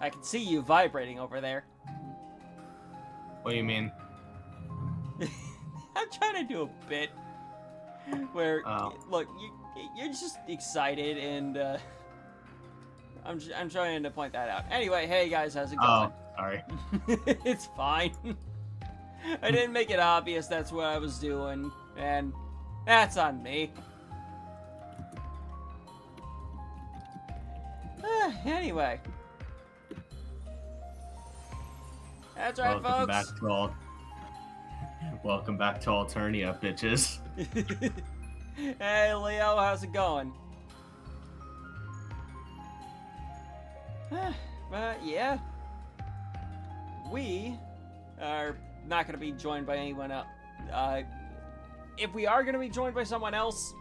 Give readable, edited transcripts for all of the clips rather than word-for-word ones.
I can see you vibrating over there. What do you mean? I'm trying to do a bit where, Oh. look, you're just excited, and I'm trying to point that out. Anyway, hey guys, how's it going? Oh, sorry. It's fine. I didn't make it obvious that's what I was doing, and that's on me. Anyway. That's right, folks. Welcome back to Alternia, bitches. Hey, Leo, how's it going? But yeah, we are not going to be joined by anyone else. If we are going to be joined by someone else,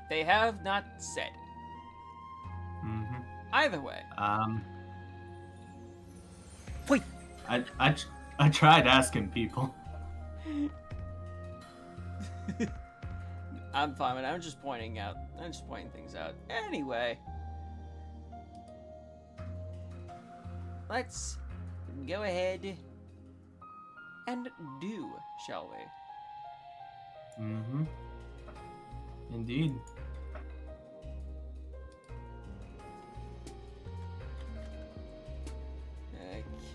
they have not said. Mm-hmm. Either way. Wait. I tried asking people. I'm fine with it. I'm just pointing things out. Anyway. Let's go ahead and do, shall we? Mm-hmm. Indeed.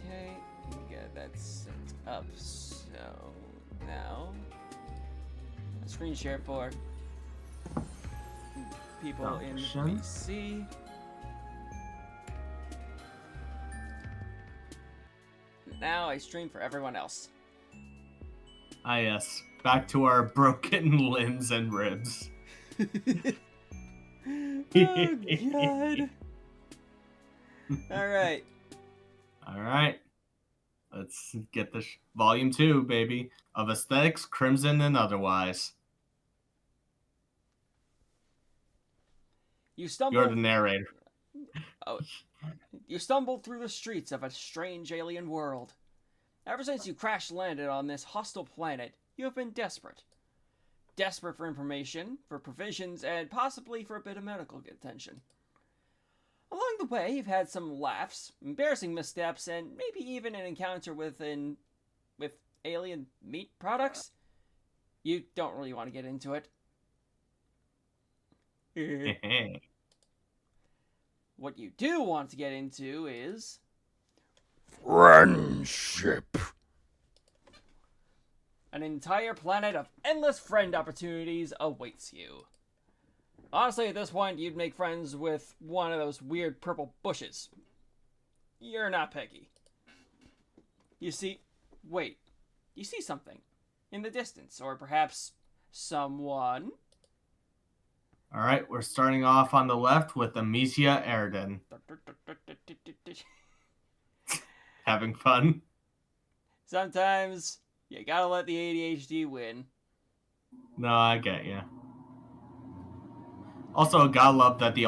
Okay, get that set up. So now, a screen share for people in PC. Now I stream for everyone else. Ah, yes. Back to our broken limbs and ribs. Oh, God. Alright. Alright. Let's get this volume 2, baby. Of Aesthetics, Crimson, and Otherwise. You're the narrator. Oh. You stumbled through the streets of a strange alien world. Ever since you crash-landed on this hostile planet, you have been desperate. Desperate for information, for provisions, and possibly for a bit of medical attention. Along the way, you've had some laughs, embarrassing missteps, and maybe even an encounter with alien meat products. You don't really want to get into it. What you do want to get into is friendship. An entire planet of endless friend opportunities awaits you. Honestly, at this point, you'd make friends with one of those weird purple bushes. You're not picky. You see something in the distance, or perhaps someone. Alright, we're starting off on the left with Amicia Erden. Having fun? Sometimes you gotta let the ADHD win. No, I get you. Also, gotta love that a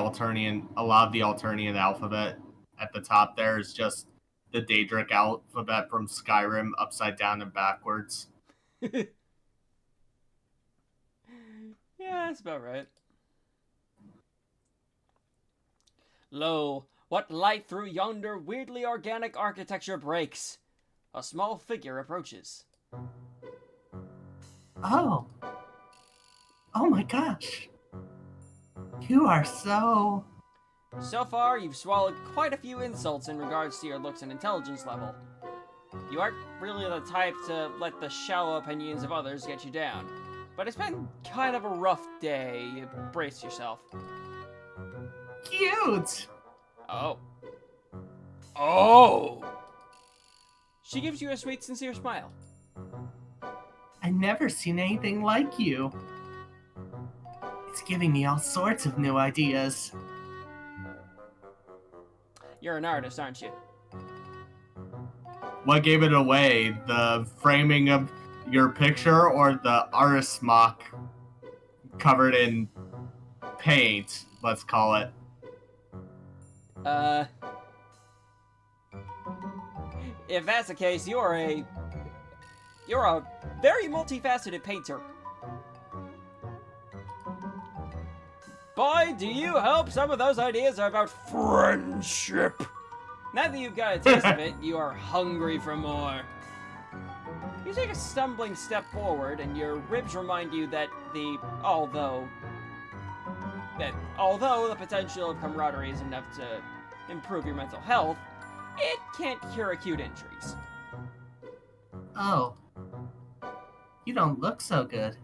lot of the Alternian alphabet at the top there is just the Daedric alphabet from Skyrim upside down and backwards. Yeah, that's about right. Lo, what light through yonder weirdly organic architecture breaks? A small figure approaches. Oh my gosh. You are so... So far, you've swallowed quite a few insults in regards to your looks and intelligence level. You aren't really the type to let the shallow opinions of others get you down. But it's been kind of a rough day. Brace yourself. Cute! Oh! She gives you a sweet, sincere smile. I've never seen anything like you. It's giving me all sorts of new ideas. You're an artist, aren't you? What gave it away? The framing of your picture or the artist smock covered in paint, let's call it? If that's the case, you're a very multifaceted painter. Boy, do you hope some of those ideas are about friendship. Now that you've got a taste of it, you are hungry for more. You take a stumbling step forward, and your ribs remind you that although the potential of camaraderie is enough to improve your mental health, it can't cure acute injuries. Oh. You don't look so good.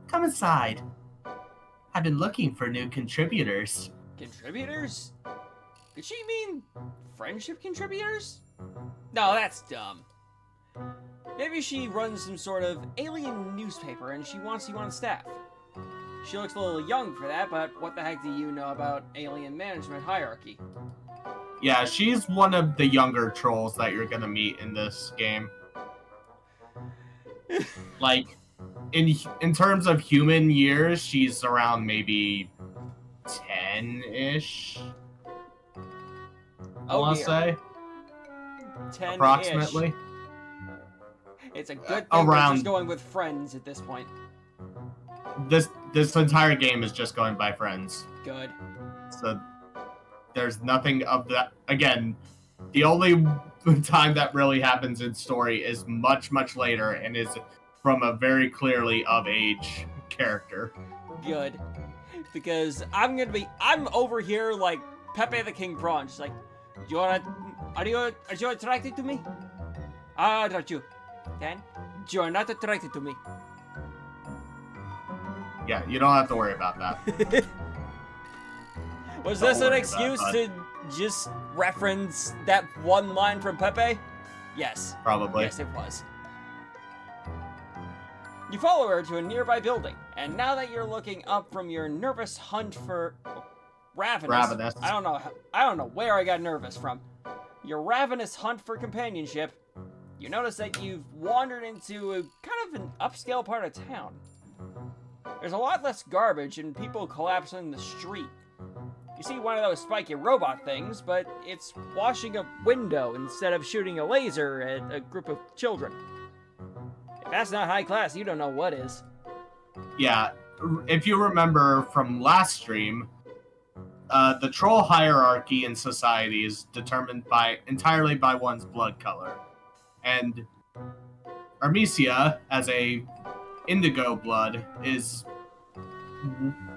Come inside. I've been looking for new contributors. Contributors? Did she mean friendship contributors? No, that's dumb. Maybe she runs some sort of alien newspaper and she wants you on staff. She looks a little young for that, but what the heck do you know about alien management hierarchy? Yeah, she's one of the younger trolls that you're gonna meet in this game. Like, in terms of human years, she's around maybe 10-ish. I want to say 10-ish. approximately. It's a good thing we're around just going with friends at this point. This entire game is just going by friends. Good. So there's nothing of that. Again, the only time that really happens in story is much later and is from a very clearly of age character. Good. Because I'm over here like Pepe the King Prawn. She's like, are you attracted to me? Don't you? Then you are not attracted to me. Yeah, you don't have to worry about that. Was this an excuse to just reference that one line from Pepe? Yes. Probably. Yes, it was. You follow her to a nearby building, and now that you're looking up from your nervous hunt for ravenous. I don't know where I got nervous from. Your ravenous hunt for companionship, you notice that you've wandered into a kind of an upscale part of town. There's a lot less garbage and people collapsing in the street. You see one of those spiky robot things, but it's washing a window instead of shooting a laser at a group of children. If that's not high class, you don't know what is. Yeah, if you remember from last stream, the troll hierarchy in society is determined entirely by one's blood color. And Armesia, as a indigo blood, is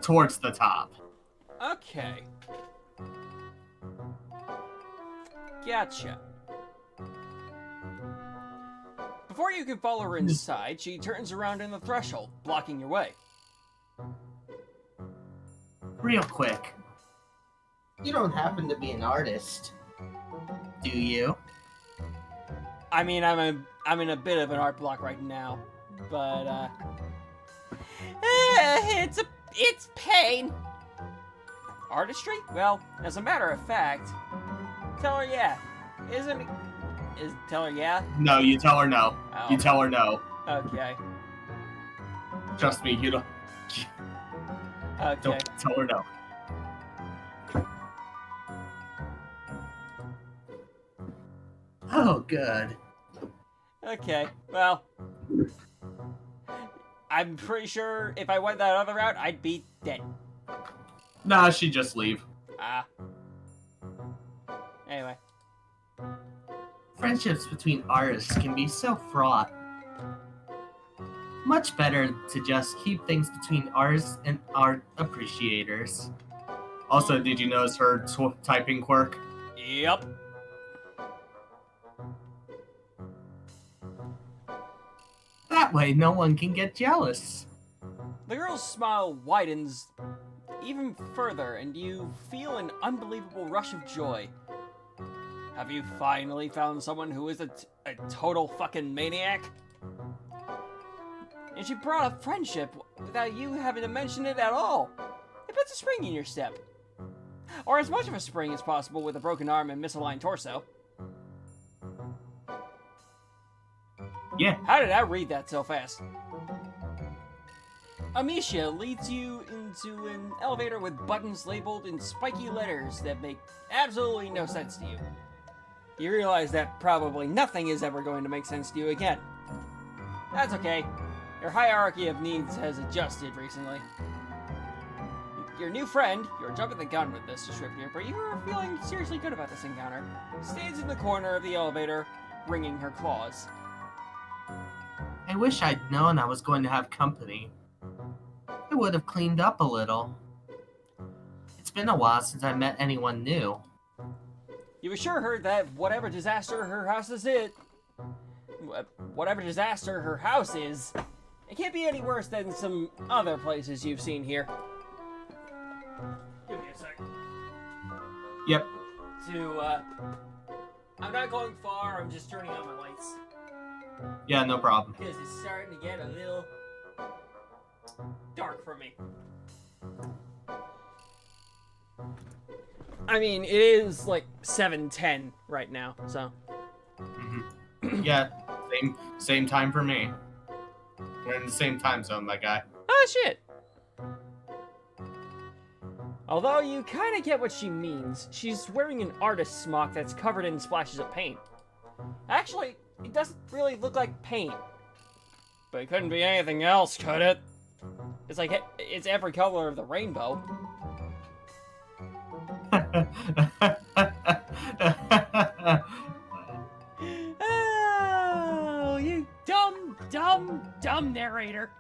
towards the top. Okay. Gotcha. Before you can follow her inside, she turns around in the threshold, blocking your way. Real quick. You don't happen to be an artist, do you? I mean, I'm in a bit of an art block right now, but it's pain. Artistry? Well, as a matter of fact, tell her yeah. Tell her yeah? No, you tell her no. Oh. You tell her no. Okay. Trust me, you don't. Okay. Don't tell her no. Oh, good. Okay, well, I'm pretty sure if I went that other route, I'd be dead. Nah, she'd just leave. Anyway. Friendships between artists can be so fraught. Much better to just keep things between artists and art appreciators. Also, did you notice her typing quirk? Yep. That way, no one can get jealous. The girl's smile widens even further, and you feel an unbelievable rush of joy. Have you finally found someone who is a total fucking maniac? And she brought up friendship without you having to mention it at all. It puts a spring in your step. Or as much of a spring as possible with a broken arm and misaligned torso. Yeah. How did I read that so fast? Amicia leads you into an elevator with buttons labeled in spiky letters that make absolutely no sense to you. You realize that probably nothing is ever going to make sense to you again. That's okay. Your hierarchy of needs has adjusted recently. your new friend, you're jumping the gun with this descriptor, but you are feeling seriously good about this encounter, stands in the corner of the elevator, wringing her claws. I wish I'd known I was going to have company. I would have cleaned up a little. It's been a while since I met anyone new. You've assured her that whatever disaster her house is, it can't be any worse than some other places you've seen here. Give me a sec. Yep. I'm not going far, I'm just turning on my lights. Yeah, no problem. Because it's starting to get a little dark for me. I mean, it is like 7:10 right now, so. Mm-hmm. Yeah, same time for me. We're in the same time zone, my guy. Oh, shit! Although you kind of get what she means, she's wearing an artist smock that's covered in splashes of paint. Actually, it doesn't really look like paint. But it couldn't be anything else, could it? It's like, it's every color of the rainbow. Oh, you dumb narrator.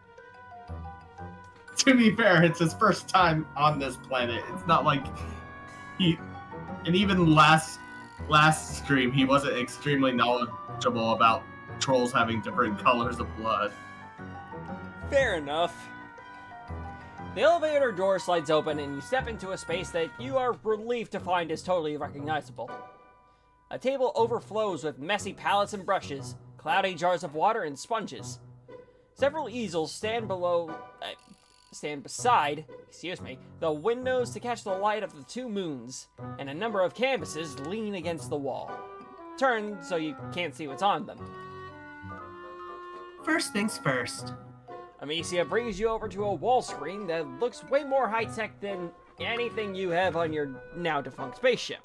To be fair, it's his first time on this planet. It's not like and even last stream, he wasn't extremely knowledgeable about trolls having different colors of blood. Fair enough. The elevator door slides open and you step into a space that you are relieved to find is totally recognizable. A table overflows with messy pallets and brushes, cloudy jars of water and sponges. Several easels stand beside the windows to catch the light of the two moons, and a number of canvases lean against the wall. Turn so you can't see what's on them. First things first. Amicia brings you over to a wall screen that looks way more high-tech than anything you have on your now-defunct spaceship.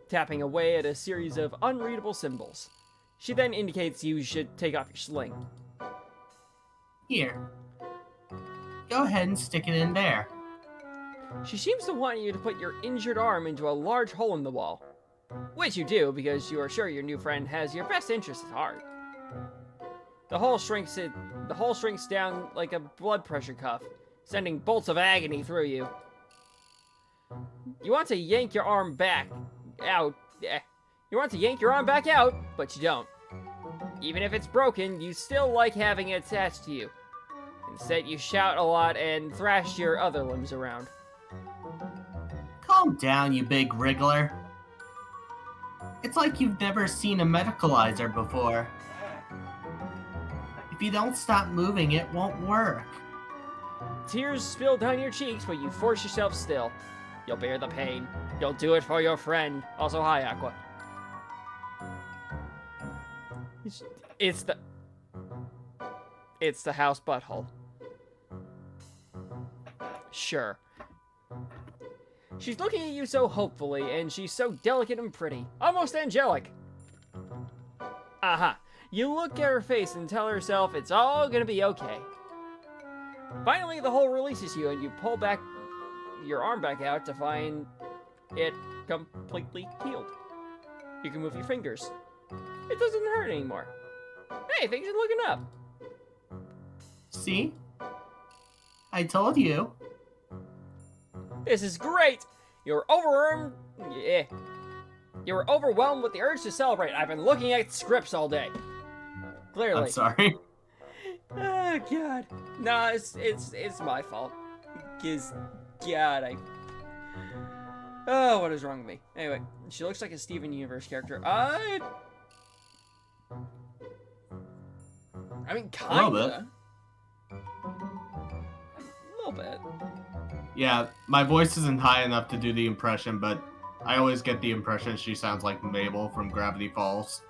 Tapping away at a series of unreadable symbols. She then indicates you should take off your sling. Here. Go ahead and stick it in there. She seems to want you to put your injured arm into a large hole in the wall. Which you do, because you are sure your new friend has your best interests at heart. The hole shrinks down like a blood pressure cuff, sending bolts of agony through you. You want to yank your arm back out. But you don't. Even if it's broken, you still like having it attached to you. Instead, you shout a lot and thrash your other limbs around. Calm down, you big wriggler. It's like you've never seen a medicalizer before. If you don't stop moving, it won't work. Tears spill down your cheeks, but you force yourself still. You'll bear the pain. You'll do it for your friend. Also, hi, Aqua. It's the house butthole. Sure. She's looking at you so hopefully, and she's so delicate and pretty. Almost angelic. Aha. You look at her face and tell herself it's all gonna be okay. Finally, the hole releases you, and you pull back your arm back out to find it completely healed. You can move your fingers. It doesn't hurt anymore. Hey, things are looking up. See? I told you. This is great! You were overwhelmed with the urge to celebrate. I've been looking at scripts all day. Clearly. I'm sorry. Oh, God. No, it's my fault. Because, God, oh, what is wrong with me? Anyway, she looks like a Steven Universe character. I mean, kinda. A little bit. Yeah, my voice isn't high enough to do the impression, but I always get the impression she sounds like Mabel from Gravity Falls.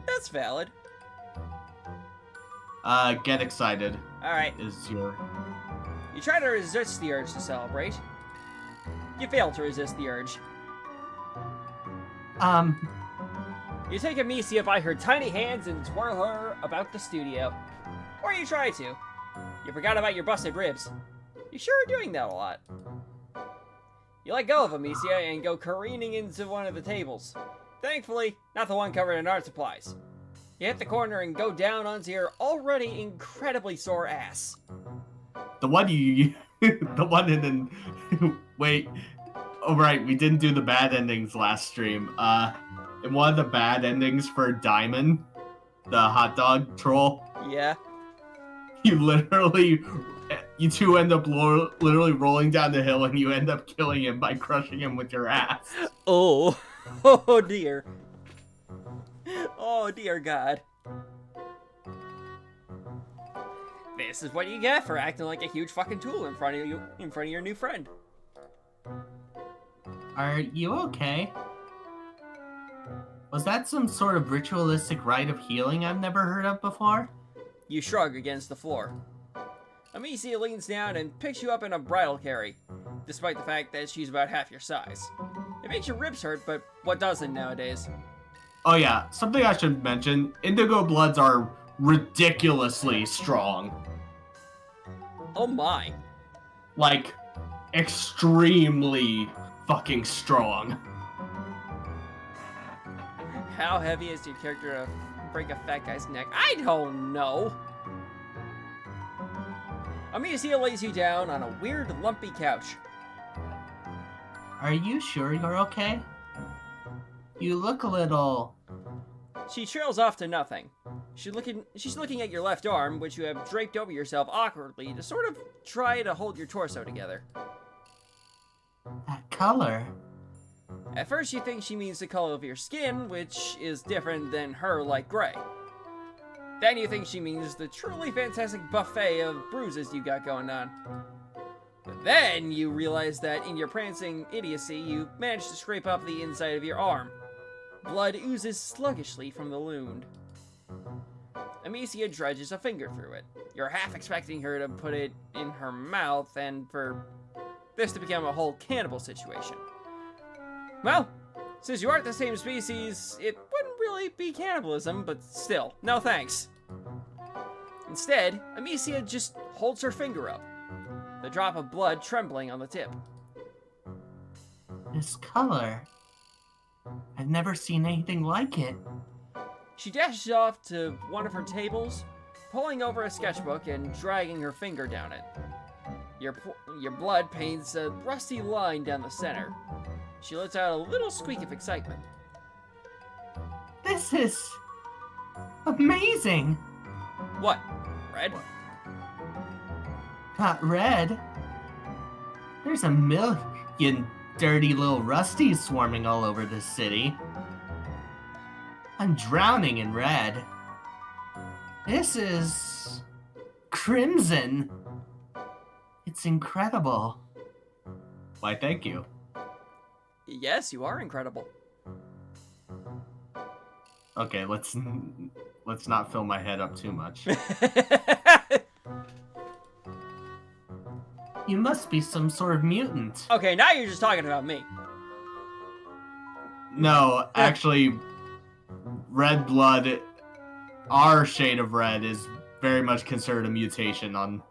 That's valid. Get excited. Alright. You try to resist the urge to celebrate. You fail to resist the urge. You take Amicia by her tiny hands and twirl her about the studio. Or you try to. You forgot about your busted ribs. You sure are doing that a lot. You let go of Amicia and go careening into one of the tables. Thankfully, not the one covered in art supplies. You hit the corner and go down onto your already incredibly sore ass. The one you... the one in... Wait. Oh, right. We didn't do the bad endings last stream. In one of the bad endings for Diamond, the hot dog troll, Yeah. you two end up literally rolling down the hill and you end up killing him by crushing him with your ass. Oh. Oh dear. Oh dear God. This is what you get for acting like a huge fucking tool in front of your new friend. Are you okay? Was that some sort of ritualistic rite of healing I've never heard of before? You shrug against the floor. Amicia leans down and picks you up in a bridal carry, despite the fact that she's about half your size. It makes your ribs hurt, but what doesn't nowadays? Oh yeah, something I should mention. Indigo Bloods are ridiculously strong. Oh my. Like, extremely fucking strong. How heavy is your character to break a fat guy's neck? I don't know. Amicia lays you down on a weird, lumpy couch. Are you sure you're okay? You look a little... She trails off to nothing. She's looking at your left arm, which you have draped over yourself awkwardly to sort of try to hold your torso together. That color. At first you think she means the color of your skin, which is different than her light gray. Then you think she means the truly fantastic buffet of bruises you got going on. But then you realize that in your prancing idiocy, you managed to scrape up the inside of your arm. Blood oozes sluggishly from the wound. Amicia dredges a finger through it. You're half expecting her to put it in her mouth and for this to become a whole cannibal situation. Well, since you aren't the same species, it wouldn't really be cannibalism, but still, no thanks. Instead, Amicia just holds her finger up, the drop of blood trembling on the tip. This color. I've never seen anything like it. She dashes off to one of her tables, pulling over a sketchbook and dragging her finger down it. Your blood paints a rusty line down the center. She lets out a little squeak of excitement. This is... amazing! What? Red? Not red. There's a million dirty little rusties swarming all over this city. I'm drowning in red. This is... crimson. It's incredible. Why, thank you. Yes, you are incredible. Okay, let's not fill my head up too much. You must be some sort of mutant. Okay, now you're just talking about me. No, actually, red blood, our shade of red, is very much considered a mutation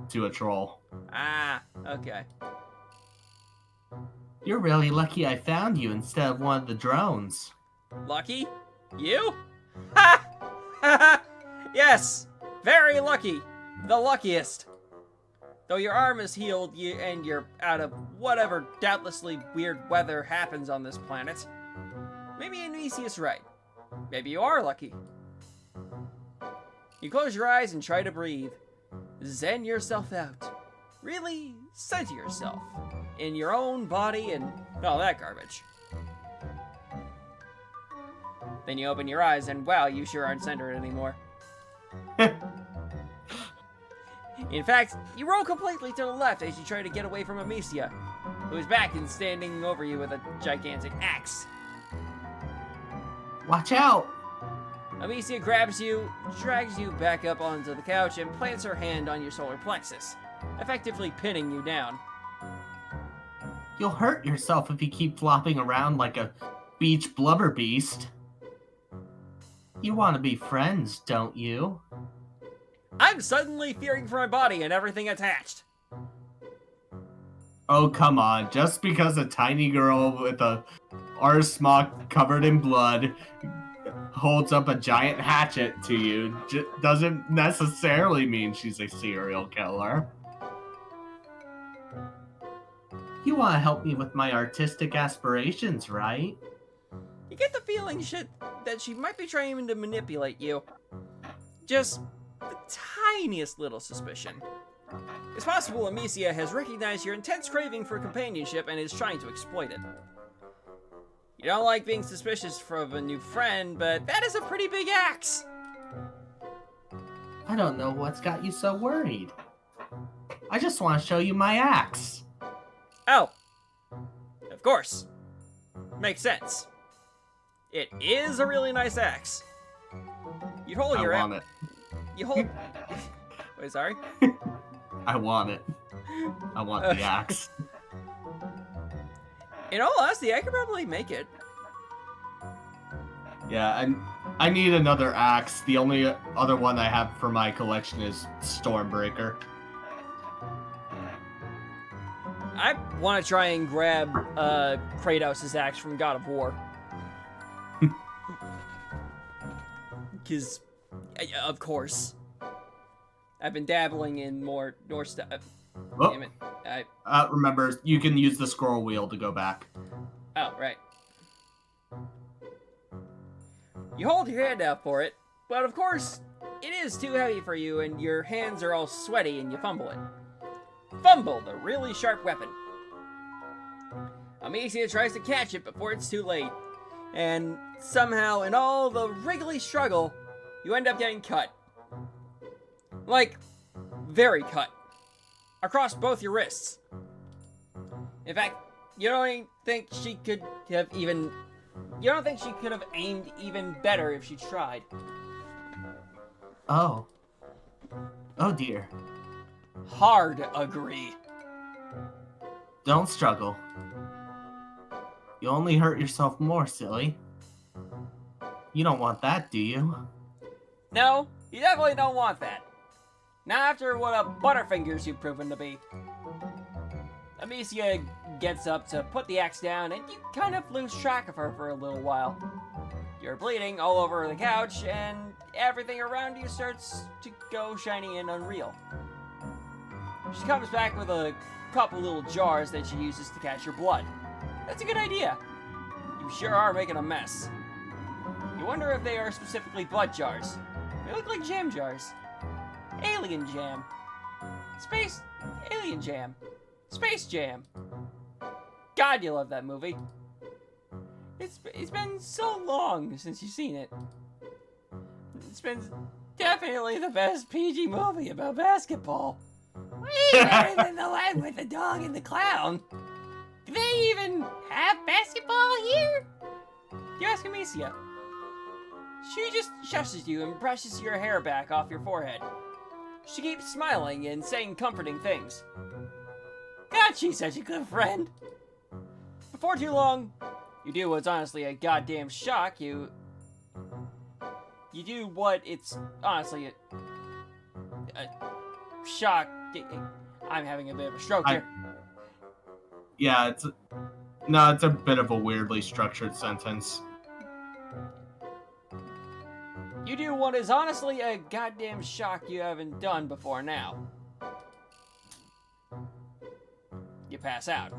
to a troll. Ah, okay. You're really lucky I found you instead of one of the drones. Lucky? You? Ha! Ha ha! Yes! Very lucky! The luckiest! Though your arm is healed and you're out of whatever doubtlessly weird weather happens on this planet, maybe Anicia's right. Maybe you are lucky. You close your eyes and try to breathe. Zen yourself out. Really center yourself in your own body and all that garbage. Then you open your eyes and wow, you sure aren't centered anymore. In fact, you roll completely to the left as you try to get away from Amicia, who is back and standing over you with a gigantic axe. Watch out! Amicia grabs you, drags you back up onto the couch, and plants her hand on your solar plexus, effectively pinning you down. You'll hurt yourself if you keep flopping around like a beach blubber beast. You want to be friends, don't you? I'm suddenly fearing for my body and everything attached. Oh, come on. Just because a tiny girl with a smock covered in blood holds up a giant hatchet to you doesn't necessarily mean she's a serial killer. You want to help me with my artistic aspirations, right? You get the feeling that she might be trying to manipulate you. Just the tiniest little suspicion. It's possible Amicia has recognized your intense craving for companionship and is trying to exploit it. You don't like being suspicious of a new friend, but that is a pretty big axe. I don't know what's got you so worried. I just want to show you my axe. Oh, of course. Makes sense. It is a really nice axe. You hold your I want it. You hold. Wait, sorry. I want it. I want the axe. In all honesty, I could probably make it. Yeah, and I need another axe. The only other one I have for my collection is Stormbreaker. I want to try and grab Kratos' axe from God of War. Because, of course, I've been dabbling in more stuff. Oh. Damn it. Remember, you can use the scroll wheel to go back. Oh, right. You hold your hand out for it, but of course, it is too heavy for you and your hands are all sweaty and you fumble it. Fumble the really sharp weapon. Amicia tries to catch it before it's too late, and somehow in all the wriggly struggle, you end up getting cut. Like, very cut. Across both your wrists. In fact, you don't think she could have aimed even better if she tried. Oh. Oh dear. Hard agree. Don't struggle. You only hurt yourself more, silly. You don't want that, do you? No, you definitely don't want that. Not after what a butterfingers you've proven to be. Amicia gets up to put the axe down, and you kind of lose track of her for a little while. You're bleeding all over the couch, and everything around you starts to go shiny and unreal. She comes back with a couple little jars that she uses to catch your blood. That's a good idea. You sure are making a mess. You wonder if they are specifically blood jars. They look like jam jars. Alien jam. Space alien jam. Space Jam. God, you love that movie. It's been so long since you've seen it. It's been definitely the best PG movie about basketball. Way better than the one with the dog and the clown. Do they even have basketball here? You ask Amicia. She just shushes you and brushes your hair back off your forehead. She keeps smiling and saying comforting things. God, she's such a good friend. Before too long, you do what's honestly a goddamn shock. You do what it's honestly a shock. I'm having a bit of a stroke here. Yeah, it's a bit of a weirdly structured sentence. You do what is honestly a goddamn shock you haven't done before now. You pass out.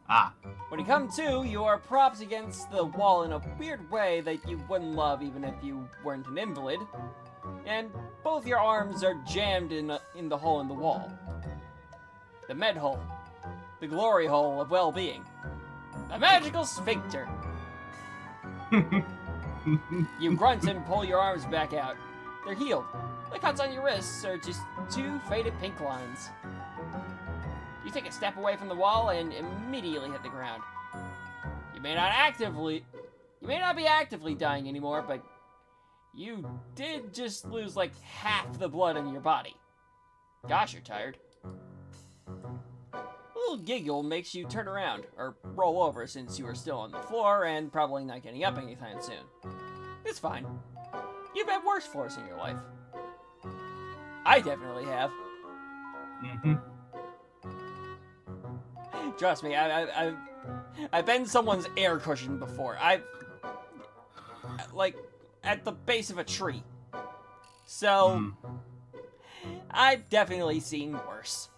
Ah. When you come to, you are propped against the wall in a weird way that you wouldn't love even if you weren't an invalid. And both your arms are jammed in the hole in the wall. The med hole. The glory hole of well-being. The magical sphincter. You grunt and pull your arms back out. They're healed. The cuts on your wrists are just two faded pink lines. You take a step away from the wall and immediately hit the ground. You may not be actively dying anymore, but you did just lose like half the blood in your body. Gosh, you're tired. A little giggle makes you turn around, or roll over since you are still on the floor and probably not getting up anytime soon. It's fine. You've had worse floors in your life. I definitely have. Mm-hmm. Trust me, I've been someone's air cushion before. Like, at the base of a tree. So, I've definitely seen worse.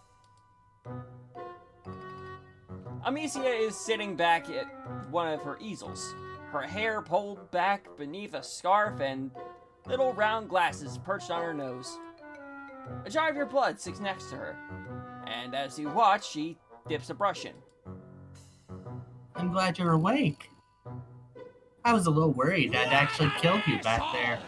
Amicia is sitting back at one of her easels, her hair pulled back beneath a scarf and little round glasses perched on her nose. A jar of your blood sits next to her, and as you watch, she dips a brush in. I'm glad you're awake. I was a little worried I'd actually killed you back there.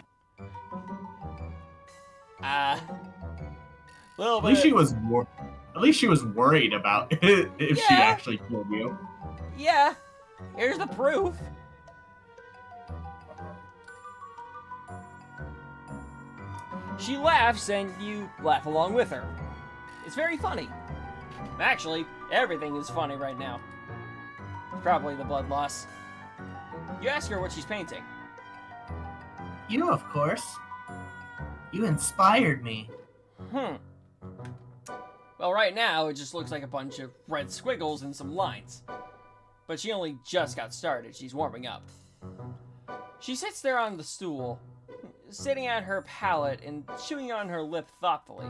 Little At bit. least she was worried about if she actually killed you. Yeah, here's the proof. She laughs, and you laugh along with her. It's very funny. Actually, everything is funny right now. Probably the blood loss. You ask her what she's painting. You, of course. You inspired me. Well, right now, it just looks like a bunch of red squiggles and some lines. But she only just got started. She's warming up. She sits there on the stool, sitting at her palette and chewing on her lip thoughtfully.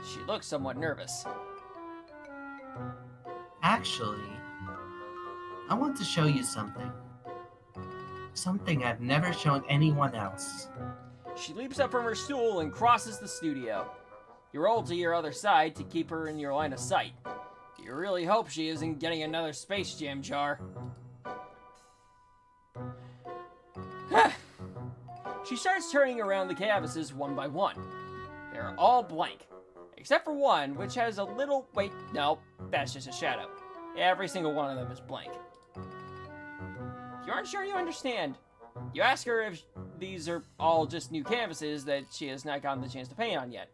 She looks somewhat nervous. Actually, I want to show you something. Something I've never shown anyone else. She leaps up from her stool and crosses the studio. You roll to your other side to keep her in your line of sight. You really hope she isn't getting another Space Jam jar. She starts turning around the canvases one by one. They're all blank, except for one, which has a little... Wait, no, that's just a shadow. Every single one of them is blank. You aren't sure you understand. You ask her if these are all just new canvases that she has not gotten the chance to paint on yet.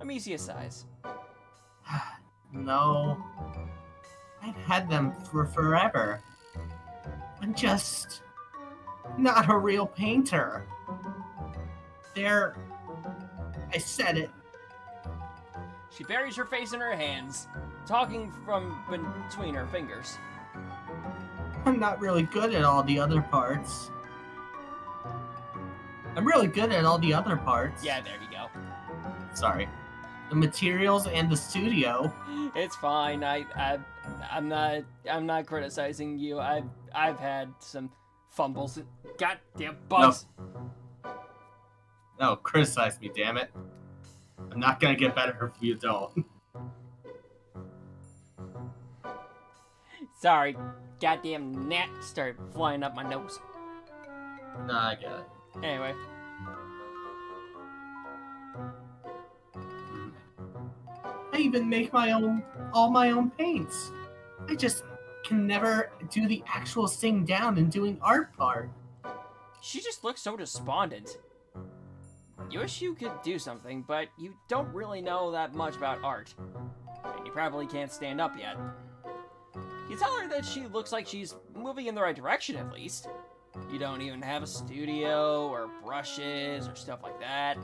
Amicia sighs. No. I've had them for forever. I'm just not a real painter. I said it. She buries her face in her hands, talking from between her fingers. I'm not really good at all the other parts. I'm really good at all the other parts. Yeah, there you go. Sorry. The materials and the studio. It's fine. I'm not criticizing you. I've had some fumbles. Goddamn bugs. No, criticize me, damn it. I'm not gonna get better if you don't. Sorry. Goddamn gnat started flying up my nose. Nah, I get it. Anyway. I even make all my own paints. I just can never do the actual sitting down and doing art part. She just looks so despondent. You wish you could do something, but you don't really know that much about art. And you probably can't stand up yet. You tell her that she looks like she's moving in the right direction at least. You don't even have a studio or brushes or stuff like that.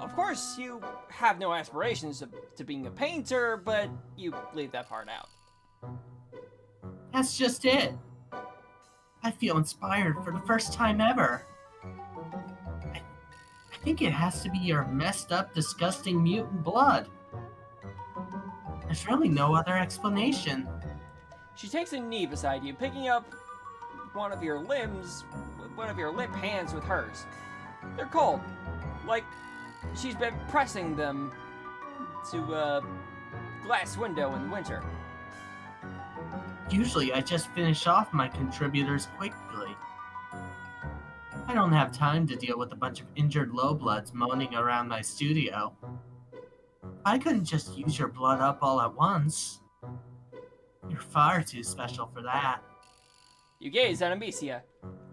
Of course, you have no aspirations to being a painter, but you leave that part out. That's just it. I feel inspired for the first time ever. I think it has to be your messed up, disgusting mutant blood. There's really no other explanation. She takes a knee beside you, picking up one of your lip hands with hers. They're cold, like she's been pressing them to a glass window in winter. Usually I just finish off my contributors quickly. I don't have time to deal with a bunch of injured lowbloods moaning around my studio. I couldn't just use your blood up all at once. You're far too special for that. You gaze at Amicia.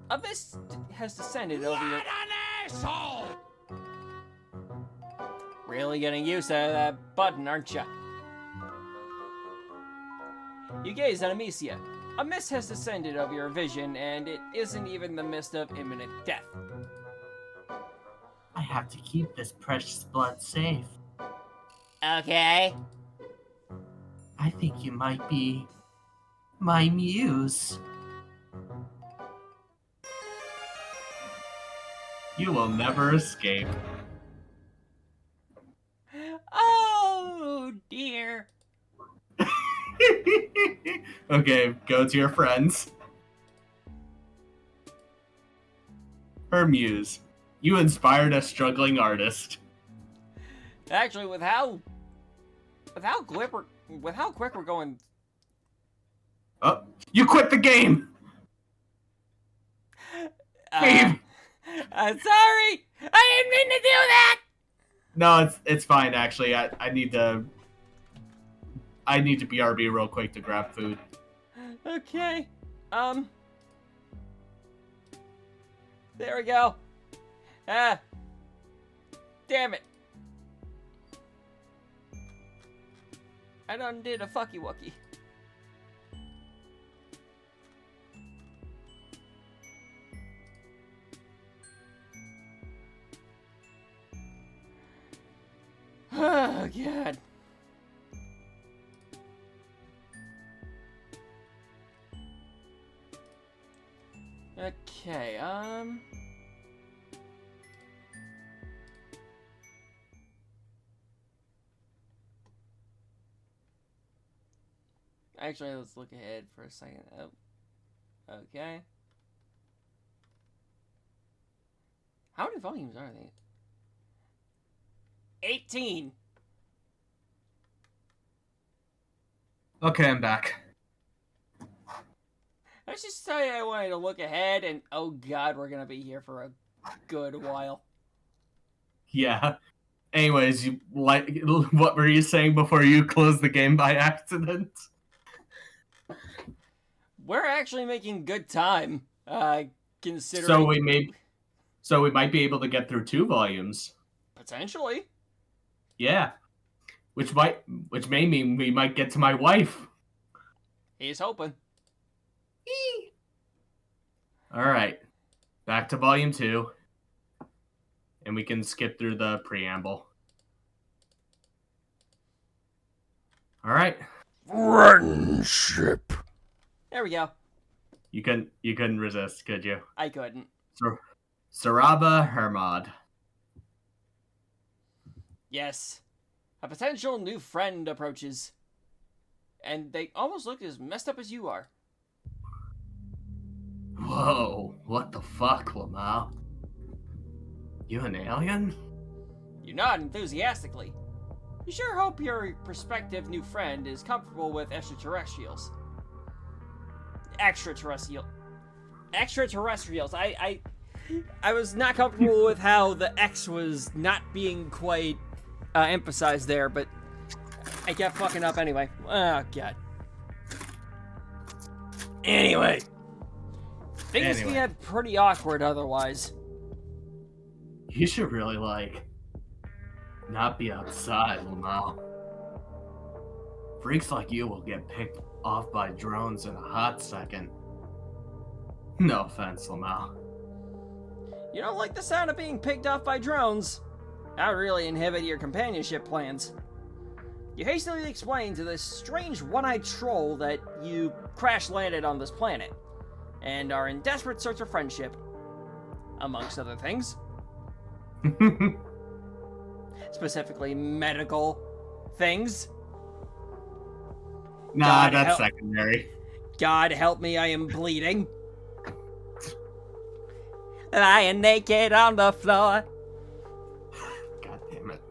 A mist has descended over your... What an asshole! Really getting used to that button, aren't you? You gaze at Amicia. A mist has descended over your vision, and it isn't even the mist of imminent death. I have to keep this precious blood safe. Okay. I think you might be my muse. You will never escape. Oh dear. Okay, go to your friends. Her muse. You inspired a struggling artist. Actually, with how quick we're going. Oh, you quit the game! Gabe! I'm sorry! I didn't mean to do that! No, it's fine actually. I need to BRB real quick to grab food. Okay. There we go. Ah. Damn it. I done did a fucky wucky. Oh, God. Okay, Actually, let's look ahead for a second. Oh, okay. How many volumes are they? 18! Okay, I'm back. I just tell you I wanted to look ahead, and oh god, we're gonna be here for a good while. Yeah. Anyways, what were you saying before you closed the game by accident? We're actually making good time, considering... So we might be able to get through 2 volumes. Potentially. Yeah. Which may mean we might get to my wife. He's hoping. Alright. Back to volume 2. And we can skip through the preamble. Alright. Friendship. There we go. You couldn't resist, could you? I couldn't. Saraba Hermod. Yes. A potential new friend approaches. And they almost look as messed up as you are. Whoa, what the fuck, Lamau? You an alien? You nod enthusiastically. You sure hope your prospective new friend is comfortable with extraterrestrials. Extraterrestrials. I was not comfortable with how the X was not being quite emphasized there, but I kept fucking up anyway. Oh, God. Anyway. Things get pretty awkward otherwise. You should really, not be outside, Lamau. Freaks like you will get picked off by drones in a hot second. No offense, Lamau. You don't like the sound of being picked off by drones? That would really inhibit your companionship plans. You hastily explain to this strange one-eyed troll that you crash-landed on this planet, and are in desperate search of friendship, amongst other things. Specifically, medical things. Nah, that's secondary. God help me, I am bleeding. Lying naked on the floor. God damn it.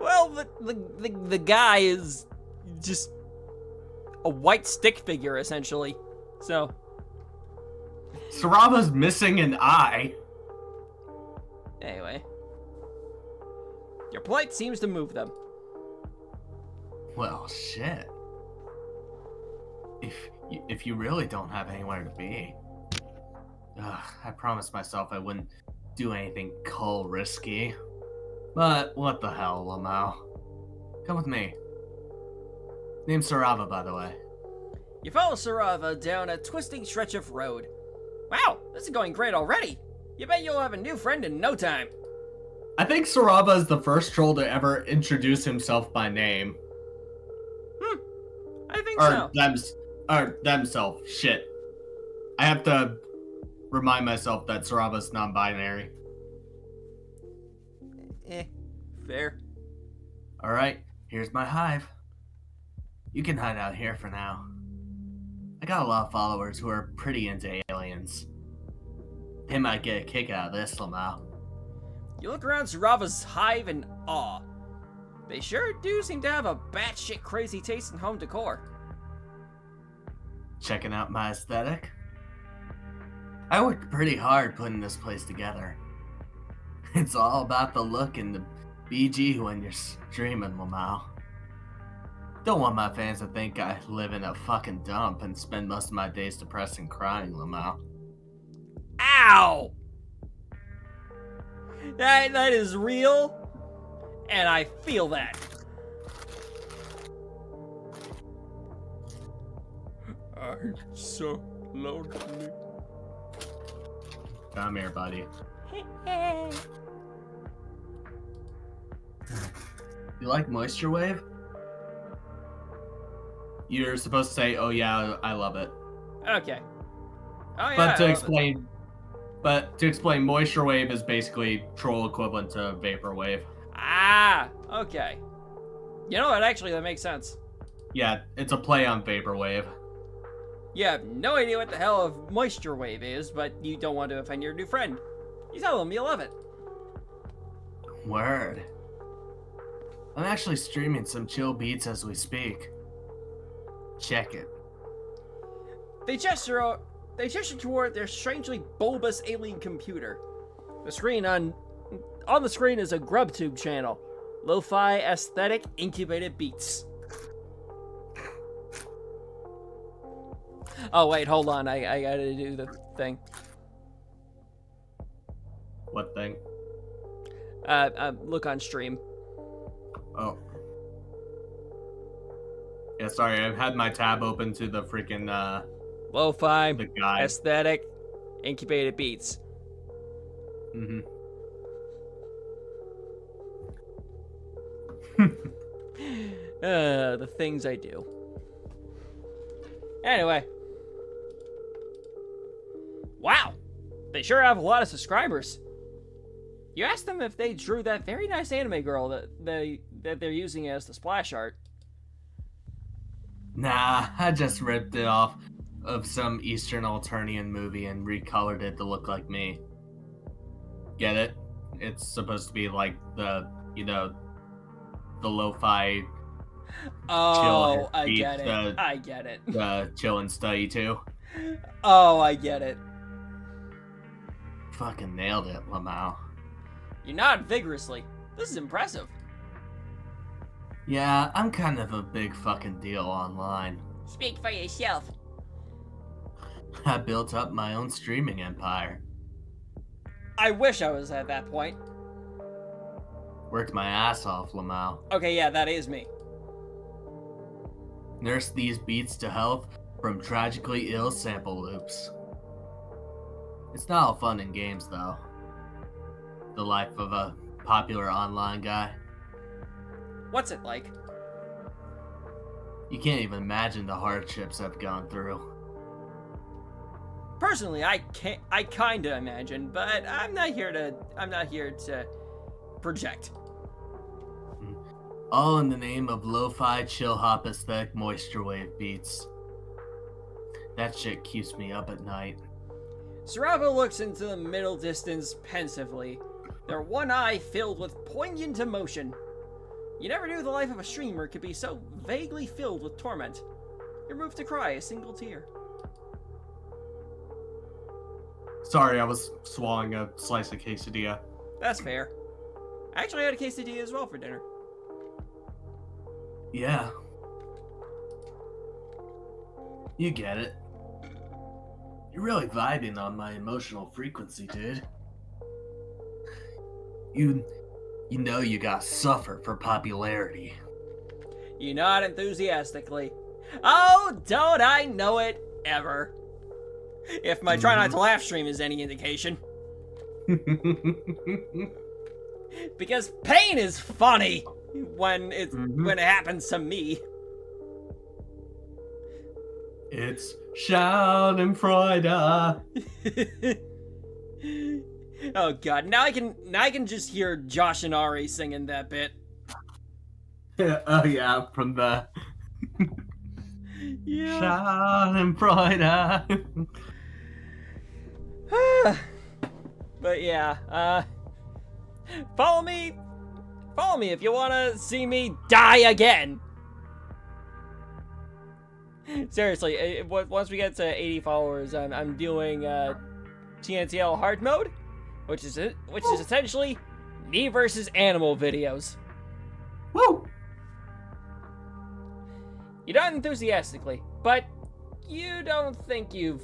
Well, the guy is just a white stick figure, essentially. So. Saraba's missing an eye. Anyway. Your plight seems to move them. Well, shit. If you really don't have anywhere to be. I promised myself I wouldn't do anything coal risky. But what the hell, Lamau? Come with me. Name's Sarava, by the way. You follow Sarava down a twisting stretch of road. Wow, this is going great already. You bet you'll have a new friend in no time. I think Saraba is the first troll to ever introduce himself by name. I think Or so. themselves. Shit. I have to remind myself that Saraba's non-binary. Fair. Alright, here's my hive. You can hide out here for now. I got a lot of followers who are pretty into aliens. They might get a kick out of this, Lamau. You look around Sarava's hive in awe. They sure do seem to have a batshit crazy taste in home decor. Checking out my aesthetic? I worked pretty hard putting this place together. It's all about the look and the BG when you're streaming, Lamau. Don't want my fans to think I live in a fucking dump and spend most of my days depressed and crying, Lamau. Ow! That is real, and I feel that. I'm so lonely. Come here, buddy. You like Moisture Wave? You're supposed to say, "Oh yeah, I love it." Okay. Oh yeah. But to I love explain, Moisture Wave is basically troll equivalent to Vaporwave. it. Ah, okay. You know what? Actually, that makes sense. Yeah, it's a play on Vaporwave. You have no idea what the hell a moisture wave is, but you don't want to offend your new friend. You tell him you love it. Word. I'm actually streaming some chill beats as we speak. Check it. They gesture toward their strangely bulbous alien computer. The screen on the screen is a GrubTube channel. Lo-fi aesthetic incubated beats. Oh wait, hold on. I gotta do the thing. What thing? Look on stream. Oh. Yeah, sorry, I've had my tab open to the freaking Lo-fi the guide. aesthetic incubated beats. Mm-hmm. The things I do. Anyway. Wow. They sure have a lot of subscribers. You asked them if they drew that very nice anime girl that they're using as the splash art. Nah, I just ripped it off of some Eastern Alternian movie and recolored it to look like me. Get it? It's supposed to be like the lo-fi Oh, I beat, get it. I get it. chill and study too. Oh, I get it. Fucking nailed it, Lamau. You nod vigorously. This is impressive. Yeah, I'm kind of a big fucking deal online. Speak for yourself. I built up my own streaming empire. I wish I was at that point. Worked my ass off, Lamau. Okay, yeah, that is me. Nursed these beats to health from tragically ill sample loops. It's not all fun in games, though. The life of a popular online guy. What's it like? You can't even imagine the hardships I've gone through. Personally, I kinda imagine, but I'm not here to project. All in the name of lo-fi chill hop aesthetic moisture wave beats. That shit keeps me up at night. Sarava looks into the middle distance pensively, their one eye filled with poignant emotion. You never knew the life of a streamer could be so vaguely filled with torment. You're moved to cry a single tear. Sorry, I was swallowing a slice of quesadilla. That's fair. I actually had a quesadilla as well for dinner. Yeah. You get it. You're really vibing on my emotional frequency, dude. You know you gotta suffer for popularity. You nod enthusiastically. Oh, don't I know it ever. If my try not to laugh stream is any indication. Because pain is funny when when it happens to me. It's Schadenfreude. Oh god, now I can just hear Josh and Ari singing that bit. Oh yeah, from the Yeah. Schadenfreude. But yeah, follow me if you want to see me die again. Seriously, once we get to 80 followers, I'm doing TNTL hard mode, which is essentially me versus animal videos. Woo! You don't enthusiastically, but you don't think you've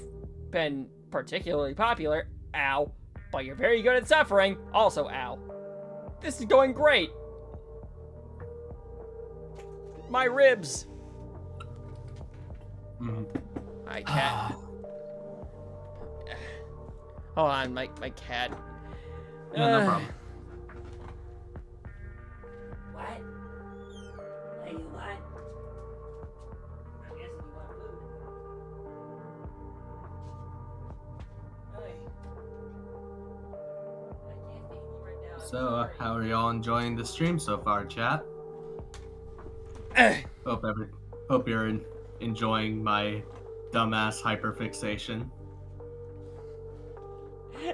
been particularly popular. Ow. But you're very good at suffering. Also, ow. This is going great. My ribs. My cat. Hold on, my cat. Yeah, no problem. What? What do you want? I'm guessing you want food. Hey. I can't feed you right now. So, how are y'all enjoying the stream so far, chat? Hope you're enjoying my dumbass hyperfixation.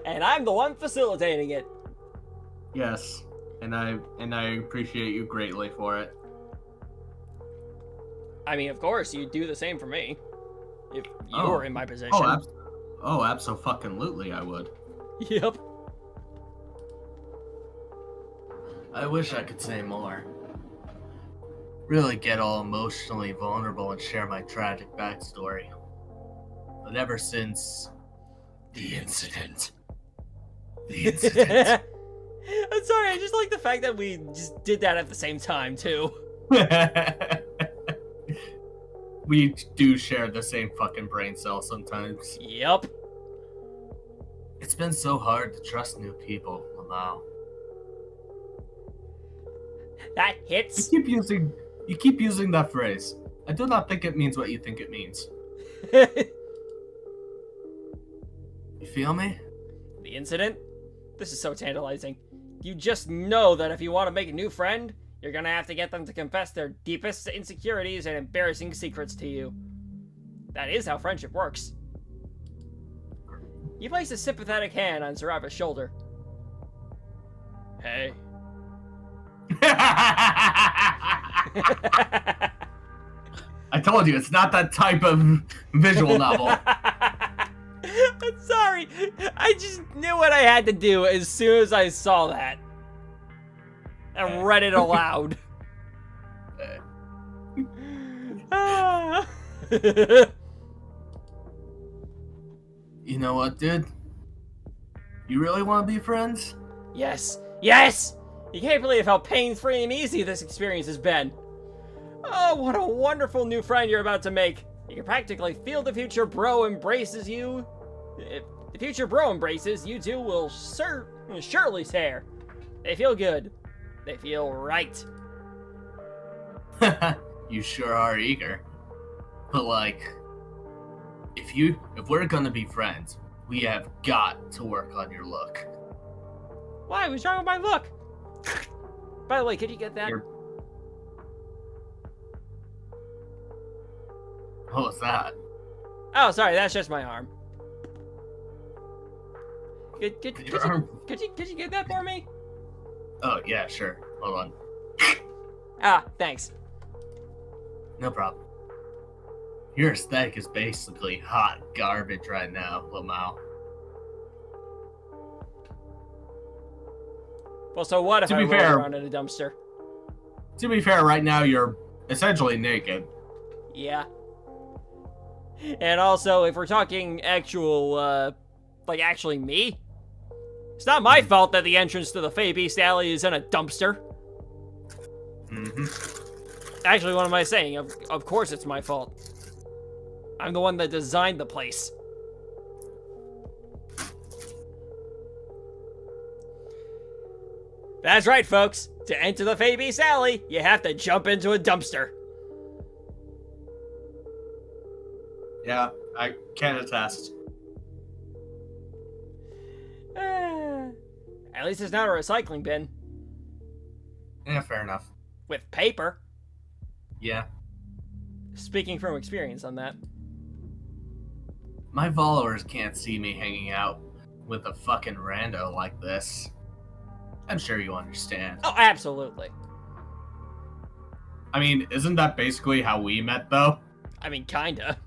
And I'm the one facilitating it. Yes, and I appreciate you greatly for it. I mean, of course, you'd do the same for me. If you were in my position. Abso-fucking-lutely, I would. Yep. I wish I could say more. Really get all emotionally vulnerable and share my tragic backstory. But ever since the incident. I'm sorry, I just like the fact that we just did that at the same time, too. We do share the same fucking brain cell sometimes. Yep. It's been so hard to trust new people, Lamau. That hits. You keep using that phrase. I do not think it means what you think it means. You feel me? The incident? This is so tantalizing. You just know that if you want to make a new friend, you're gonna have to get them to confess their deepest insecurities and embarrassing secrets to you. That is how friendship works. You place a sympathetic hand on Sarava's shoulder. Hey. I told you, it's not that type of visual novel. I'm sorry. I just knew what I had to do as soon as I saw that. And read it aloud. You know what, dude? You really want to be friends? Yes. Yes! You can't believe how pain-free and easy this experience has been. Oh, what a wonderful new friend you're about to make. You can practically feel the future bro embraces you. If the future bro embraces, you two will surely tear. They feel good. They feel right. You sure are eager. But like, if we're gonna be friends, we have got to work on your look. Why? What's wrong with my look? By the way, could you get that? What was that? Oh, sorry, that's just my arm. Could you get that for me? Oh, yeah, sure. Hold on. Ah, thanks. No problem. Your aesthetic is basically hot garbage right now, Lamau. Well, so what if I roll around in a dumpster? To be fair, right now you're essentially naked. Yeah. And also, if we're talking actual, like actually me, it's not my fault that the entrance to the Fey Beast Alley is in a dumpster. Actually, what am I saying? Of course it's my fault. I'm the one that designed the place. That's right, folks. To enter the Fey Beast Alley, you have to jump into a dumpster. Yeah, I can attest. At least it's not a recycling bin. Yeah, fair enough. With paper. Yeah. Speaking from experience on that. My followers can't see me hanging out with a fucking rando like this. I'm sure you understand. Oh, absolutely. I mean, isn't that basically how we met, though? I mean, kinda.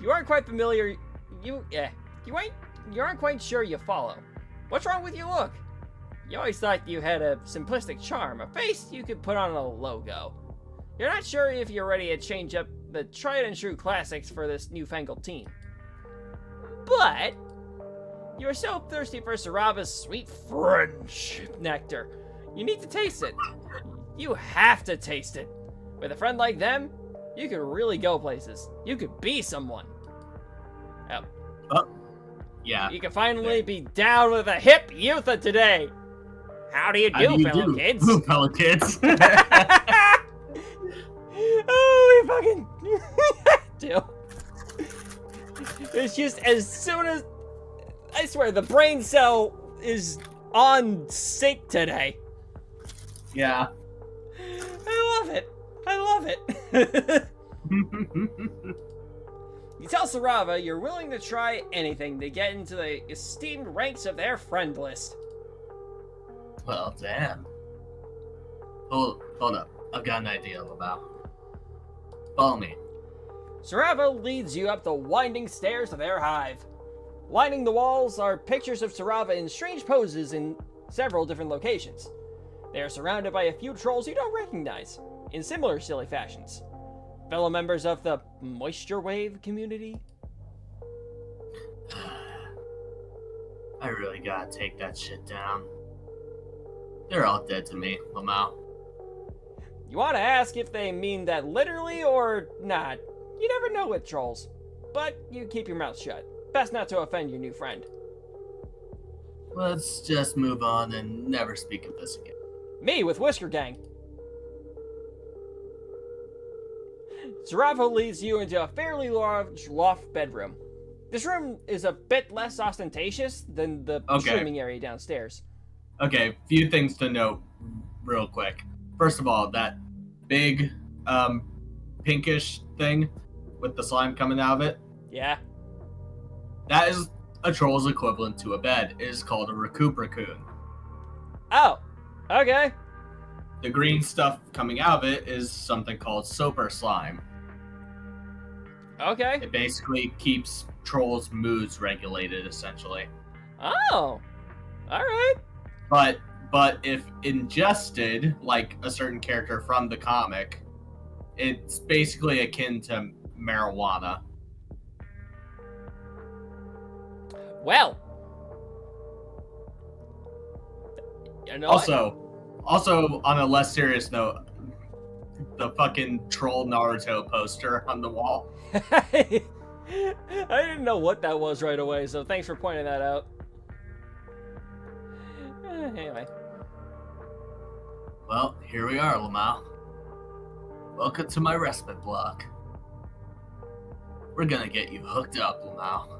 You aren't quite familiar. You aren't quite sure you follow. What's wrong with your look? You always thought you had a simplistic charm, a face you could put on a logo. You're not sure if you're ready to change up the tried and true classics for this newfangled teen. But you're so thirsty for Sarava's sweet friendship nectar. You need to taste it. You have to taste it. With a friend like them, you could really go places. You could be someone. Yeah. You can finally be down with the hip youth of today. How do you do, fellow kids? Fellow kids. Oh, we fucking do. It's just as soon as I swear the brain cell is on sync today. Yeah. I love it. I love it. You tell Sarava you're willing to try anything to get into the esteemed ranks of their friend list. Well, damn. Hold up. I've got an idea, Lamau. Follow me. Sarava leads you up the winding stairs of their hive. Lining the walls are pictures of Sarava in strange poses in several different locations. They are surrounded by a few trolls you don't recognize, in similar silly fashions. Fellow members of the Moisture Wave community. I really gotta take that shit down. They're all dead to me, Lamau. You want to ask if they mean that literally or not. You never know with trolls. But you keep your mouth shut. Best not to offend your new friend. Let's just move on and never speak of this again. Me with Whisker Gang. Sarava leads you into a fairly large loft bedroom. This room is a bit less ostentatious than the streaming area downstairs. Okay, few things to note real quick. First of all, that big pinkish thing with the slime coming out of it. Yeah. That is a troll's equivalent to a bed. It is called a raccoon. Oh, okay. The green stuff coming out of it is something called soper slime. Okay. It basically keeps trolls' moods regulated, essentially. Oh, all right. But if ingested, like a certain character from the comic, it's basically akin to marijuana. Well, you know also on a less serious note, the fucking troll Naruto poster on the wall. I didn't know what that was right away, so thanks for pointing that out. Anyway. Well, here we are, Lamau. Welcome to my respite block. We're gonna get you hooked up, Lamau.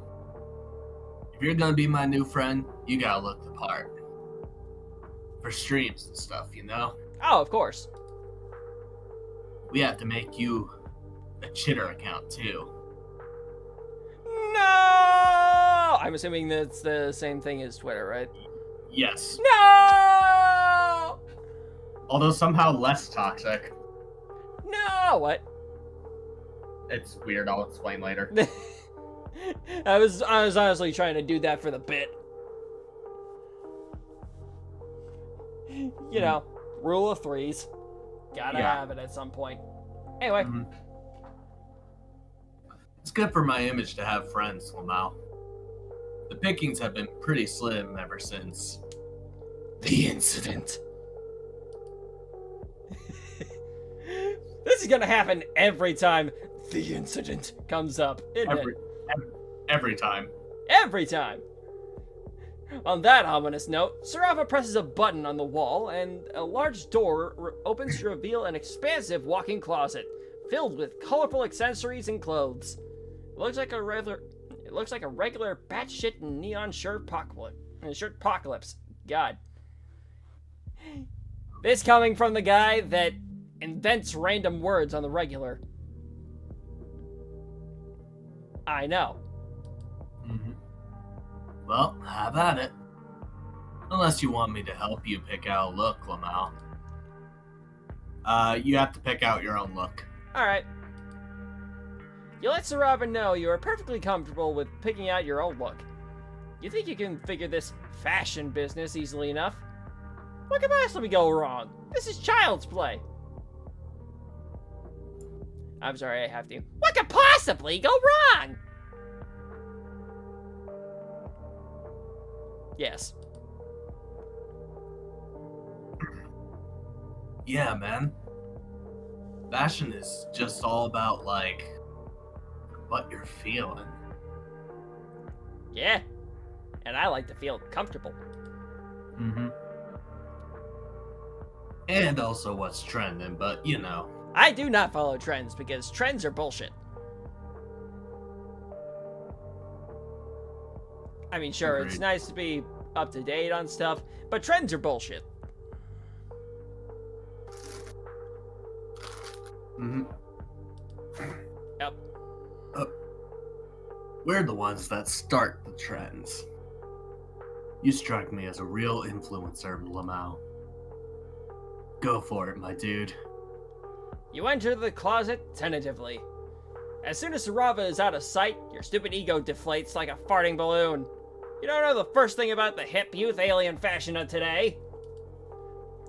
If you're gonna be my new friend, you gotta look the part. For streams and stuff, you know? Oh, of course. We have to make you a Chitter account, too. No! I'm assuming that's the same thing as Twitter, right? Yes. No! Although somehow less toxic. No! What? It's weird, I'll explain later. I was honestly trying to do that for the bit. You know, rule of threes. Gotta have it at some point. Anyway. Mm-hmm. It's good for my image to have friends, Lamau. The pickings have been pretty slim ever since the incident. This is gonna happen every time the incident comes up, isn't it? Every time. Every time. On that ominous note, Sarava presses a button on the wall, and a large door opens to reveal an expansive walk-in closet filled with colorful accessories and clothes. It looks like a regular batshit neon shirt apocalypse. God. This coming from the guy that invents random words on the regular. I know. Mm-hmm. Well, have at it. Unless you want me to help you pick out a look, Lamau. You have to pick out your own look. Alright. You let Sarava know you are perfectly comfortable with picking out your own look. You think you can figure this fashion business easily enough? What could possibly go wrong? This is child's play. I'm sorry, I have to. What could possibly go wrong? Yes. Yeah, man. Fashion is just all about, like, what you're feeling. Yeah. And I like to feel comfortable. Mm-hmm. And also what's trending, but you know. I do not follow trends because trends are bullshit. I mean, sure, Agreed. it's nice to be up to date on stuff, but trends are bullshit. Mm-hmm. Yep. We're the ones that start the trends. You strike me as a real influencer, Lamau. Go for it, my dude. You enter the closet tentatively. As soon as Sarava is out of sight, your stupid ego deflates like a farting balloon. You don't know the first thing about the hip youth alien fashion of today.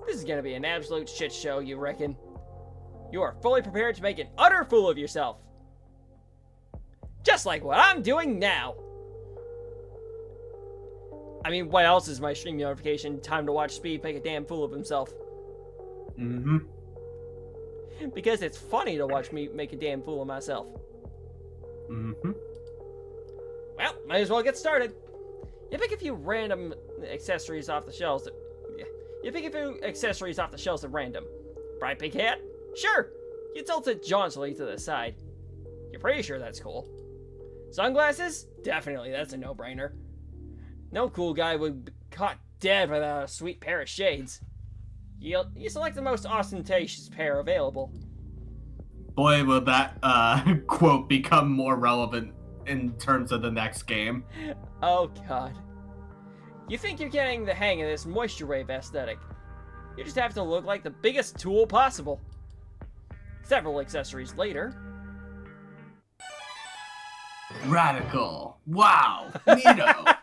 This is gonna be an absolute shit show, you reckon? You are fully prepared to make an utter fool of yourself. Just like what I'm doing now. I mean, what else is my stream notification? Time to watch Sbeve make a damn fool of himself. Mm-hmm. Because it's funny to watch me make a damn fool of myself. Mm-hmm. Well, might as well get started. You pick a few random accessories off the shelves. At random. Bright pink hat? Sure. You tilt it jauntily to the side. You're pretty sure that's cool. Sunglasses? Definitely, that's a no-brainer. No cool guy would be caught dead without a sweet pair of shades. You select the most ostentatious pair available. Boy, will that quote become more relevant in terms of the next game. Oh god. You think you're getting the hang of this moisture wave aesthetic. You just have to look like the biggest tool possible. Several accessories later. Radical. Wow. Neato.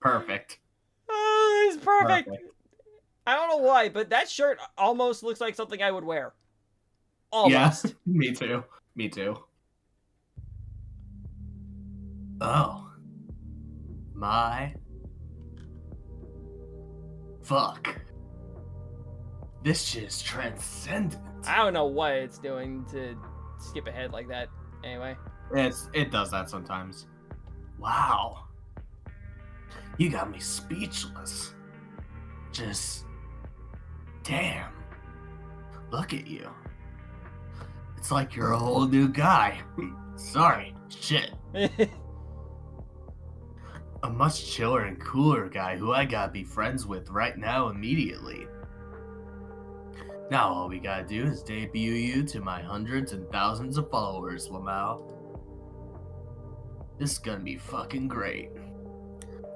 Perfect. Oh, it's perfect. I don't know why, but that shirt almost looks like something I would wear. Almost. Yeah, me too. Me too. Oh. My. Fuck. This shit is transcendent. I don't know what it's doing to skip ahead like that. Anyway. It does that sometimes. Wow. You got me speechless. Just. Damn. Look at you. It's like you're a whole new guy. Sorry. Shit. A much chiller and cooler guy who I gotta be friends with right now immediately. Now all we gotta do is debut you to my hundreds and thousands of followers, Lamau. This is gonna be fucking great.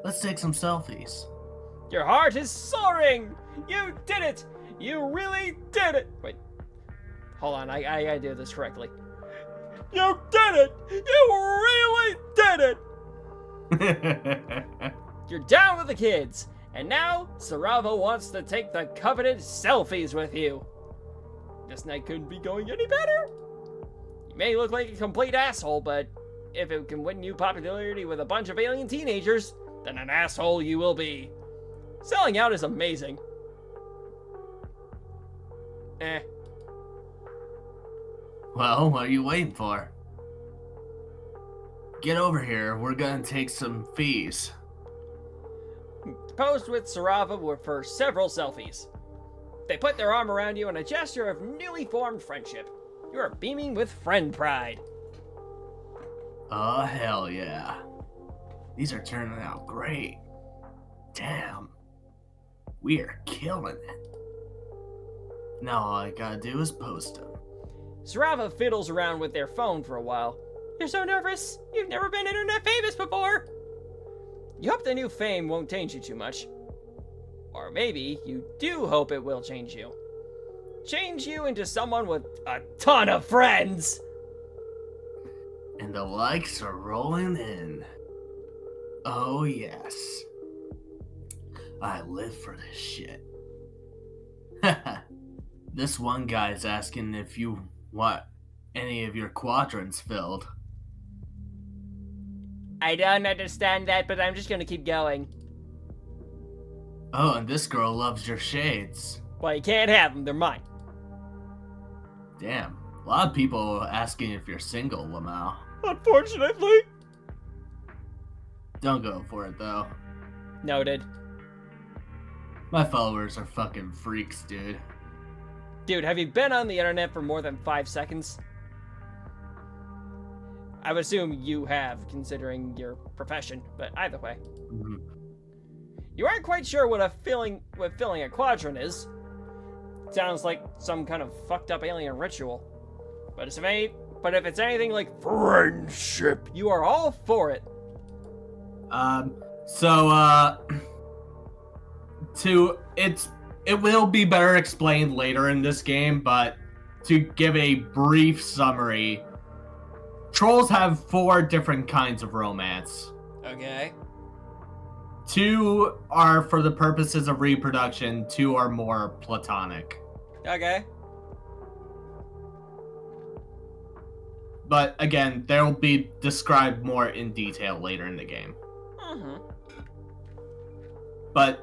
Let's take some selfies. Your heart is soaring! You did it! You really did it! Wait. Hold on, I gotta do this correctly. You did it! You really did it! You're down with the kids, and now Sarava wants to take the coveted selfies with you. This night couldn't be going any better. You may look like a complete asshole, but if it can win you popularity with a bunch of alien teenagers, then an asshole you will be. Selling out is amazing. Well, what are you waiting for? Get over here, we're gonna take some fees. posed with Sarava were for several selfies. They put their arm around you in a gesture of newly formed friendship. You are beaming with friend pride. Oh, hell yeah. These are turning out great. Damn. We are killing it. Now all I gotta do is post them. Sarava fiddles around with their phone for a while. You're so nervous. You've never been internet famous before. You hope the new fame won't change you too much. Or maybe you do hope it will change you. Change you into someone with a ton of friends. And the likes are rolling in. Oh yes. I live for this shit. This one guy's asking if you want any of your quadrants filled. I don't understand that, but I'm just gonna keep going. Oh, and this girl loves your shades. Well, you can't have them, they're mine. Damn. A lot of people asking if you're single, Lamau. Unfortunately. Don't go for it, though. Noted. My followers are fucking freaks, dude. Dude, have you been on the internet for more than 5 seconds? I would assume you have, considering your profession, but either way. Mm-hmm. You aren't quite sure what filling a quadrant is. Sounds like some kind of fucked up alien ritual. But if it's anything like friendship, you are all for it. It will be better explained later in this game, but to give a brief summary, trolls have 4 different kinds of romance. Okay. 2 are for the purposes of reproduction, 2 are more platonic. Okay. But again, they'll be described more in detail later in the game. Mm-hmm. But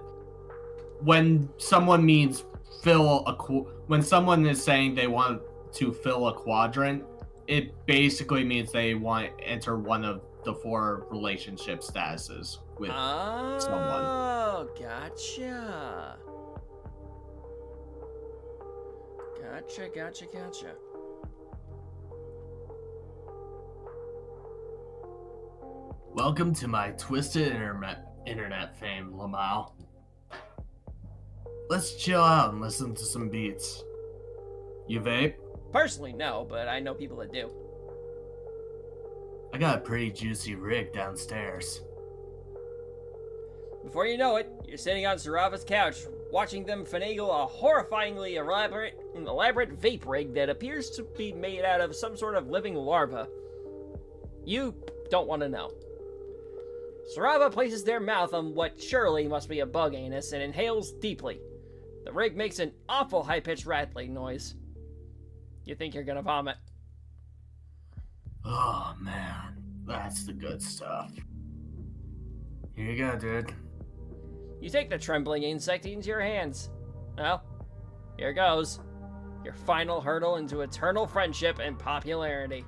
when someone means when someone is saying they want to fill a quadrant, it basically means they want to enter one of the 4 relationship statuses with someone. Oh, gotcha. Gotcha. Welcome to my twisted internet fame, Lamau. Let's chill out and listen to some beats. You vape? Personally, no, but I know people that do. I got a pretty juicy rig downstairs. Before you know it, you're sitting on Sarava's couch, watching them finagle a horrifyingly elaborate vape rig that appears to be made out of some sort of living larva. You don't want to know. Sarava places their mouth on what surely must be a bug anus and inhales deeply. The rig makes an awful high-pitched rattling noise. You think you're gonna vomit. Oh man, that's the good stuff. Here you go, dude. You take the trembling insect into your hands. Well, here goes. Your final hurdle into eternal friendship and popularity.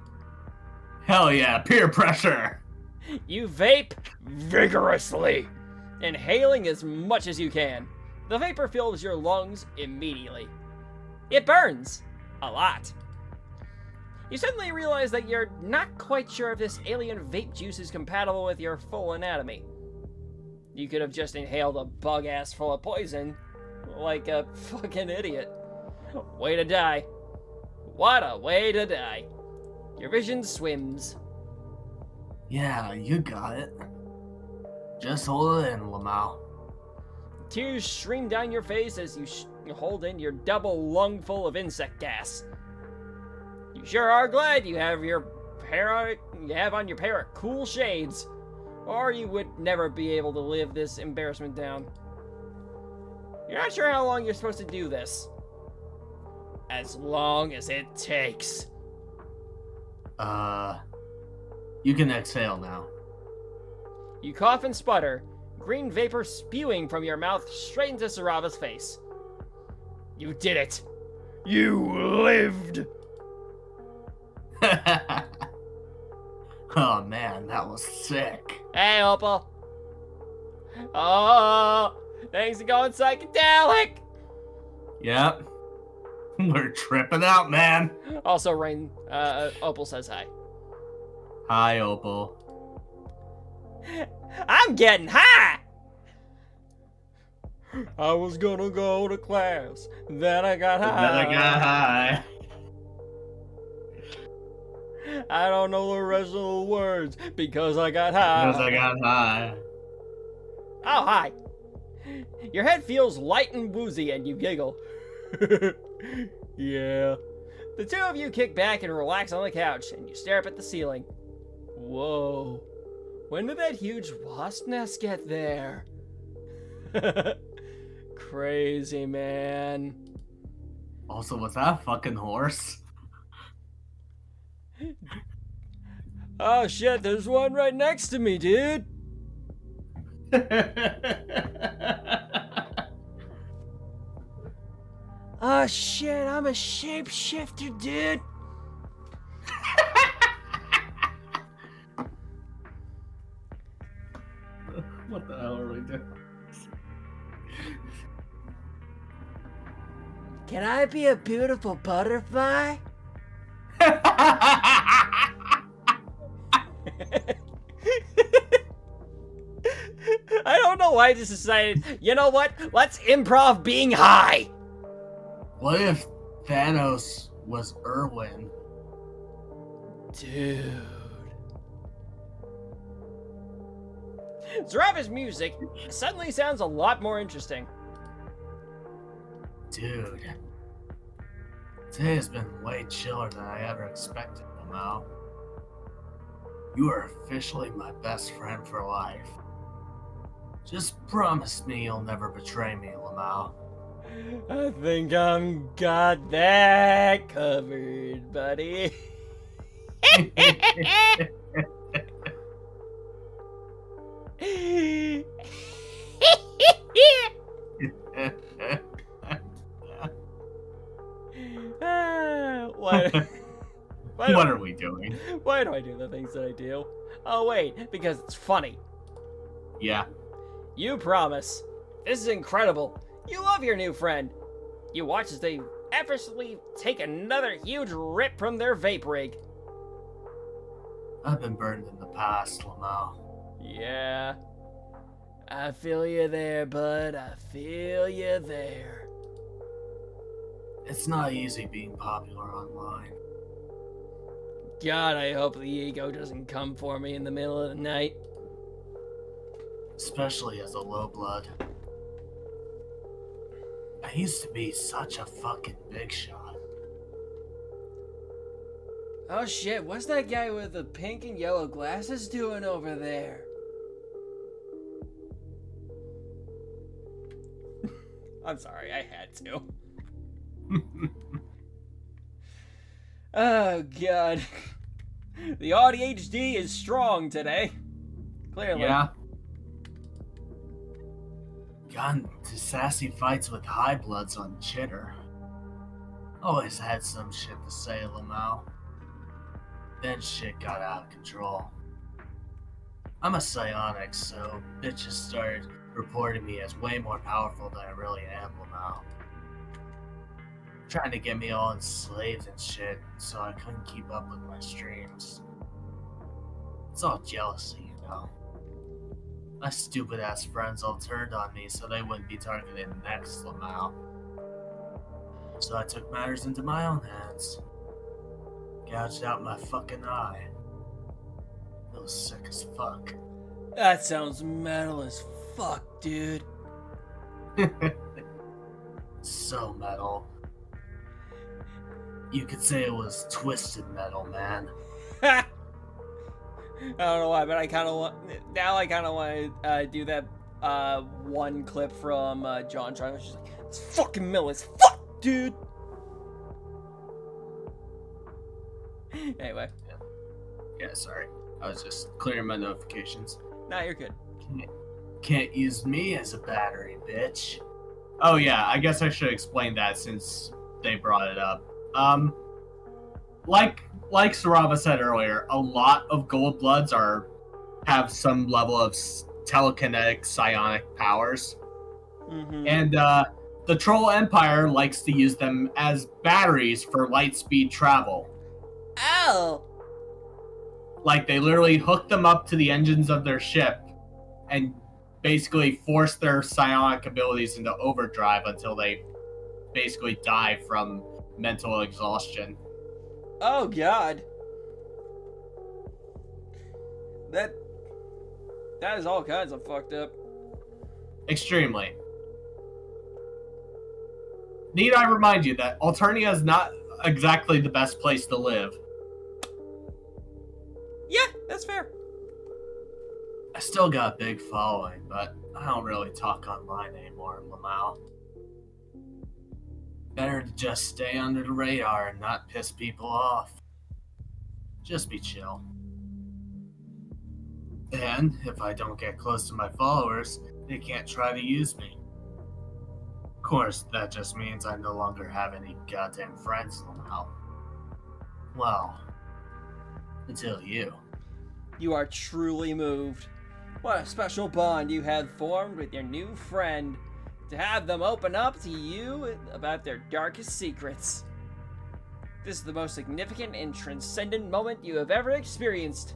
Hell yeah, peer pressure! You vape vigorously, inhaling as much as you can. The vapor fills your lungs immediately. It burns. A lot. You suddenly realize that you're not quite sure if this alien vape juice is compatible with your full anatomy. You could have just inhaled a bug ass full of poison, like a fucking idiot. Way to die. What a way to die. Your vision swims. Yeah, you got it. Just hold it in, Lamau. Tears stream down your face as you hold in your double lungful of insect gas. You sure are glad you have on your pair of cool shades, or you would never be able to live this embarrassment down. You're not sure how long you're supposed to do this. As long as it takes. You can exhale now. You cough and sputter, green vapor spewing from your mouth straight into Sarava's face. You did it! You lived! Oh man, that was sick. Hey, Opal. Oh, things are going psychedelic. Yep. We're tripping out, man. Also, Rain, Opal says hi. Hi, Opal. I'm getting high. I was gonna go to class, then I got high. Then I got high. I don't know the rest of the words because I got high. Because I got high. Oh, hi. Your head feels light and woozy and you giggle. Yeah. The two of you kick back and relax on the couch and you stare up at the ceiling. Whoa. When did that huge wasp nest get there? Crazy, man. Also, was that a fucking horse? Oh shit, there's one right next to me, dude. Oh shit, I'm a shapeshifter, dude. What the hell are we doing? Can I be a beautiful butterfly? I don't know why I just decided, you know what? Let's improv being high. What if Thanos was Irwin? Dude. Zarafa's music suddenly sounds a lot more interesting. Dude. Today has been way chiller than I ever expected, Lamau. You are officially my best friend for life. Just promise me you'll never betray me, Lamau. I think I'm got that covered, buddy. What are we doing? Why do I do the things that I do? Oh wait, because it's funny. Yeah. You promise. This is incredible. You love your new friend. You watch as they effortlessly take another huge rip from their vape rig. I've been burned in the past, Lamau. Yeah. I feel you there, bud. I feel you there. It's not easy being popular online. God, I hope the ego doesn't come for me in the middle of the night. Especially as a low blood. I used to be such a fucking big shot. Oh shit, what's that guy with the pink and yellow glasses doing over there? I'm sorry, I had to. Oh god. The ADHD is strong today. Clearly. Yeah. Got into sassy fights with high bloods on Chitter. Always had some shit to say, Lamau. Then shit got out of control. I'm a psionic, so bitches started reporting me as way more powerful than I really am, Lamau. Trying to get me all enslaved and shit, so I couldn't keep up with my streams. It's all jealousy, you know. My stupid ass friends all turned on me so they wouldn't be targeted next, Lamau. So I took matters into my own hands. Gouged out my fucking eye. It was sick as fuck. That sounds metal as fuck, dude. So metal. You could say it was twisted metal, man. I don't know why, but I kind of want. Now I kind of want to do that one clip from John Tron. She's like, "It's fucking metal as fuck, dude." Anyway. Yeah, sorry. I was just clearing my notifications. Nah, you're good. Can't use me as a battery, bitch. Oh yeah, I guess I should explain that since they brought it up. Like Sarava said earlier, a lot of gold bloods have some level of telekinetic psionic powers. Mm-hmm. And the Troll Empire likes to use them as batteries for light speed travel. Oh! Like, they literally hook them up to the engines of their ship and basically force their psionic abilities into overdrive until they basically die from mental exhaustion. Oh, God. That is all kinds of fucked up. Extremely. Need I remind you that Alternia is not exactly the best place to live. Yeah, that's fair. I still got a big following, but I don't really talk online anymore, Lamau. Better to just stay under the radar and not piss people off. Just be chill. And if I don't get close to my followers, they can't try to use me. Of course, that just means I no longer have any goddamn friends, Lamau. Well, until you. You are truly moved. What a special bond you have formed with your new friend. To have them open up to you about their darkest secrets. This is the most significant and transcendent moment you have ever experienced.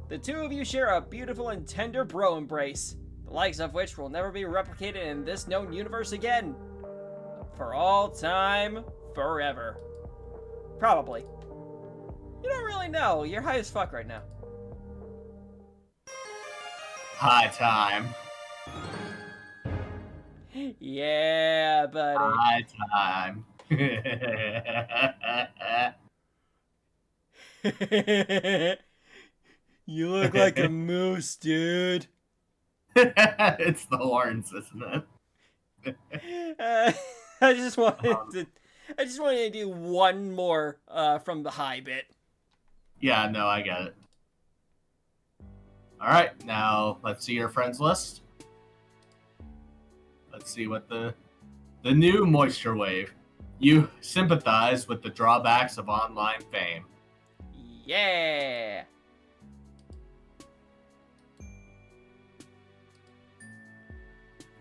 The two of you share a beautiful and tender bro embrace, the likes of which will never be replicated in this known universe again. For all time, forever. Probably. You don't really know. You're high as fuck right now. High time. Yeah, buddy. High time. You look like a moose, dude. It's the horns, isn't it? I just wanted to do one more from the high bit. Yeah, no, I get it. Alright, now let's see your friends list. Let's see what the new Moisture Wave. You sympathize with the drawbacks of online fame. Yeah.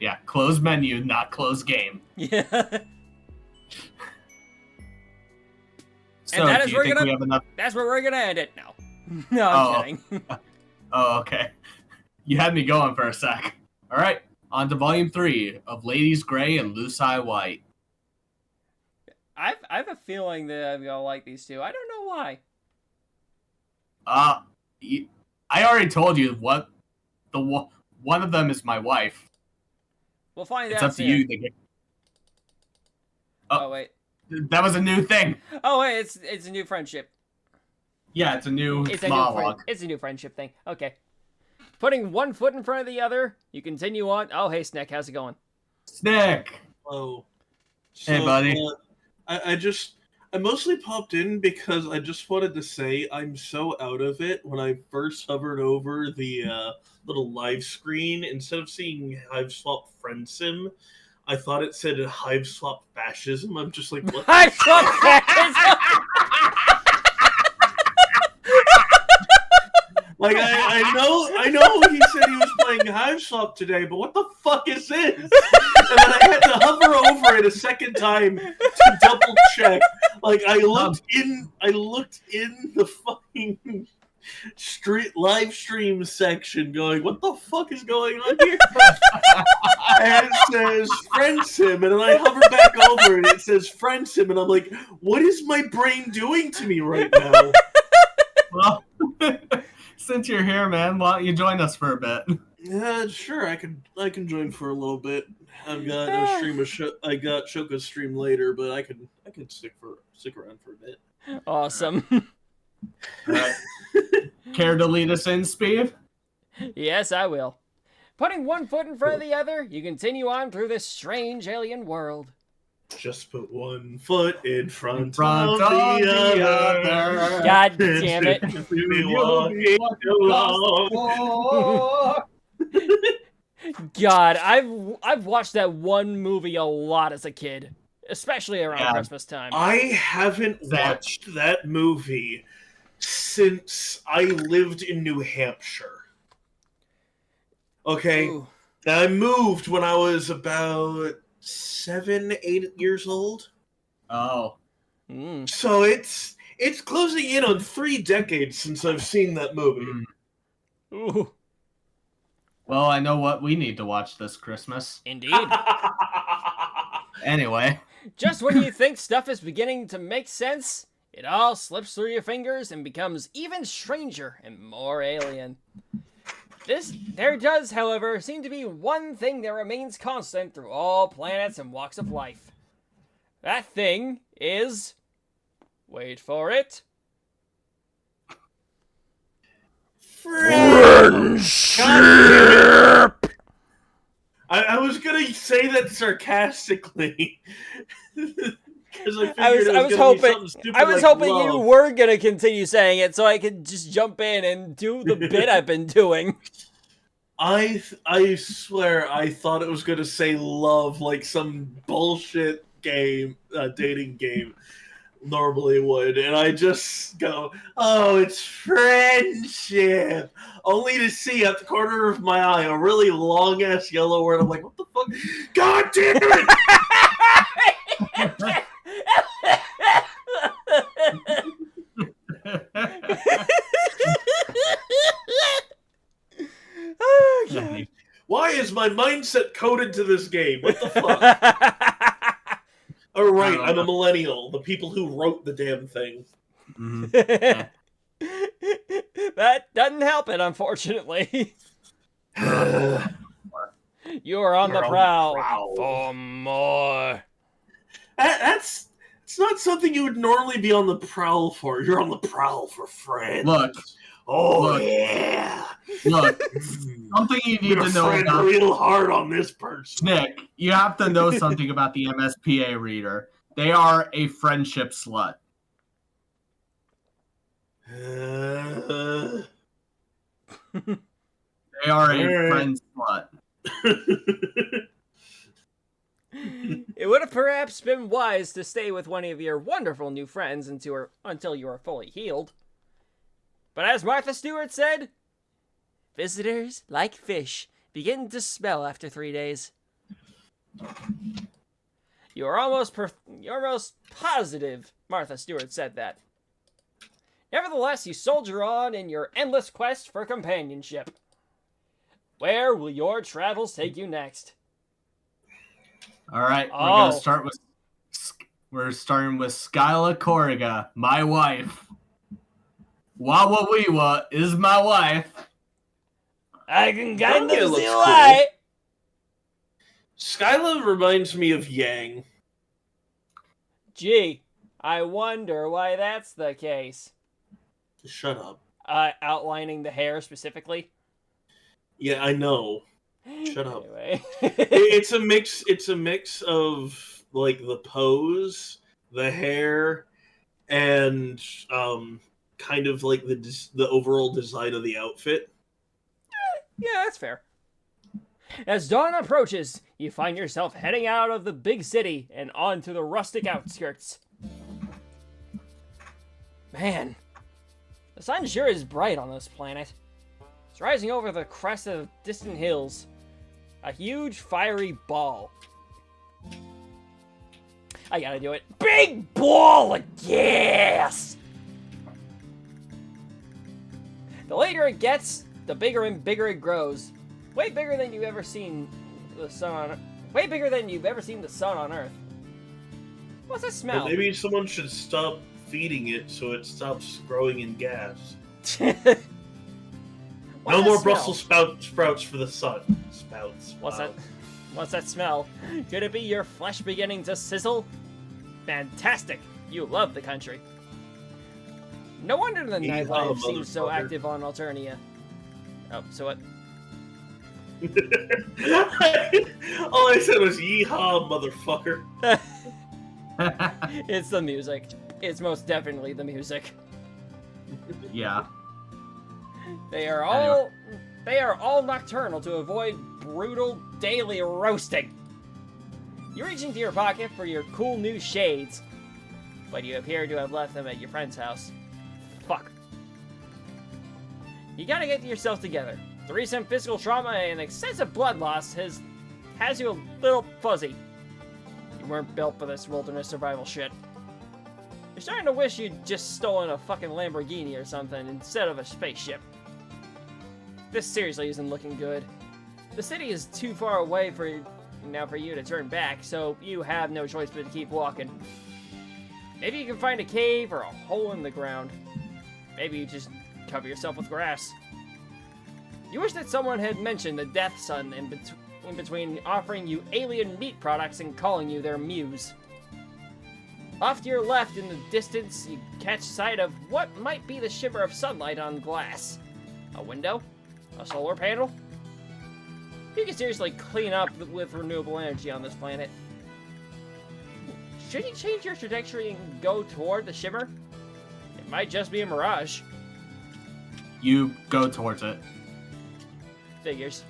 Yeah, close menu, not close game. Yeah. So, that do is you where think gonna- we have enough? That's where we're gonna end it. No. No, I'm kidding. Oh, okay. You had me going for a sec. Alright, on to Volume 3 of Ladies Grey and Lucy White. I have a feeling that I'm gonna like these two. I don't know why. I already told you what one of them is my wife. We'll find It's out up to soon. you. Oh wait. That was a new thing. Oh wait, it's a new friendship. Yeah, it's a new monologue. It's a new friendship thing. Okay. Putting one foot in front of the other, you continue on. Oh hey Snick, how's it going? Snick. Oh. Hey, buddy. I mostly popped in because I just wanted to say I'm so out of it. When I first hovered over the little live screen, instead of seeing Hiveswap Friendsim, I thought it said Hiveswap Fascism. I'm just like, what? Hiveswap Fascism! Like, I know he said he was playing Hiveswap today, but what the fuck is this? And then I had to hover over it a second time to double check. Like, I looked in the fucking live stream section going, what the fuck is going on here? And it says Friendsim, and then I hover back over it, and it says Friendsim, and I'm like, what is my brain doing to me right now? Well, since you're here, man, why don't you join us for a bit? Yeah, sure. I can join for a little bit. I've got a stream I got Shoka's stream later, but I can stick around for a bit. Awesome. Right. Care to lead us in, Sbeve? Yes, I will. Putting one foot in front of the other, you continue on through this strange alien world. Just put one foot in front of the the other. other. God damn it. God, I've watched that one movie a lot as a kid, especially around Christmas time. I haven't watched that movie since I lived in New Hampshire. Okay, Ooh. I moved when I was about 7, 8 years old. Oh. Mm. So it's closing in on 3 decades since I've seen that movie. Mm. Ooh. Well, I know what we need to watch this Christmas. Indeed. Anyway. Just when you think stuff is beginning to make sense, it all slips through your fingers and becomes even stranger and more alien. There does, however, seem to be one thing that remains constant through all planets and walks of life. That thing is... Wait for it. Friendship! I was gonna say that sarcastically. Because I was hoping you were gonna continue saying it so I could just jump in and do the bit I've been doing. I swear I thought it was gonna say love like some bullshit game, dating game normally would, and I just go, oh, it's friendship, only to see at the corner of my eye a really long ass yellow word. I'm like, what the fuck? God damn it! Oh, Why is my mindset coded to this game? What the fuck? Oh, right, I'm a millennial. The people who wrote the damn thing. Mm-hmm. That doesn't help it, unfortunately. You are on the prowl for more. It's not something you would normally be on the prowl for. You're on the prowl for friends. Look, Yeah. Look, something you need to know about real hard on this person. Nick. You have to know something about the MSPA reader. They are a friendship slut. They are a friend slut. It would have perhaps been wise to stay with one of your wonderful new friends until you are fully healed. But as Martha Stewart said, visitors, like fish, begin to smell after 3 days. You're almost positive Martha Stewart said that. Nevertheless, you soldier on in your endless quest for companionship. Where will your travels take you next? All right, we're starting with Skyla Corriga, my wife. Wawawiwa is my wife. I can kind That of looks see cool. why. Skyla reminds me of Yang. Gee, I wonder why that's the case. Shut up. Outlining the hair specifically. Yeah, I know. Shut up. Anyway. It's a mix of like the pose, the hair, and kind of like the overall design of the outfit. Yeah, that's fair. As dawn approaches, you find yourself heading out of the big city and onto the rustic outskirts. Man, the sun sure is bright on this planet. It's rising over the crest of distant hills. A huge fiery ball. I gotta do it. Big ball of gas! The later it gets, the bigger and bigger it grows. Way bigger than you've ever seen the sun on Way bigger than you've ever seen the sun on Earth. What's that smell? Well, maybe someone should stop feeding it so it stops growing in gas. No more Brussels sprouts for the sun. Sprouts. What's wow. that? What's that smell? Could it be your flesh beginning to sizzle? Fantastic! You love the country. No wonder the nightlife seems so active on Alternia. Oh, so what? All I said was yeehaw, motherfucker. It's the music. It's most definitely the music. Yeah. They are all nocturnal to avoid brutal daily roasting. You reach into your pocket for your cool new shades, but you appear to have left them at your friend's house. Fuck. You gotta get yourself together. The recent physical trauma and excessive blood loss has you a little fuzzy. You weren't built for this wilderness survival shit. You're starting to wish you'd just stolen a fucking Lamborghini or something instead of a spaceship. This seriously isn't looking good. The city is too far away for you to turn back, so you have no choice but to keep walking. Maybe you can find a cave or a hole in the ground. Maybe you just cover yourself with grass. You wish that someone had mentioned the Death Sun in between offering you alien meat products and calling you their muse. Off to your left in the distance, you catch sight of what might be the shimmer of sunlight on glass. A window? A solar panel? You can seriously clean up with renewable energy on this planet. Should you change your trajectory and go toward the shimmer? It might just be a mirage. You go towards it. Figures.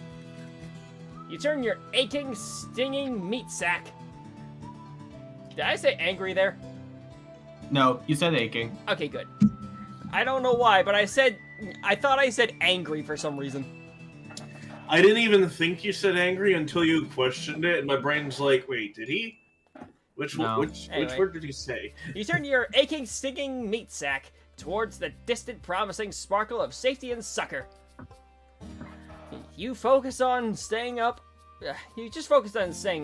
You turn your aching, stinging meat sack. Did I say angry there? No, you said aching. Okay, good. I don't know why, but I thought I said angry for some reason. I didn't even think you said angry until you questioned it, and my brain's like, wait, did he? Which Anyway. word did he say? You turn your aching, stinging meat sack towards the distant, promising sparkle of safety and succor. You just focus on staying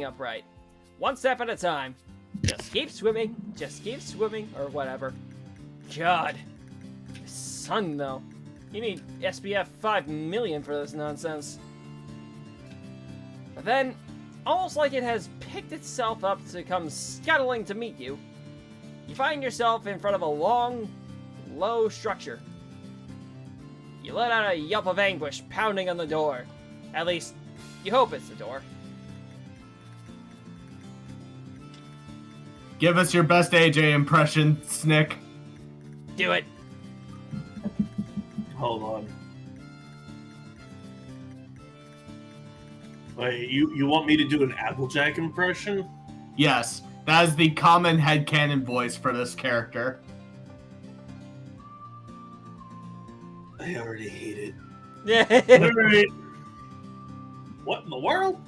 upright. One step at a time. Just keep swimming, or whatever. God. Sun, though. You need SBF 5 million for this nonsense. But then, almost like it has picked itself up to come scuttling to meet you, you find yourself in front of a long, low structure. You let out a yelp of anguish, pounding on the door. At least, you hope it's the door. Give us your best AJ impression, Snick. Do it. Hold on. Wait, you want me to do an Applejack impression? Yes, that is the common headcanon voice for this character. I already hate it. Yeah. Alright. What in the world?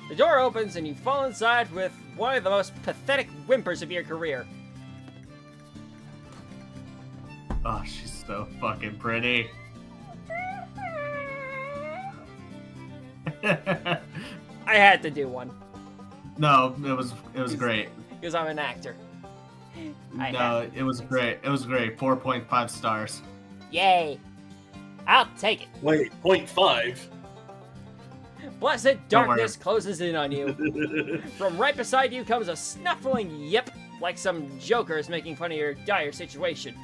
The door opens and you fall inside with one of the most pathetic whimpers of your career. Oh, she's so fucking pretty. I had to do one. No, it was great. Because I'm an actor. No, it was great. It was great. 4.5 stars. Yay. I'll take it. Wait, 0.5? Blessed darkness closes in on you. From right beside you comes a snuffling yip, like some joker is making fun of your dire situation.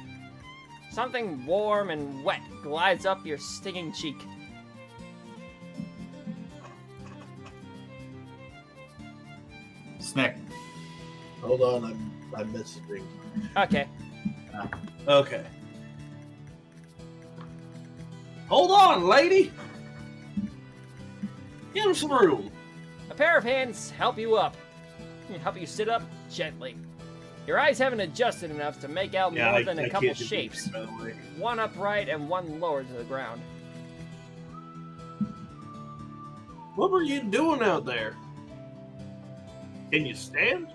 Something warm and wet glides up your stinging cheek. Snick. Hold on, I'm messaging. Okay. Okay. Hold on, lady! Give him some room. A pair of hands help you up. Help you sit up gently. Your eyes haven't adjusted enough to make out more than a couple shapes. By the way. One upright and one lower to the ground. What were you doing out there? Can you stand?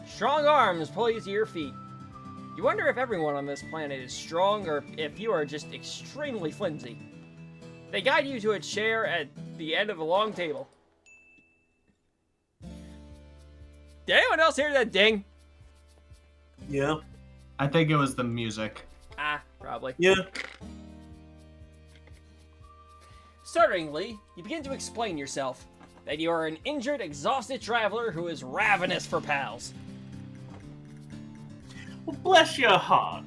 Strong arms pull you to your feet. You wonder if everyone on this planet is strong or if you are just extremely flimsy. They guide you to a chair at the end of a long table. Did anyone else hear that ding? Yeah. I think it was the music. Ah, probably. Yeah. Stutteringly, you begin to explain yourself. That you are an injured, exhausted traveler who is ravenous for pals. Well, bless your heart.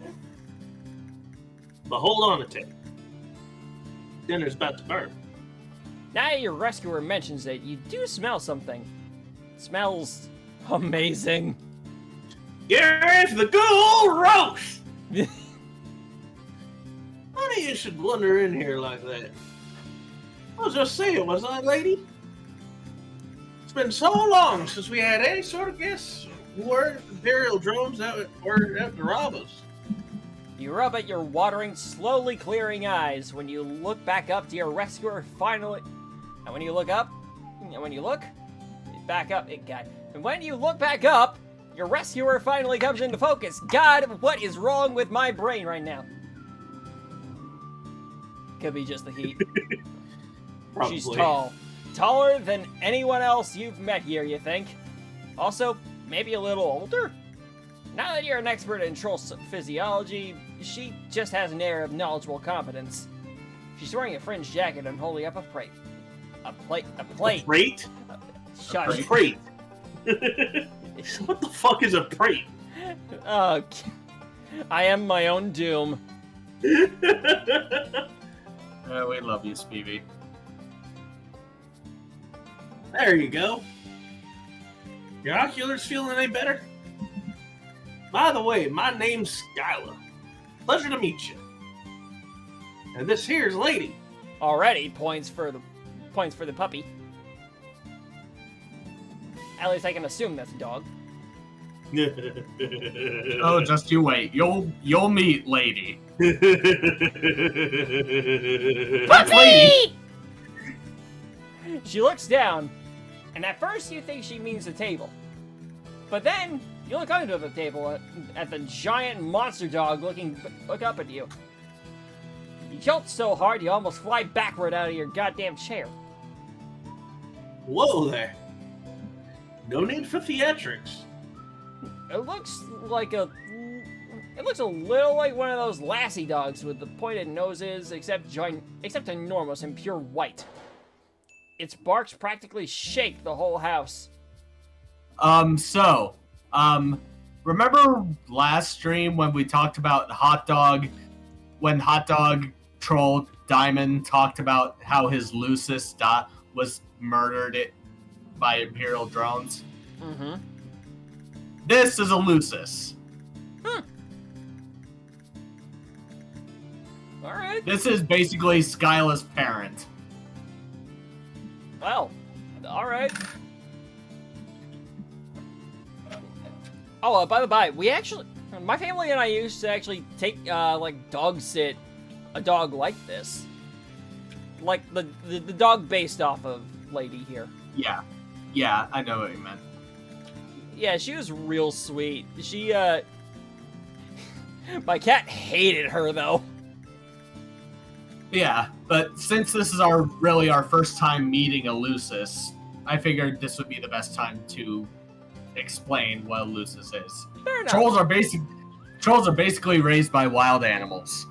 But hold on a tick. Dinner's about to burn. Now your rescuer mentions it, you do smell something. It smells amazing. Get ready for the good old roast! Funny you should blunder in here like that. I was just saying, wasn't I, lady? It's been so long since we had any sort of guests who weren't Imperial drones that were out to rob us. You rub at your watering, slowly clearing eyes when you look back up to your rescuer finally. And when you look back up, and when you look back up, your rescuer finally comes into focus. God, what is wrong with my brain right now? Could be just the heat. Probably. She's tall. Taller than anyone else you've met here, you think? Also, maybe a little older? Now that you're an expert in troll physiology, she just has an air of knowledgeable competence. She's wearing a fringed jacket and holding up a plate. A plate? A plate? Shush. A plate. What the fuck is a plate? Oh, I am my own doom. We love you, Sbeve. There you go. Your oculars feeling any better? By the way, my name's Skylar. Pleasure to meet you. And this here's Lady. Already points for the puppy. At least I can assume that's a dog. Oh, just you wait. You'll meet Lady. That's Lady. She looks down, and at first you think she means the table. But then you look under the table at the giant monster dog look up at you. You jolt so hard you almost fly backward out of your goddamn chair. Whoa there. No need for theatrics. It looks a little like one of those lassie dogs with the pointed noses, except enormous and pure white. Its barks practically shake the whole house. Remember last stream when we talked about Hot Dog, when Hot Dog Troll Diamond talked about how his Lucis was murdered by Imperial drones? Mm-hmm. This is a Lucis. Alright. This is basically Skyla's parent. Well, alright. Oh, by the by, my family and I used to actually take, dog sit a dog like this. Like the dog based off of Lady here. Yeah, I know what you meant. Yeah, she was real sweet. She, my cat hated her, though. Yeah, but since this is our first time meeting a Lucis, I figured this would be the best time to explain what a Lucis is. Fair enough. Trolls are basically raised by wild animals.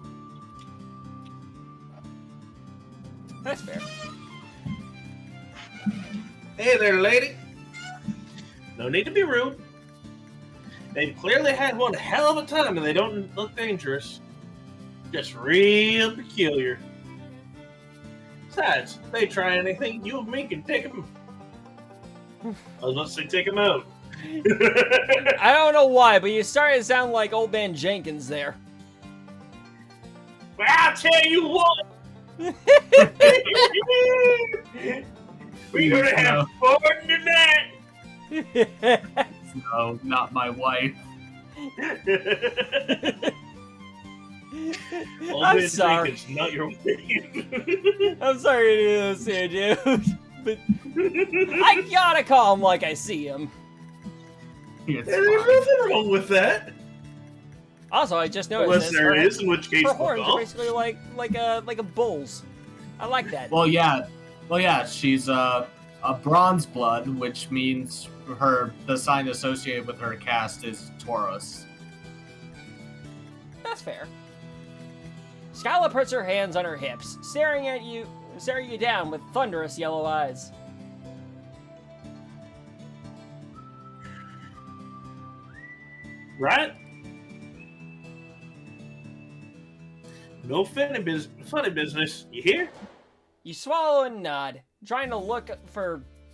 That's fair. Hey there, lady. No need to be rude. They've clearly had one hell of a time and they don't look dangerous. Just real peculiar. Besides, if they try anything, you and me can take them. I was about to say take them out. I don't know why, but you started to sound like Old Man Jenkins there. Well, I'll tell you what. We're gonna have fun tonight. No, not my wife. I'm sorry. It's not your wife. I'm sorry to do this here, dude. But I gotta call him like I see him. It's There's fine. nothing wrong with that. Also, I just noticed Unless this. there is, in which case Her we'll horns go. are basically like a bull's. I like that. Well, yeah, she's a bronze blood, which means the sign associated with her caste is Taurus. That's fair. Skyla puts her hands on her hips, staring you down with thunderous yellow eyes. Right? No funny business. You hear? You swallow and nod, trying to look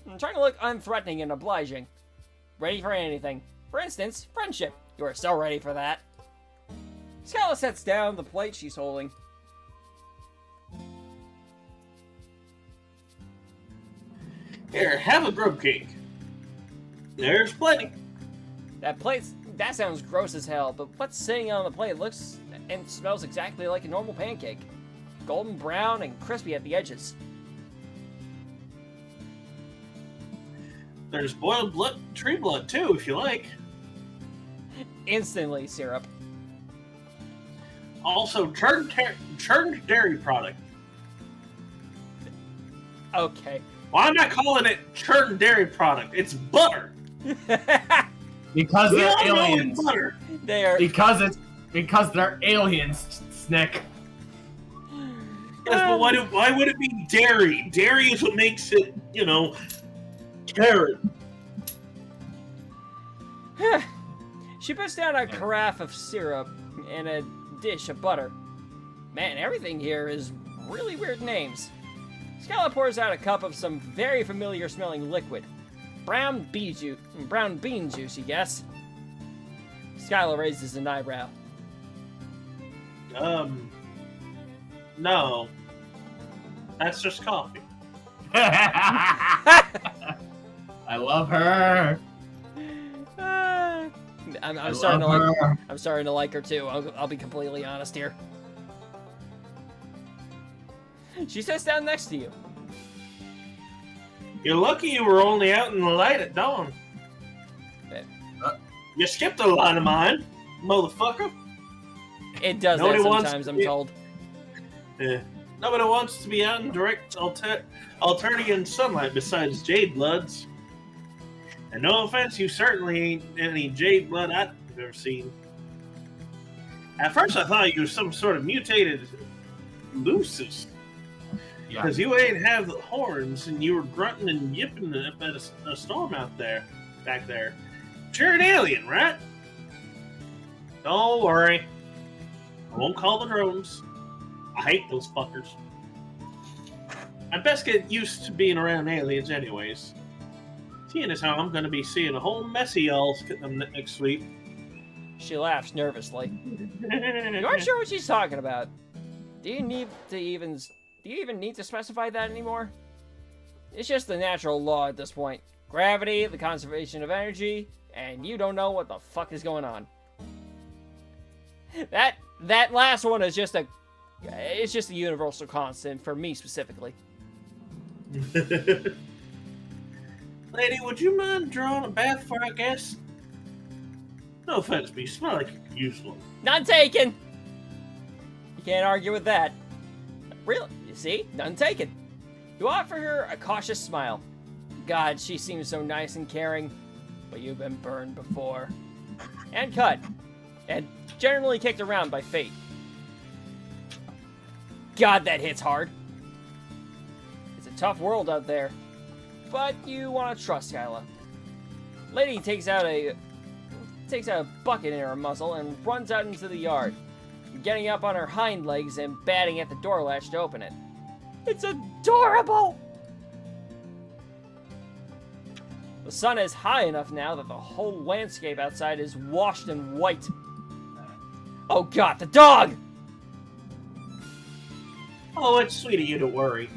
unthreatening and obliging. Ready for anything. For instance, friendship. You are so ready for that. Skyla sets down the plate she's holding. Here, have a grub cake. There's plenty. That sounds gross as hell, but what's sitting on the plate looks and smells exactly like a normal pancake. Golden brown and crispy at the edges. There's boiled blood, tree blood too, if you like. Instantly syrup. Also, churned dairy product. Okay. Why am I calling it churned dairy product? It's butter. Because We they're all know it's aliens. butter. They are. Because they're aliens, Snick. Yes, but why would it be dairy? Dairy is what makes it, carrot. She puts down a carafe of syrup and a dish of butter. Man, everything here is really weird names. Skyla pours out a cup of some very familiar smelling liquid. Brown bean juice, you guess? Skyla raises an eyebrow. No. That's just coffee. I love her. I'm starting to like. I'm starting to like her too. I'll be completely honest here. She sits down next to you. You're lucky you were only out in the light at dawn. You skipped a line of mine, motherfucker. It does Nobody that wants sometimes, to I'm be- told. Yeah. Nobody wants to be out in direct Alternian sunlight besides Jade Bloods. And no offense, you certainly ain't any Jade Blood I've ever seen. At first I thought you were some sort of mutated Lucis. Yeah. Because you ain't have the horns and you were grunting and yipping up at a storm back there. But you're an alien, right? Don't worry. I won't call the drones. I hate those fuckers. I'd best get used to being around aliens anyways. Seeing as how I'm going to be seeing a whole mess of y'all next week. She laughs nervously. You aren't sure what she's talking about. Do you even need to specify that anymore? It's just the natural law at this point. Gravity, the conservation of energy, and you don't know what the fuck is going on. That last one is just a universal constant for me specifically. Lady, would you mind drawing a bath for our guest? No offense, but you smell like you could use one. None taken! You can't argue with that. Really? You see? None taken. You offer her a cautious smile. God, she seems so nice and caring, but you've been burned before. And cut. And generally kicked around by fate. God, that hits hard. It's a tough world out there, but you want to trust Skyla. Lady takes out a bucket in her muzzle and runs out into the yard, getting up on her hind legs and batting at the door latch to open it. It's adorable! The sun is high enough now that the whole landscape outside is washed in white. Oh God, the dog! Oh, it's sweet of you to worry.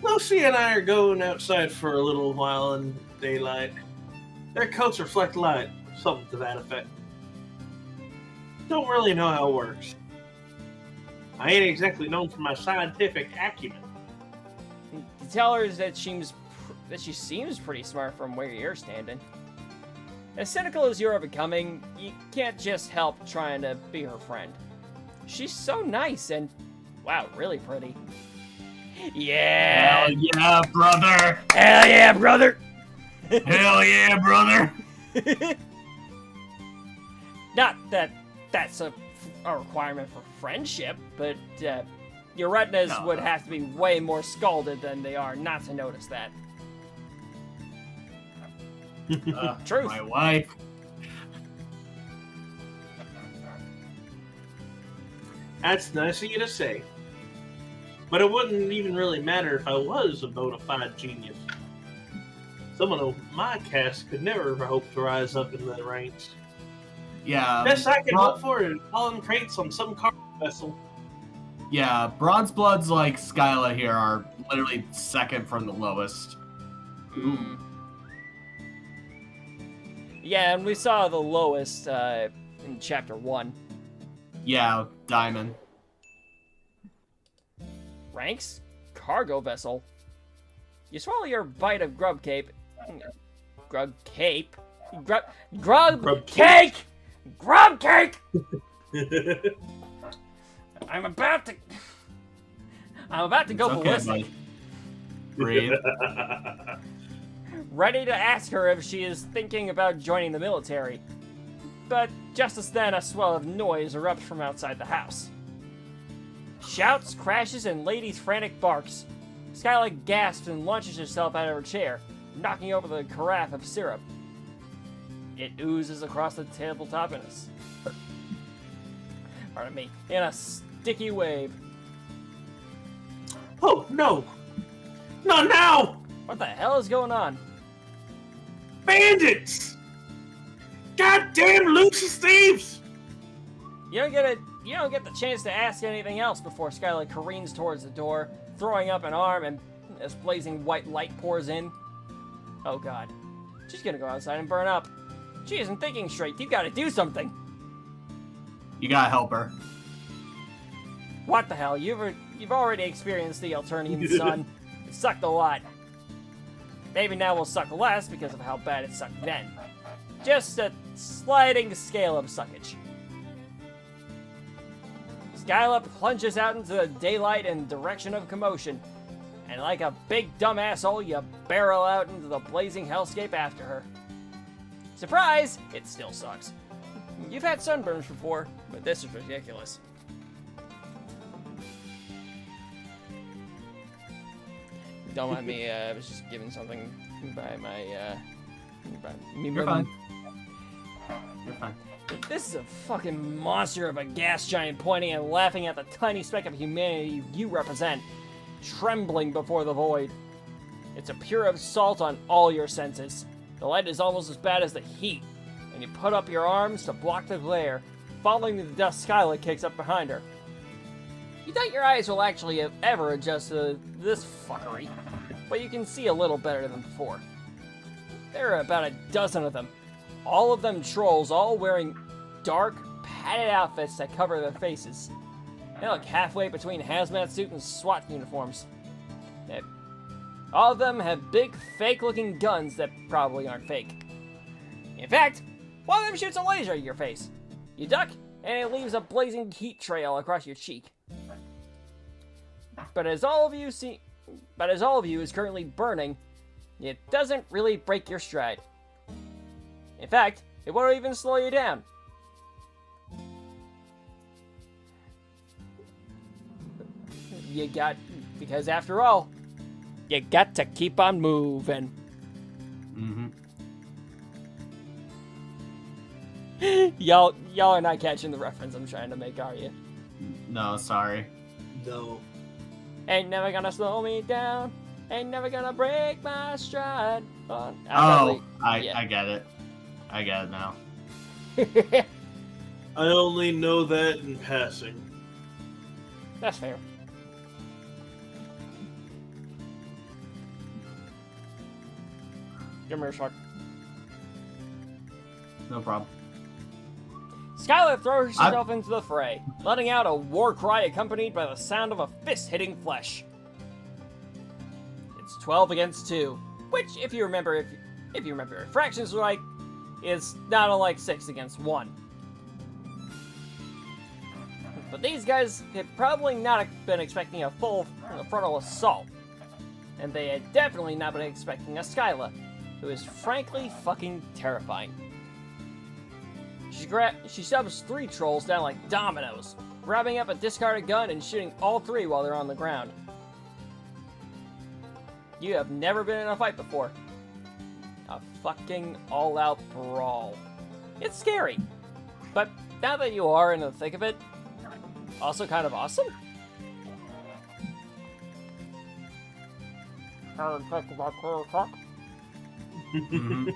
Lucy and I are going outside for a little while in daylight. Their coats reflect light, something to that effect. Don't really know how it works. I ain't exactly known for my scientific acumen. You tell her that she seems pretty smart from where you're standing. As cynical as you're becoming, you can't just help trying to be her friend. She's so nice and, wow, really pretty. Yeah! Hell yeah, brother! Hell yeah, brother! Hell yeah, brother! Not that that's a requirement for friendship, but your retinas would have to be way more scalded than they are not to notice that. Truth. My wife. That's nice of you to say. But it wouldn't even really matter if I was a bona fide genius. Someone of my caste could never hope to rise up in the ranks. Yeah. Best I can hope for is hauling crates on some cargo vessel. Yeah, bronze bloods like Skyla here are literally second from the lowest. Mm. Yeah, and we saw the lowest in chapter 1. Yeah, Diamond. Ranks? Cargo vessel. You swallow your bite of grub cape. Grub cape? Grub cake! Grub cake! I'm about to go Okay, ballistic. buddy. Breathe. Ready to ask her if she is thinking about joining the military. But just as then, a swell of noise erupts from outside the house. Shouts, crashes, and ladies' frantic barks. Skyla gasps and launches herself out of her chair, knocking over the carafe of syrup. It oozes across the tabletop in a sticky wave. Oh, no! Not now! What the hell is going on? Bandits! Goddamn Lucius thieves! You don't get the chance to ask anything else before Skyla careens towards the door, throwing up an arm, and as blazing white light pours in. Oh god. She's gonna go outside and burn up. She isn't thinking straight. You gotta do something. You gotta help her. What the hell? You've already experienced the Alternian sun. It sucked a lot. Maybe now will suck less because of how bad it sucked then. Just a sliding scale of suckage. Skyla plunges out into the daylight in direction of commotion, and like a big dumb asshole, you barrel out into the blazing hellscape after her. Surprise! It still sucks. You've had sunburns before, but this is ridiculous. Don't mind me, I was just given something by my, You're fine. You're fine. This is a fucking monster of a gas giant pointing and laughing at the tiny speck of humanity you represent, trembling before the void. It's a pure assault on all your senses. The light is almost as bad as the heat, and you put up your arms to block the glare, following the dust Skyla kicks up behind her. You doubt your eyes will actually ever adjust to this fuckery, but you can see a little better than before. There are about a dozen of them, all of them trolls, all wearing dark, padded outfits that cover their faces. They look halfway between hazmat suit and SWAT uniforms. All of them have big, fake-looking guns that probably aren't fake. In fact, one of them shoots a laser at your face. You duck, and it leaves a blazing heat trail across your cheek. But as all of you is currently burning, it doesn't really break your stride. In fact, it won't even slow you down. Because after all, you got to keep on moving. Y'all are not catching the reference I'm trying to make, are you? No, sorry. No. Ain't never gonna slow me down. Ain't never gonna break my stride. I get it. I get it now. I only know that in passing. That's fair. Give me a shark. No problem. Skyla throws herself into the fray, letting out a war cry accompanied by the sound of a fist hitting flesh. It's 12 against 2, which, if you remember your fractions right, is not unlike 6 against 1. But these guys had probably not been expecting a full frontal assault, and they had definitely not been expecting a Skyla, who is frankly fucking terrifying. She shoves 3 trolls down like dominoes, grabbing up a discarded gun and shooting all 3 while they're on the ground. You have never been in a fight before. A fucking all-out brawl. It's scary, but now that you are in the thick of it, also kind of awesome. Mm-hmm.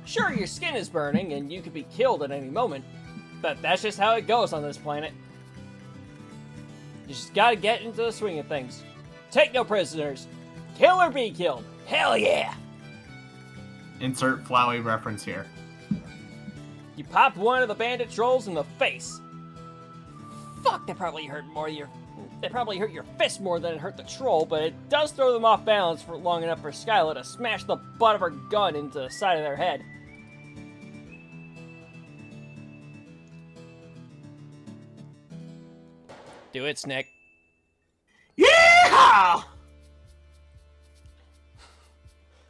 Sure, your skin is burning and you could be killed at any moment, but that's just how it goes on this planet. You just gotta get into the swing of things. Take no prisoners. Kill or be killed. Hell yeah! Insert Flowey reference here. You pop one of the bandit trolls in the face. Fuck, that probably hurt your fist more than it hurt the troll, but it does throw them off balance for long enough for Skyla to smash the butt of her gun into the side of their head. Do it, Snick. Yeah! I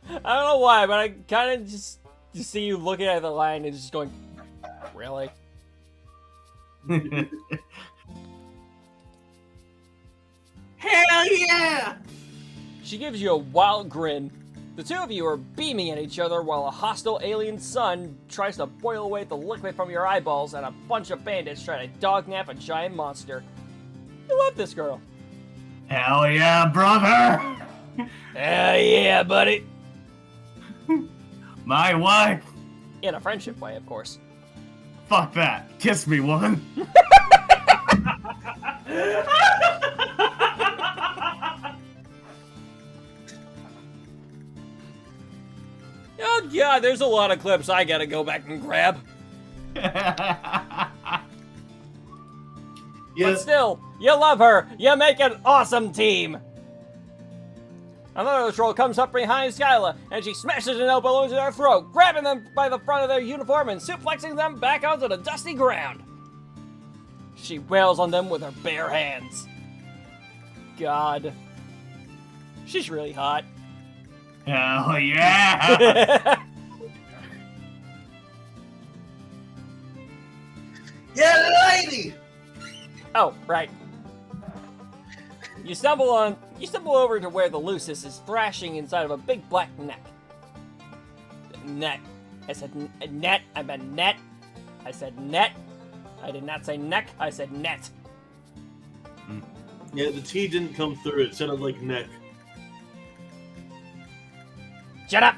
don't know why, but I kind of just see you looking at the line and just going, really? Hell yeah! She gives you a wild grin. The two of you are beaming at each other while a hostile alien sun tries to boil away the liquid from your eyeballs and a bunch of bandits try to dognap a giant monster. You love this girl. Hell yeah, brother! Hell yeah, buddy. My wife! In a friendship way, of course. Fuck that. Kiss me, woman. Oh yeah, there's a lot of clips I gotta go back and grab. But still, you love her. You make an awesome team. Another troll comes up behind Skyla, and she smashes an elbow into their throat, grabbing them by the front of their uniform and suplexing them back onto the dusty ground. She wails on them with her bare hands. God. She's really hot. Hell yeah! Yeah, lady! Oh, right. You stumble over to where the Lucis is thrashing inside of a big black neck. Net. I said net. I meant net. I said net. I did not say neck. I said net. Yeah, the T didn't come through. It sounded like neck. Shut up!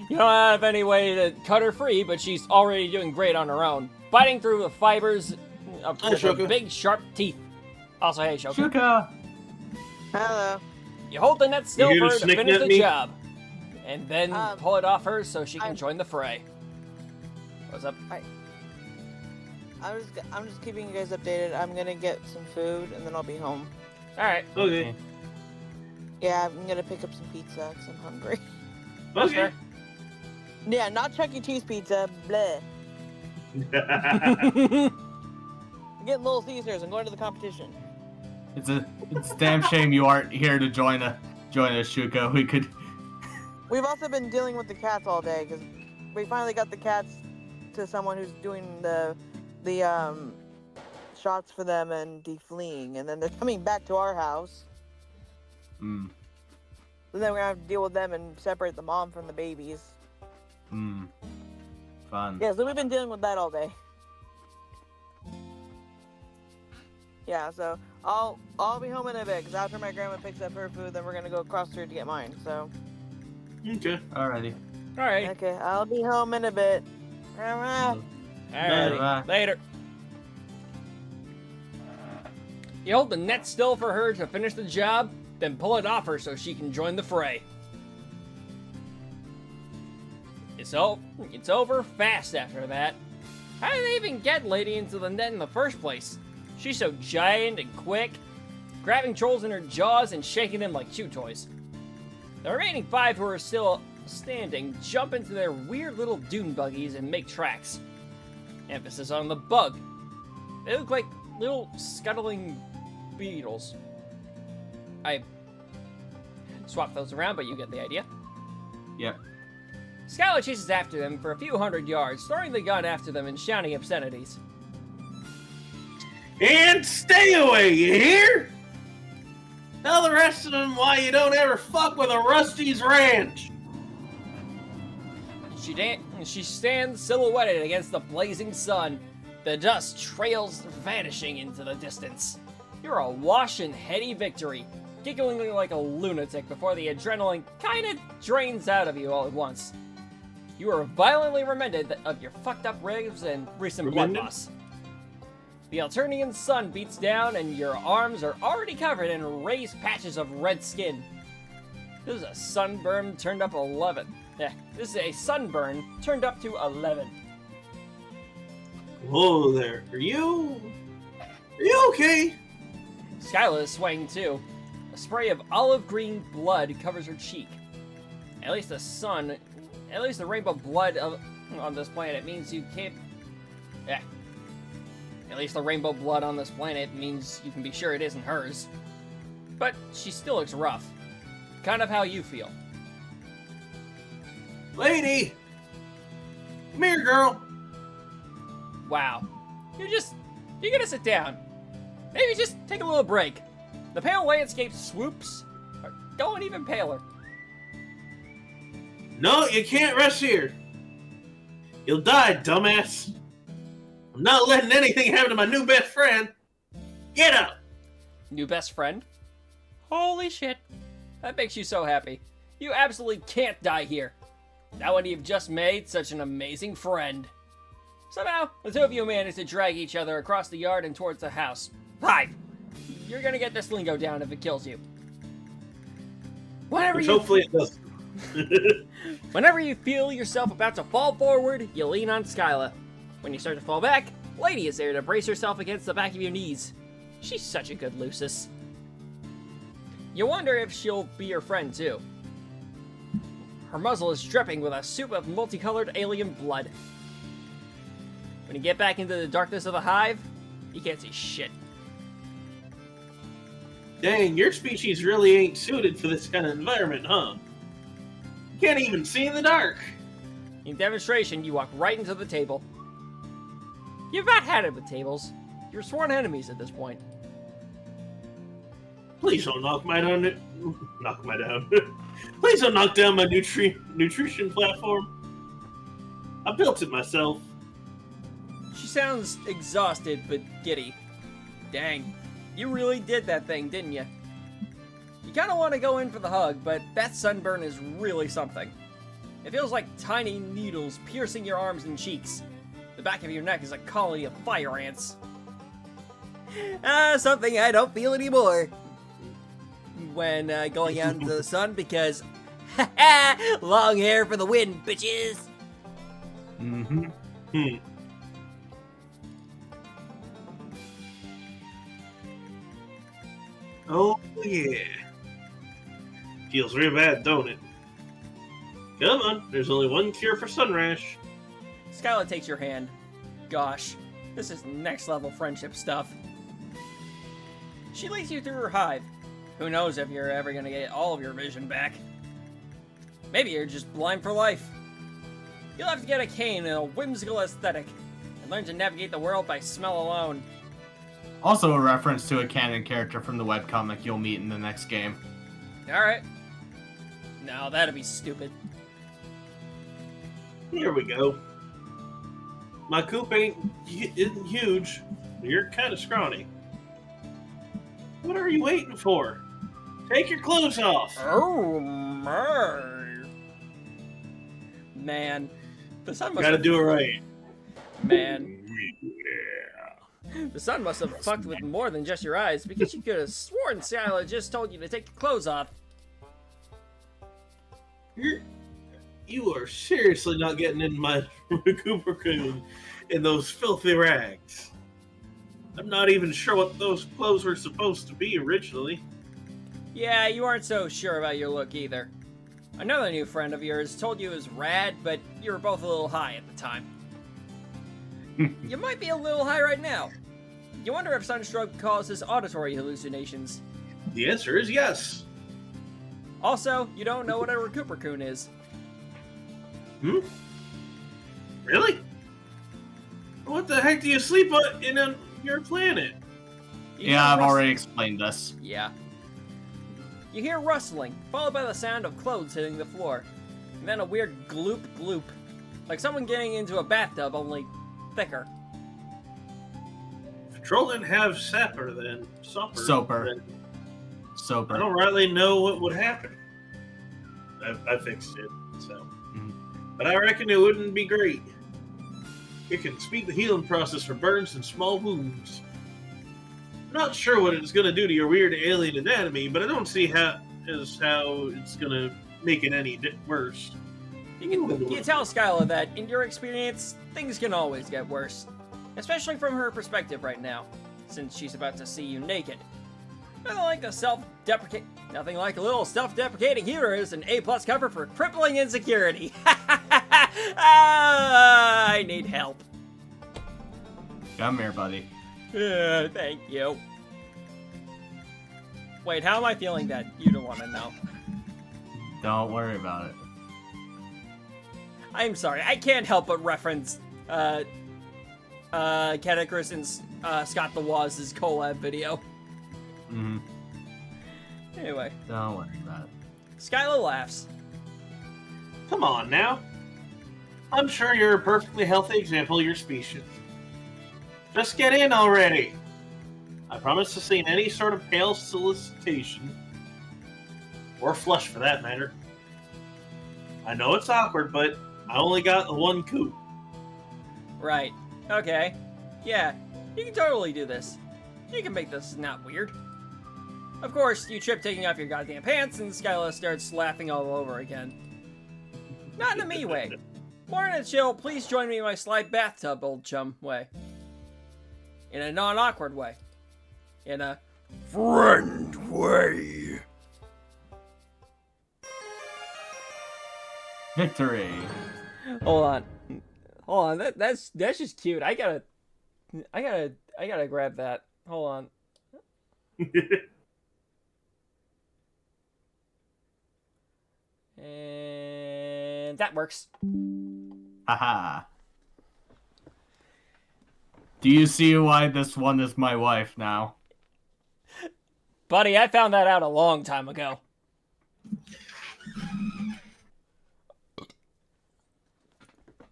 You don't have any way to cut her free, but she's already doing great on her own, biting through the fibers of Hi, with her Shoka. big sharp teeth. Also, hey, Shoka. Shuka! Hello. You hold the net still You for gonna her to snick finish net the me? job, and then pull it off her so she can I'm- join the fray. What's up? I'm just keeping you guys updated. I'm gonna get some food and then I'll be home. All right. Okay. Yeah, I'm gonna pick up some pizza because I'm hungry. That's Okay. fair. Yeah, not Chuck E. Cheese pizza. Bleh. I'm getting Little Caesars. I'm going to the competition. It's a damn shame you aren't here to join us, Shuka. We could. We've also been dealing with the cats all day because we finally got the cats to someone who's doing the shots for them and defleeing, and then they're coming back to our house. Mm, And then we're gonna have to deal with them and separate the mom from the babies. fun. Yeah, so we've been dealing with that all day. Yeah, so I'll be home in a bit because after my grandma picks up her food, then we're gonna go across the street to get mine. So Okay. Alrighty. All right. okay, I'll be home in a bit. Grandma. All Bye. right. Later. You hold the net still for her to finish the job, then pull it off her so she can join the fray. It's over fast after that. How did they even get Lady into the net in the first place? She's so giant and quick, grabbing trolls in her jaws and shaking them like chew toys. The remaining 5 who are still standing jump into their weird little dune buggies and make tracks. Emphasis on the bug. They look like little scuttling beetles. I swapped those around, but you get the idea. Yep. Skylar chases after them for a few hundred yards, throwing the gun after them and shouting obscenities. And stay away, you hear? Tell the rest of them why you don't ever fuck with a Rusty's Ranch. She stands silhouetted against the blazing sun. The dust trails vanishing into the distance. You're awash in heady victory, giggling like a lunatic before the adrenaline kinda drains out of you all at once. You are violently reminded of your fucked up ribs and recent blood Reminded? loss. The Alternian sun beats down and your arms are already covered in raised patches of red skin. This is a sunburn turned up 11. Yeah, this is a sunburn turned up to 11. Whoa there. Are you okay? Skyla is swaying too. A spray of olive green blood covers her cheek. At least the rainbow blood on this planet means you can't... Yeah. At least the rainbow blood on this planet means you can be sure it isn't hers. But she still looks rough. Kind of how you feel. Lady! Come here, girl. Wow. You're gonna sit down. Maybe just take a little break. The pale landscape swoops are going even paler. No, you can't rest here. You'll die, dumbass. I'm not letting anything happen to my new best friend. Get up! New best friend? Holy shit. That makes you so happy. You absolutely can't die here. Not when you've just made such an amazing friend. Somehow, the two of you manage to drag each other across the yard and towards the house. Hive! You're gonna get this lingo down if it kills you. Which hopefully it doesn't. Whenever you feel yourself about to fall forward, you lean on Skyla. When you start to fall back, Lady is there to brace herself against the back of your knees. She's such a good Lucis. You wonder if she'll be your friend too. Her muzzle is dripping with a soup of multicolored alien blood. When you get back into the darkness of the hive, you can't see shit. Dang, your species really ain't suited for this kind of environment, huh? You can't even see in the dark. In demonstration, you walk right into the table. You've not had it with tables. You're sworn enemies at this point. Please don't knock my down. Please don't knock down my nutrition platform. I built it myself. She sounds exhausted but giddy. Dang, you really did that thing, didn't you? You kind of want to go in for the hug, but that sunburn is really something. It feels like tiny needles piercing your arms and cheeks. The back of your neck is a colony of fire ants. Something I don't feel anymore when going out into the sun because long hair for the win, bitches. Oh yeah. Feels real bad, don't it? Come on, there's only one cure for sun rash. Skyla takes your hand. Gosh, this is next level friendship stuff. She leads you through her hive. Who knows if you're ever gonna get all of your vision back. Maybe you're just blind for life. You'll have to get a cane and a whimsical aesthetic, and learn to navigate the world by smell alone. Also a reference to a canon character from the webcomic you'll meet in the next game. Alright. No, that'd be stupid. Here we go. My coop isn't huge. You're kind of scrawny. What are you waiting for? Take your clothes off. Oh my! Man, the sun must. Gotta do it right. Man. The sun must have fucked with more than just your eyes, because you could have sworn Skyla just told you to take your clothes off. You are seriously not getting in my Cooper coon in those filthy rags. I'm not even sure what those clothes were supposed to be originally. Yeah, you aren't so sure about your look either. Another new friend of yours told you it was rad, but you were both a little high at the time. You might be a little high right now. You wonder if sunstroke causes auditory hallucinations. The answer is yes. Also, you don't know what a Recuperacoon is. Really? What the heck do you sleep on in your planet? You Yeah, hear I've already explained this. Yeah. You hear rustling, followed by the sound of clothes hitting the floor. And then a weird gloop gloop. Like someone getting into a bathtub, only thicker. Patrol didn't have Sapper then. Soper. Then Soper. I don't really know what would happen. I fixed it, so. But I reckon it wouldn't be great. It can speed the healing process for burns and small wounds. Not sure what it's going to do to your weird alien anatomy, but I don't see how it's going to make it any worse. You can tell Skyla that, in your experience, things can always get worse. Especially from her perspective right now, since she's about to see you naked. Nothing like a little self-deprecating humor is an A+ cover for crippling insecurity. I need help. Come here, buddy. Thank you. Wait, how am I feeling that? You don't want to know. Don't worry about it. I'm sorry, I can't help but reference Catechris and Scott the Waz's collab video. Mm-hmm. Anyway. Don't worry about it. Skyla laughs. Come on now. I'm sure you're a perfectly healthy example of your species. Just get in already. I promise to see any sort of pale solicitation. Or flush, for that matter. I know it's awkward, but I only got one coup. Right. Okay. Yeah, you can totally do this. You can make this not weird. Of course, you trip taking off your goddamn pants, and Skyla starts laughing all over again. Not in a me way. More in a chill, please join me in my slide bathtub, old chum way. In a non-awkward way. In a friend way. Victory. Hold on. That's just cute. I gotta grab that. Hold on. And that works. Haha. Do you see why this one is my wife now? Buddy, I found that out a long time ago.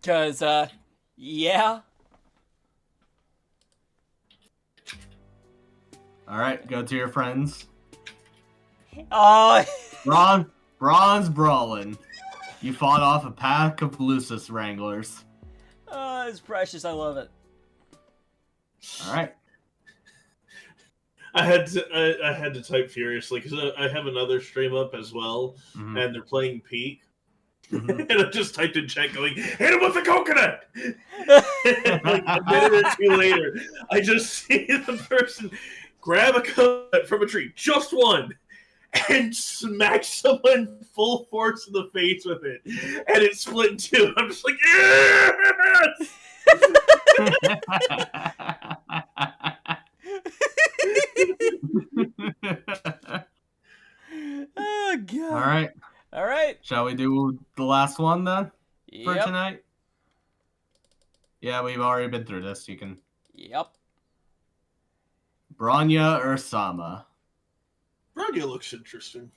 Cause, yeah. Alright, go to your friends. Oh. Bronze Brawlin. You fought off a pack of Lucis Wranglers. Oh, it's precious. I love it. Alright. I had to type furiously because I have another stream up as well, Mm-hmm. and they're playing Peak. Mm-hmm. And I just typed in chat going, hit him with the coconut! And like a minute or two later, I just see the person grab a coconut from a tree, just one, and smack someone full force in the face with it. And it split in two. I'm just like, yes! Oh, God. All right. Shall we do the last one then for Yep. tonight? Yeah, we've already been through this. You can. Yep. Bronya or Sama? Bronya looks interesting.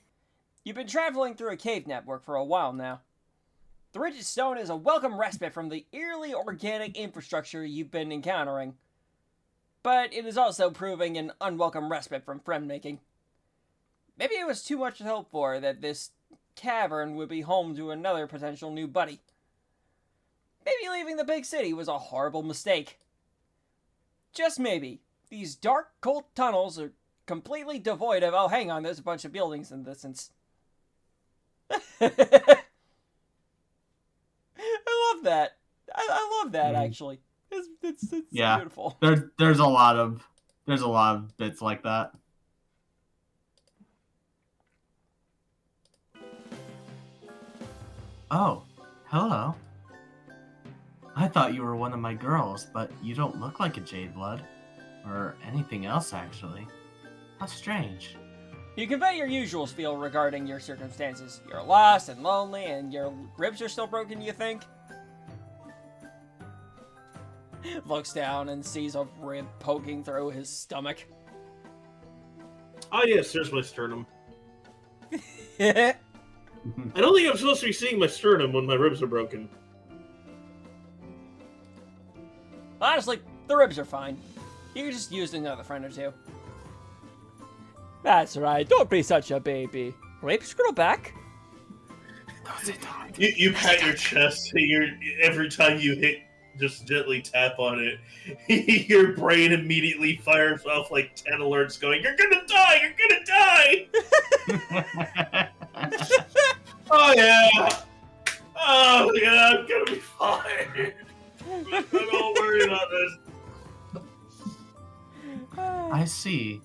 You've been traveling through a cave network for a while now. The rigid stone is a welcome respite from the eerily organic infrastructure you've been encountering. But it is also proving an unwelcome respite from friend making. Maybe it was too much to hope for that this cavern would be home to another potential new buddy. Maybe leaving the big city was a horrible mistake. Just maybe, these dark, cold tunnels are completely devoid of, oh, hang on, there's a bunch of buildings in the distance. I love that. I love that, actually. It's Yeah. beautiful. There's a lot of bits like that. Oh, hello. I thought you were one of my girls, but you don't look like a Jade Blood. Or anything else, actually. How strange. You convey your usual spiel regarding your circumstances. You're lost and lonely, and your ribs are still broken, you think? Looks down and sees a rib poking through his stomach. Oh yes, there's my sternum. I don't think I'm supposed to be seeing my sternum when my ribs are broken. Honestly, the ribs are fine. You can just use another friend or two. That's right, don't be such a baby. Ribs grow back? You pat your chest every time you hit just gently tap on it, your brain immediately fires off like 10 alerts going, "You're gonna die! You're gonna die!" Oh yeah! Oh yeah, I'm gonna be fine. Don't worry about this. I see.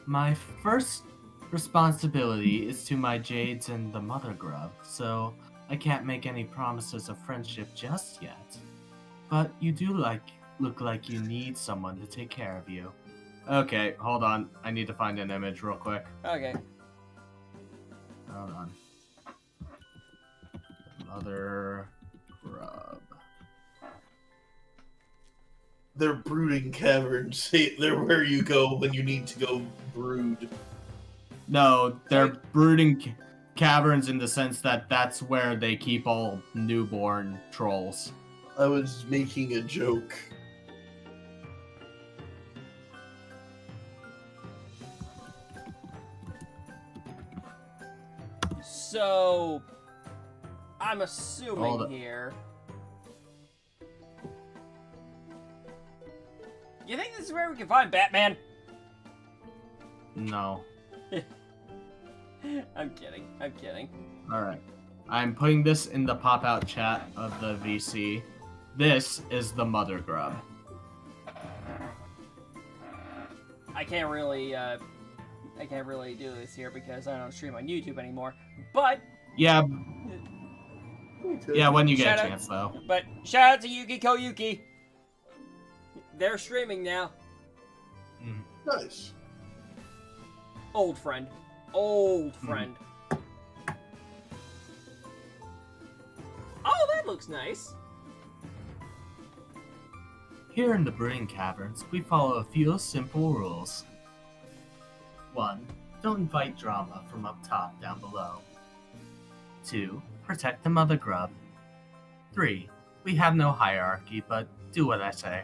My first responsibility is to my Jades and the Mother Grub, so I can't make any promises of friendship just yet. But you do look like you need someone to take care of you. Okay, hold on. I need to find an image real quick. Okay. Hold on. Mother Grub. They're brooding caverns. They're where you go when you need to go brood. No, they're brooding caverns in the sense that that's where they keep all newborn trolls. I was making a joke. So, I'm Hold assuming it. here. You think this is where we can find Batman? No. I'm kidding. I'm kidding. Alright. I'm putting this in the pop-out chat of the VC. This is the Mother Grub. I can't really do this here because I don't stream on YouTube anymore. But Yeah, when you get Shout a out- chance, though. But shout out to Yuki Koyuki. They're streaming now. Nice. Old friend. Old friend. Oh, that looks nice. Here in the Brooding Caverns, we follow a few simple rules. 1. Don't invite drama from up top down below. 2. Protect the Mother Grub. 3. We have no hierarchy, but do what I say.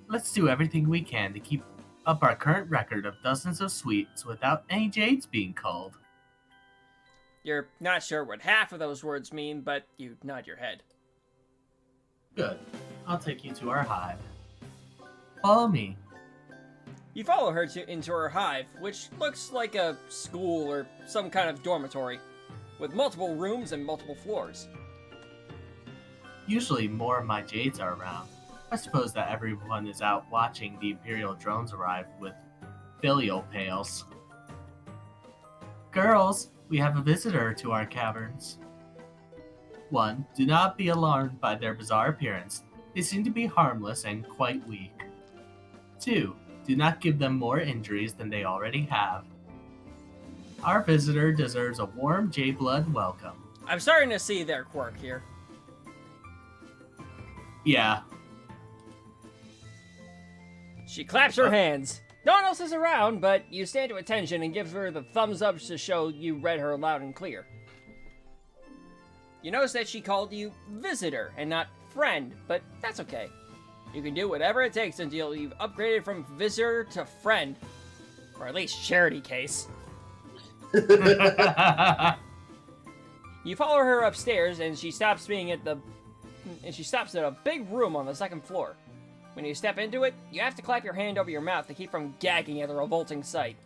Let's do everything we can to keep up our current record of dozens of sweets without any jades being culled. You're not sure what half of those words mean, but you nod your head. Good. I'll take you to our hive. Follow me. You follow her into her hive, which looks like a school or some kind of dormitory, with multiple rooms and multiple floors. Usually more of my jades are around. I suppose that everyone is out watching the Imperial drones arrive with filial pails. Girls, we have a visitor to our caverns. 1. Do not be alarmed by their bizarre appearance. They seem to be harmless and quite weak. 2. Do not give them more injuries than they already have. Our visitor deserves a warm J-blood welcome. I'm starting to see their quirk here. Yeah. She claps her hands. No one else is around, but you stand to attention and give her the thumbs up to show you read her loud and clear. You notice that she called you visitor and not friend, but that's okay. You can do whatever it takes until you've upgraded from visitor to friend. Or at least charity case. You follow her upstairs and she stops at a big room on the second floor. When you step into it, you have to clap your hand over your mouth to keep from gagging at the revolting sight.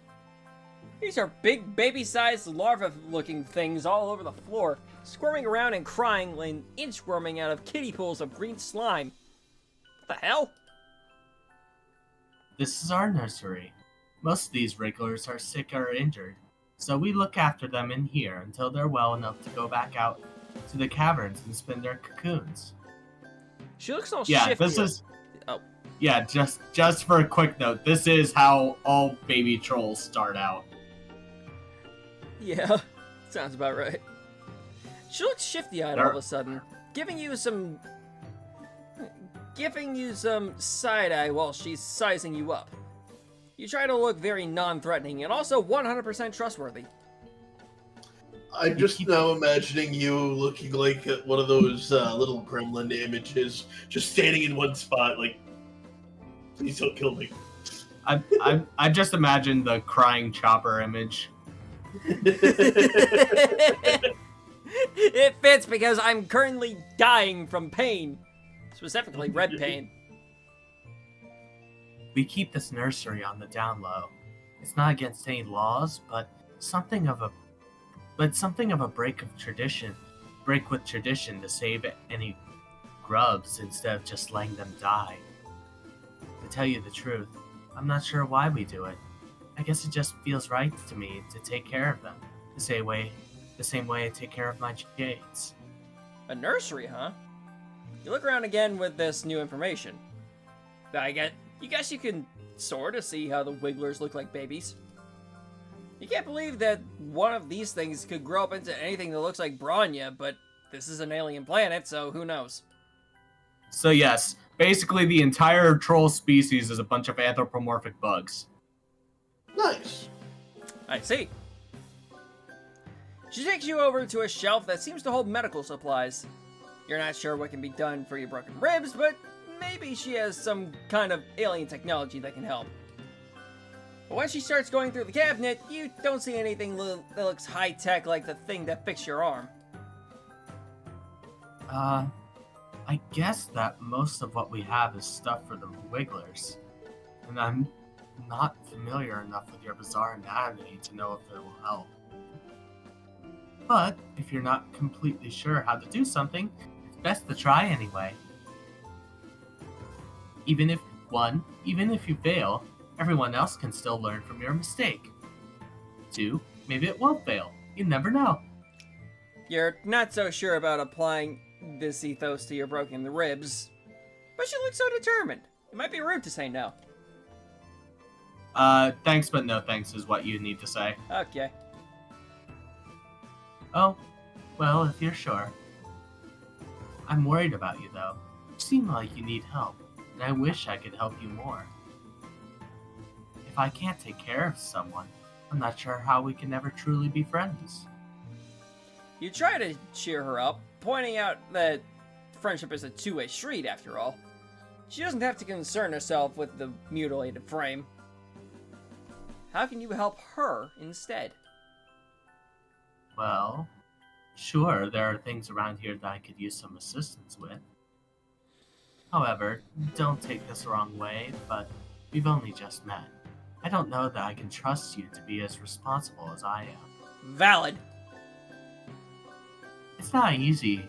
These are big baby-sized larva-looking things all over the floor, squirming around and crying and inchworming out of kiddie pools of green slime. What the hell? This is our nursery. Most of these wrigglers are sick or injured, so we look after them in here until they're well enough to go back out to the caverns and spin their cocoons. She looks all Yeah, shifty. this is... Oh. Yeah, just for a quick note, this is how all baby trolls start out. Yeah, sounds about right. She looks shifty-eyed all of a sudden, giving you some side-eye while she's sizing you up. You try to look very non-threatening and also 100% trustworthy. I'm just now imagining you looking like one of those little gremlin images, just standing in one spot, like, please don't kill me. I just imagine the crying chopper image. It fits because I'm currently dying from pain. Specifically, red pain. We keep this nursery on the down low. It's not against any laws, but something of a break with tradition to save any grubs instead of just letting them die. To tell you the truth, I'm not sure why we do it. I guess it just feels right to me to take care of them, the same way I take care of my jades. A nursery, huh? You look around again with this new information. You guess you can sort of see how the wigglers look like babies. You can't believe that one of these things could grow up into anything that looks like Bronya, but this is an alien planet, so who knows? So yes, basically the entire troll species is a bunch of anthropomorphic bugs. Nice. I see. She takes you over to a shelf that seems to hold medical supplies. You're not sure what can be done for your broken ribs, but maybe she has some kind of alien technology that can help. But when she starts going through the cabinet, you don't see anything that looks high-tech like the thing that fixed your arm. I guess that most of what we have is stuff for the wigglers. And I'm not familiar enough with your bizarre anatomy to know if it will help. But if you're not completely sure how to do something, it's best to try anyway. Even if you fail, everyone else can still learn from your mistake. 2, maybe it won't fail. You never know. You're not so sure about applying this ethos to your broken ribs, but you look so determined. It might be rude to say no. Thanks but no thanks is what you need to say. Okay. Oh, well, if you're sure. I'm worried about you, though. You seem like you need help, and I wish I could help you more. If I can't take care of someone, I'm not sure how we can ever truly be friends. You try to cheer her up, pointing out that friendship is a two-way street after all. She doesn't have to concern herself with the mutilated frame. How can you help her instead? Well, sure, there are things around here that I could use some assistance with. However, don't take this the wrong way, but we've only just met. I don't know that I can trust you to be as responsible as I am. Valid. It's not easy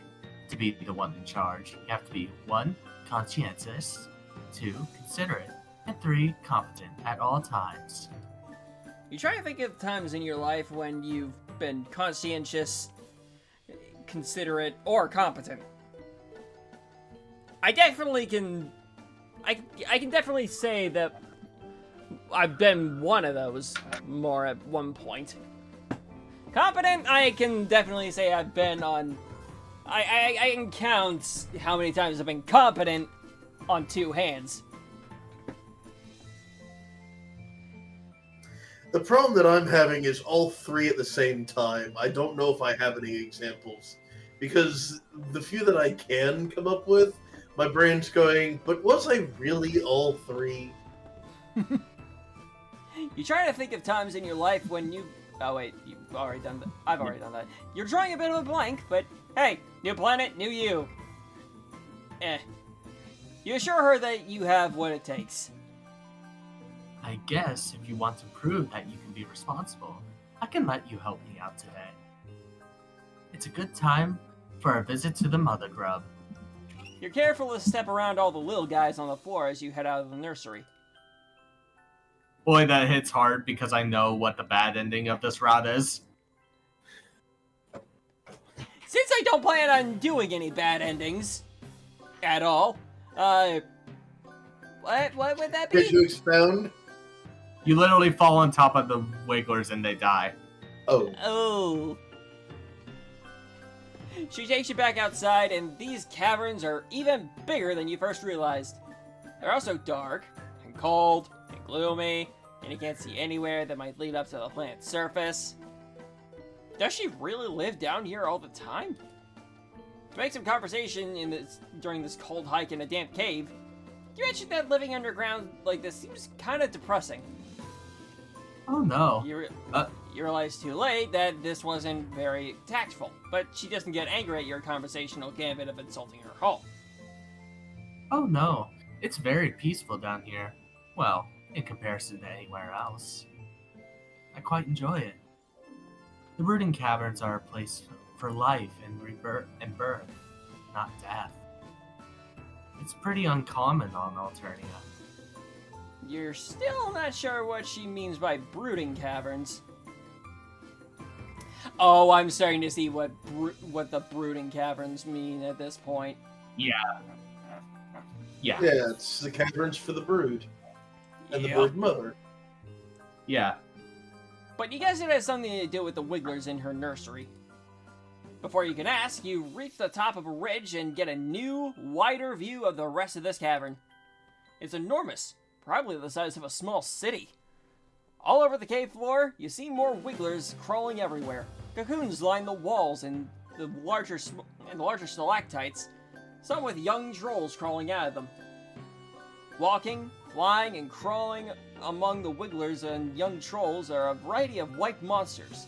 to be the one in charge. You have to be 1, conscientious, 2, considerate, and 3, competent at all times. You try to think of times in your life when you've been conscientious, considerate, or competent. I can definitely say that I've been one of those more at one point. Competent, I can definitely say I've been on. I can count how many times I've been competent on 2 hands. The problem that I'm having is all 3 at the same time. I don't know if I have any examples. Because the few that I can come up with, my brain's going, but was I really all 3? You try to think of times in your life when you... Oh wait, you've already done that. I've already done that. You're drawing a bit of a blank, but hey, new planet, new you. You assure her that you have what it takes. I guess if you want to prove that you can be responsible, I can let you help me out today. It's a good time for a visit to the Mother Grub. You're careful to step around all the little guys on the floor as you head out of the nursery. Boy, that hits hard because I know what the bad ending of this route is. Since I don't plan on doing any bad endings at all, what would that be? Could you expound? You literally fall on top of the wigglers and they die. Oh. Oh. She takes you back outside, and these caverns are even bigger than you first realized. They're also dark, and cold, and gloomy, and you can't see anywhere that might lead up to the planet's surface. Does she really live down here all the time? To make some conversation during this cold hike in a damp cave, you mentioned that living underground like this seems kind of depressing. Oh no. You realize too late that this wasn't very tactful, but she doesn't get angry at your conversational gambit of insulting her home. Oh no, it's very peaceful down here. Well, in comparison to anywhere else. I quite enjoy it. The brooding caverns are a place for life and rebirth and birth, not death. It's pretty uncommon on Alternia. You're still not sure what she means by brooding caverns. Oh, I'm starting to see what the brooding caverns mean at this point. Yeah. Yeah, it's the caverns for the brood. And the brood mother. Yeah. But you guess it has something to do with the wigglers in her nursery. Before you can ask, you reach the top of a ridge and get a new, wider view of the rest of this cavern. It's enormous, probably the size of a small city. All over the cave floor, you see more wigglers crawling everywhere. Cocoons line the walls and the larger stalactites, some with young trolls crawling out of them. Walking, flying, and crawling among the wigglers and young trolls are a variety of white monsters,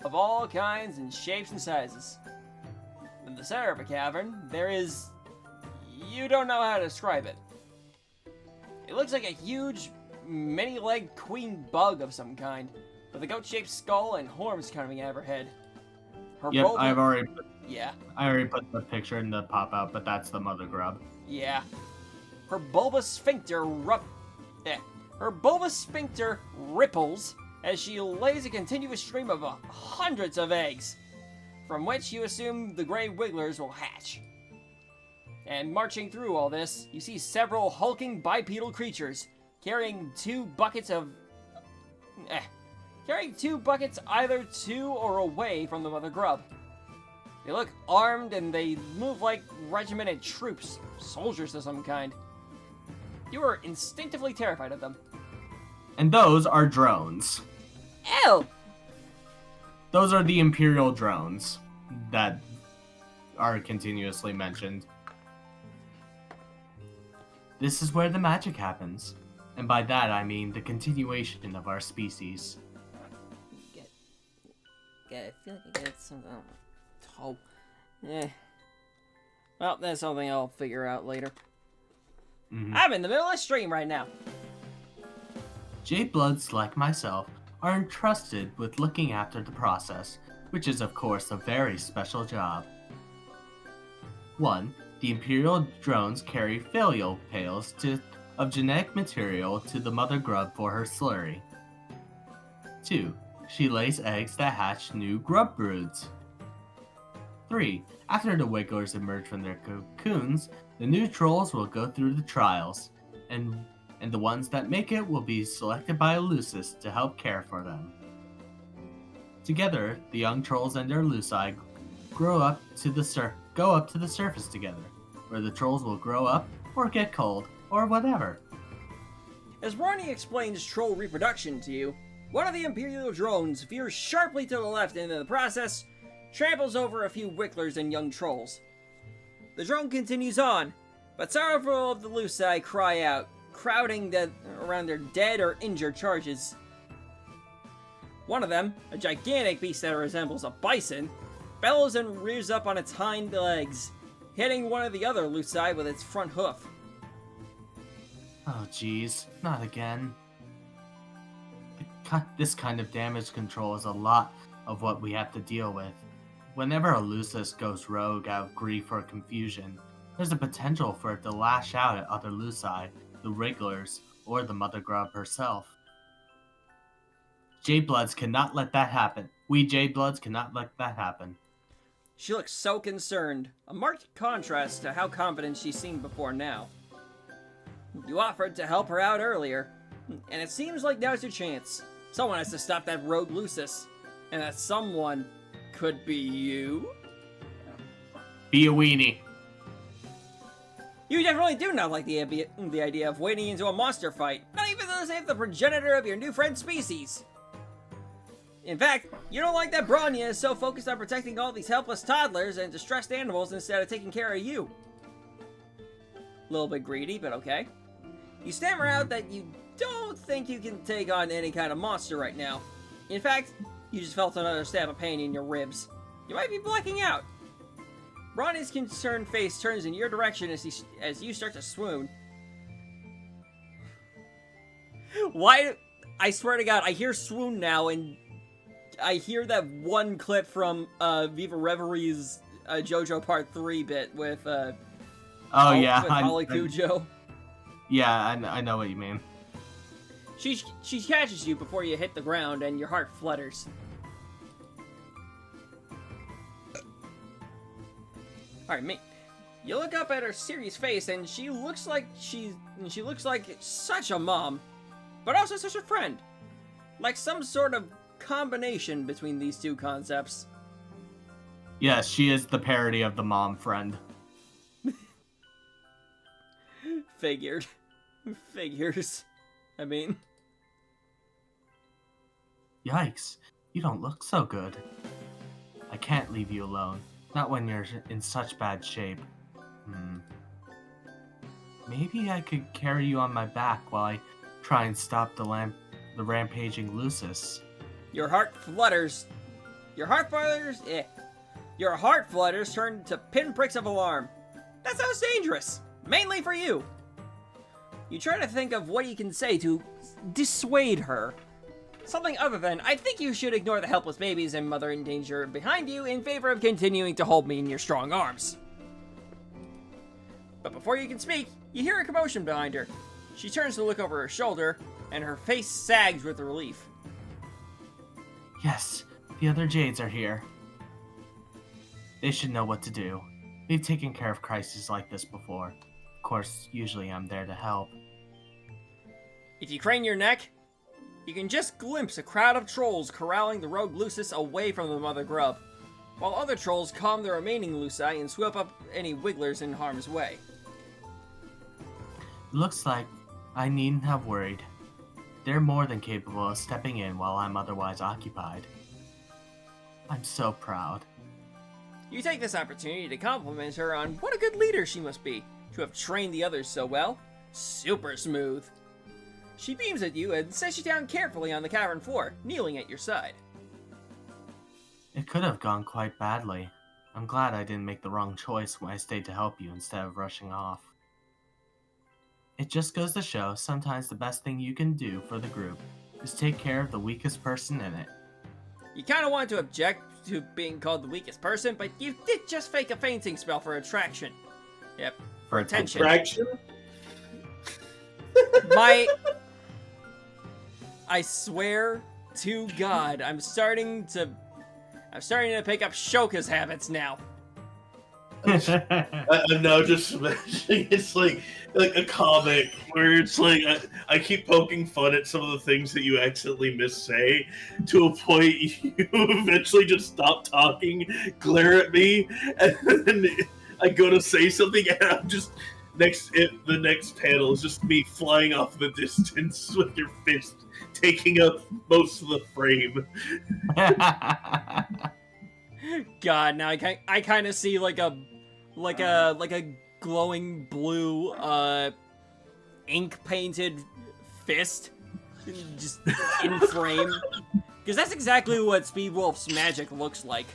of all kinds and shapes and sizes. In the center of a cavern, there is... you don't know how to describe it. It looks like a huge, many-legged queen bug of some kind, with a goat-shaped skull and horns coming out of her head. Her Yep, bulbous... I already put the picture in the pop-out, but that's the mother grub. Yeah. Her bulbous sphincter Her bulbous sphincter ripples as she lays a continuous stream of hundreds of eggs, from which you assume the gray wigglers will hatch. And marching through all this, you see several hulking bipedal creatures carrying two buckets either to or away from the mother grub. They look armed and they move like regimented troops, soldiers of some kind. You are instinctively terrified of them. And those are drones. Ew! Those are the Imperial drones that are continuously mentioned. This is where the magic happens. And by that I mean the continuation of our species. I feel like I get something. Oh. Well, that's something I'll figure out later. Mm-hmm. I'm in the middle of a stream right now. J-Bloods, like myself, are entrusted with looking after the process, which is of course a very special job. 1. The Imperial drones carry filial pails of genetic material to the mother grub for her slurry. 2. She lays eggs that hatch new grub broods. 3. After the wigglers emerge from their cocoons, the new trolls will go through the trials, and the ones that make it will be selected by Lucis to help care for them. Together, the young trolls and their Luci go up to the surface together, where the trolls will grow up, or get cold, or whatever. As Ronnie explains troll reproduction to you, one of the Imperial drones veers sharply to the left and in the process tramples over a few wigglers and young trolls. The drone continues on, but several of the Luci cry out, crowding around their dead or injured charges. One of them, a gigantic beast that resembles a bison, bellows and rears up on its hind legs, hitting one of the other Luci with its front hoof. Oh geez, not again. This kind of damage control is a lot of what we have to deal with. Whenever a Lucis goes rogue out of grief or confusion, there's a potential for it to lash out at other Luci, the wrigglers, or the mother grub herself. J-Bloods cannot let that happen. We J-Bloods cannot let that happen. She looks so concerned, a marked contrast to how confident she's seemed before now. You offered to help her out earlier, and it seems like now's your chance. Someone has to stop that rogue Lucis, and that someone could be you? Be a weenie. You definitely do not like the idea of wading into a monster fight, not even to save the progenitor of your new friend's species. In fact, you don't like that Bronya is so focused on protecting all these helpless toddlers and distressed animals instead of taking care of you. A little bit greedy, but okay. You stammer out that you don't think you can take on any kind of monster right now. In fact, You just felt another stab of pain in your ribs. You might be blacking out. Ronnie's concerned face turns in your direction as you start to swoon. Why? I swear to God, I hear swoon now, and I hear that one clip from Viva Reverie's JoJo Part 3 bit with with Holly Cujo. I know what you mean. She catches you before you hit the ground, and your heart flutters. Alright, mate. You look up at her serious face, and she looks like such a mom, but also such a friend. Like some sort of combination between these two concepts. Yes, she is the parody of the mom friend. Figures. I mean... Yikes, you don't look so good. I can't leave you alone. Not when you're in such bad shape. Maybe I could carry you on my back while I try and stop the rampaging Lucis. Your heart flutters. Your heart flutters turn to pinpricks of alarm. That sounds dangerous. Mainly for you. You try to think of what you can say to dissuade her. Something other than, I think you should ignore the helpless babies and mother in danger behind you in favor of continuing to hold me in your strong arms. But before you can speak, you hear a commotion behind her. She turns to look over her shoulder, and her face sags with relief. Yes, the other Jades are here. They should know what to do. We've taken care of crises like this before. Of course, usually I'm there to help. If you crane your neck, you can just glimpse a crowd of trolls corralling the rogue Lucis away from the mother grub, while other trolls calm the remaining Luci and swoop up any wigglers in harm's way. Looks like I needn't have worried. They're more than capable of stepping in while I'm otherwise occupied. I'm so proud. You take this opportunity to compliment her on what a good leader she must be, to have trained the others so well. Super smooth. She beams at you and sets you down carefully on the cavern floor, kneeling at your side. It could have gone quite badly. I'm glad I didn't make the wrong choice when I stayed to help you instead of rushing off. It just goes to show sometimes the best thing you can do for the group is take care of the weakest person in it. You kinda want to object to being called the weakest person, but you did just fake a fainting spell for attraction. Yep, for attention. Attraction? I swear to God, I'm starting to pick up Shoka's habits now. I'm now just imagining it's like a comic where it's like I keep poking fun at some of the things that you accidentally missay to a point you eventually just stop talking, glare at me, and then I go to say something and I'm just the next panel is just me flying off the distance with your fist taking up most of the frame. God, now I kind of see like a glowing blue ink painted fist just in frame, because that's exactly what Speedwolf's magic looks like.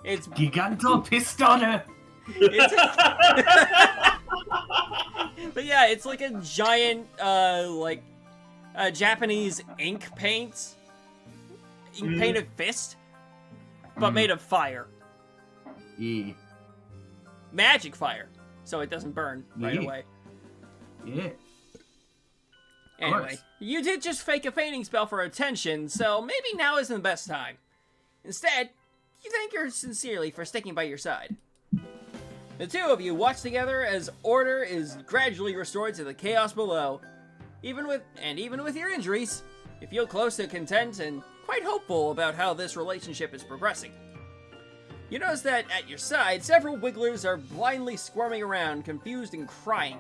It's Giganto Pistone. But yeah, it's like a giant Japanese ink painted fist, but made of fire. Yeah. Magic fire, so it doesn't burn right away. Yeah. Anyway, you did just fake a fainting spell for attention, so maybe now isn't the best time. Instead, you thank her sincerely for sticking by your side. The two of you watch together as order is gradually restored to the chaos below. Even with your injuries, you feel close to content and quite hopeful about how this relationship is progressing. You notice that at your side, several wigglers are blindly squirming around, confused and crying.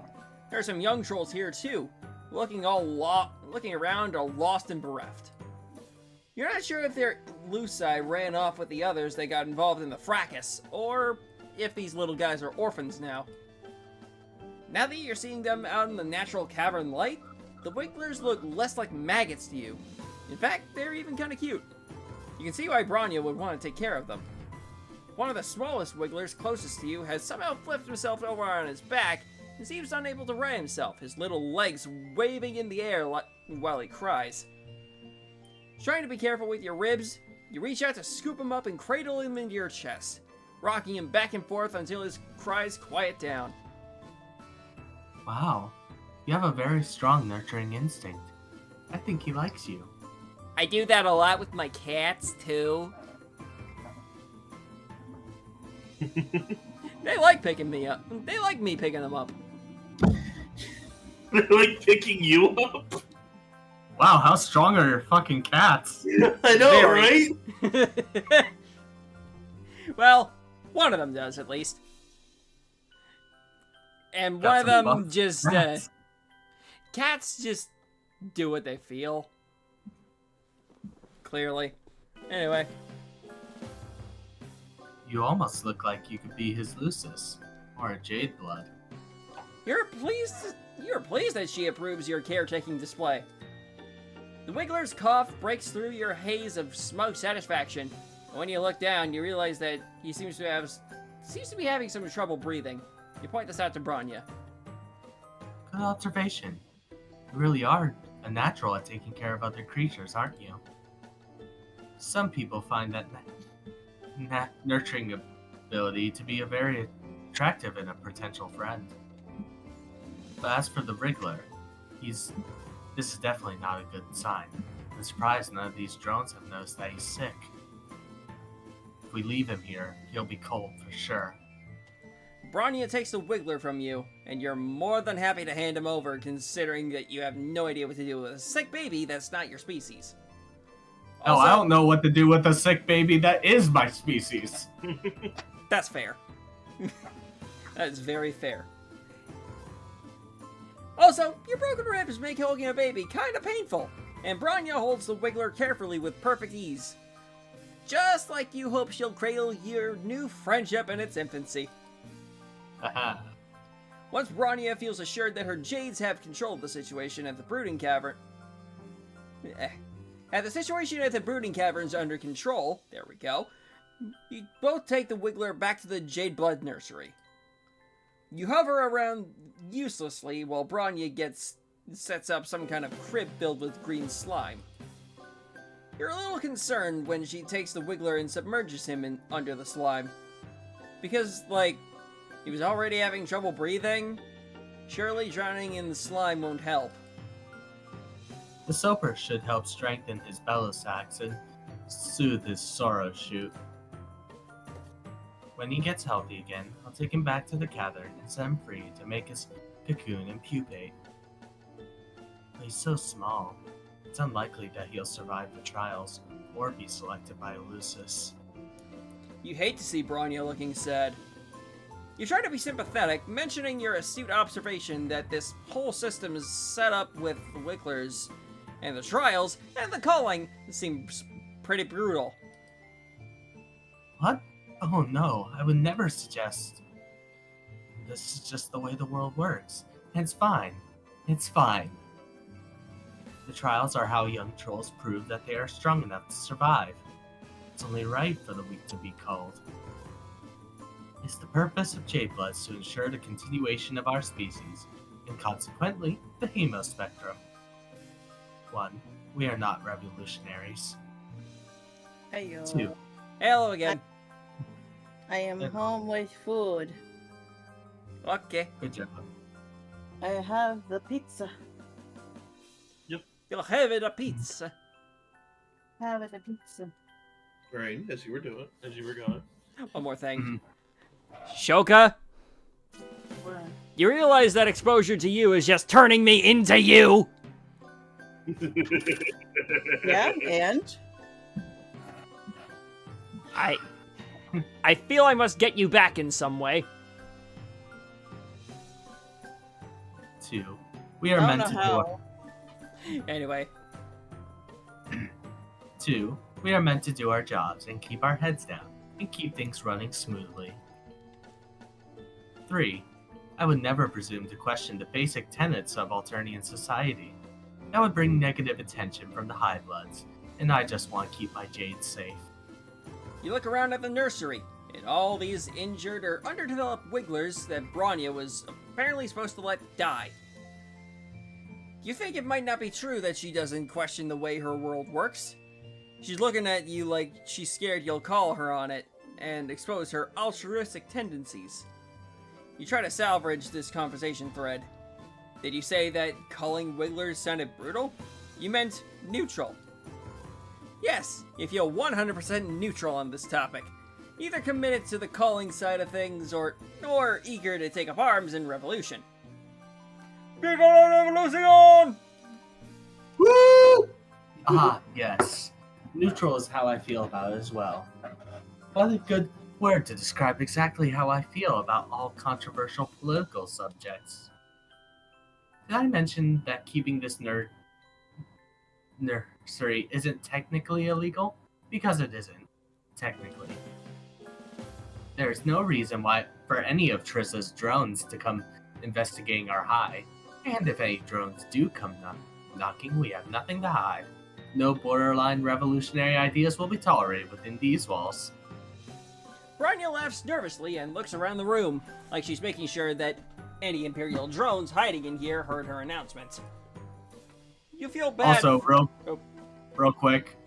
There are some young trolls here too, looking around all lost and bereft. You're not sure if their Luci ran off with the others that got involved in the fracas, or if these little guys are orphans now. Now that you're seeing them out in the natural cavern light, the wigglers look less like maggots to you, In fact, they're even kind of cute. You can see why Bronya would want to take care of them. One of the smallest wigglers closest to you has somehow flipped himself over on his back and seems unable to right himself, his little legs waving in the air while he cries. Trying to be careful with your ribs, you reach out to scoop him up and cradle him into your chest, rocking him back and forth until his cries quiet down. Wow, you have a very strong nurturing instinct. I think he likes you. I do that a lot with my cats, too. They like picking me up. They like me picking them up. They're like picking you up. Wow, how strong are your fucking cats? I know, Very. right? Well, one of them does, at least. And one of Got some them buff just, rats. cats just do what they feel. Clearly. Anyway. You almost look like you could be his Lucis, or a Jade Blood. You're pleased that she approves your caretaking display. The Wiggler's cough breaks through your haze of smug satisfaction. When you look down, you realize that he seems to be having some trouble breathing. You point this out to Bronya. Good observation. You really are a natural at taking care of other creatures, aren't you? Some people find that nurturing ability to be a very attractive in a potential friend. But as for the Wriggler, this is definitely not a good sign. I'm surprised none of these drones have noticed that he's sick. If we leave him here, he'll be cold for sure. Bronya takes the Wiggler from you, and you're more than happy to hand him over, considering that you have no idea what to do with a sick baby that's not your species. No, I don't know what to do with a sick baby that is my species. That's fair. That is very fair. Also, your broken ribs make holding a baby kinda painful, and Bronya holds the Wiggler carefully with perfect ease. Just like you hope she'll cradle your new friendship in its infancy. Haha. Once Bronya feels assured that her Jades have control of the situation at the Brooding Cavern... At the situation at the Brooding Cavern's under control, there we go, you both take the Wiggler back to the Jade Blood Nursery. You hover around uselessly while Bronya sets up some kind of crib filled with green slime. You're a little concerned when she takes the Wiggler and submerges him under the slime. Because, he was already having trouble breathing. Surely drowning in the slime won't help. The soaper should help strengthen his bellow sacs and soothe his sorrow shoot. When he gets healthy again, I'll take him back to the cavern and set him free to make his cocoon and pupate. But he's so small, it's unlikely that he'll survive the trials or be selected by Lucis. You hate to see Bronya looking sad. You try to be sympathetic, mentioning your astute observation that this whole system is set up with the Wigglers, and the trials, and the culling seems pretty brutal. What? Oh no, I would never suggest. This is just the way the world works. And it's fine. It's fine. The trials are how young trolls prove that they are strong enough to survive. It's only right for the weak to be culled. It's the purpose of Jade Bloods to ensure the continuation of our species, and consequently, the hemo spectrum. 1. We are not revolutionaries. Ayo. 2. Hello again. I am home with food. Okay. Good job. I have the pizza. You'll have it a pizza. Have it a pizza. Right, as you were going. One more thing. Mhm. Shoka, What? you realize that exposure to you is just turning me into you? Yeah, and? I feel I must get you back in some way. 2. We are I meant don't to know do our how. Anyway, 2. We are meant to do our jobs and keep our heads down and keep things running smoothly. 3. I would never presume to question the basic tenets of Alternian society. That would bring negative attention from the High Bloods, and I just want to keep my Jade safe. You look around at the nursery, and all these injured or underdeveloped wigglers that Bronya was apparently supposed to let die. You think it might not be true that she doesn't question the way her world works. She's looking at you like she's scared you'll call her on it and expose her altruistic tendencies. You try to salvage this conversation thread. Did you say that culling wigglers sounded brutal? You meant neutral. Yes, you feel 100% neutral on this topic. Either committed to the culling side of things or eager to take up arms in revolution. Viva la revolution! Woo! Ah, yes. Neutral is how I feel about it as well. What a good word to describe exactly how I feel about all controversial political subjects. Did I mention that keeping this nursery isn't technically illegal? Because it isn't, technically. There's no reason why for any of Trissa's drones to come investigating our high. And if any drones do come knocking, we have nothing to hide. No borderline revolutionary ideas will be tolerated within these walls. Bronya laughs nervously and looks around the room, like she's making sure that any Imperial drones hiding in here heard her announcement. You feel bad. Also, real quick,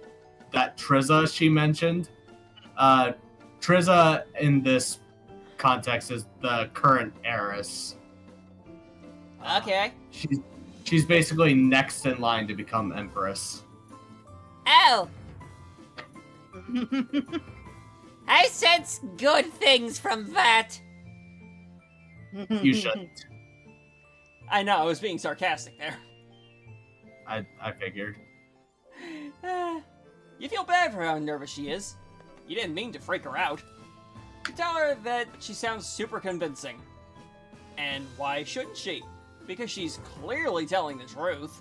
that Trissa she mentioned, Trissa in this context is the current heiress. Okay. She's basically next in line to become empress. Oh! I sense good things from that. You shouldn't. I know, I was being sarcastic there. I figured. You feel bad for how nervous she is. You didn't mean to freak her out. You tell her that she sounds super convincing. And why shouldn't she? Because she's clearly telling the truth.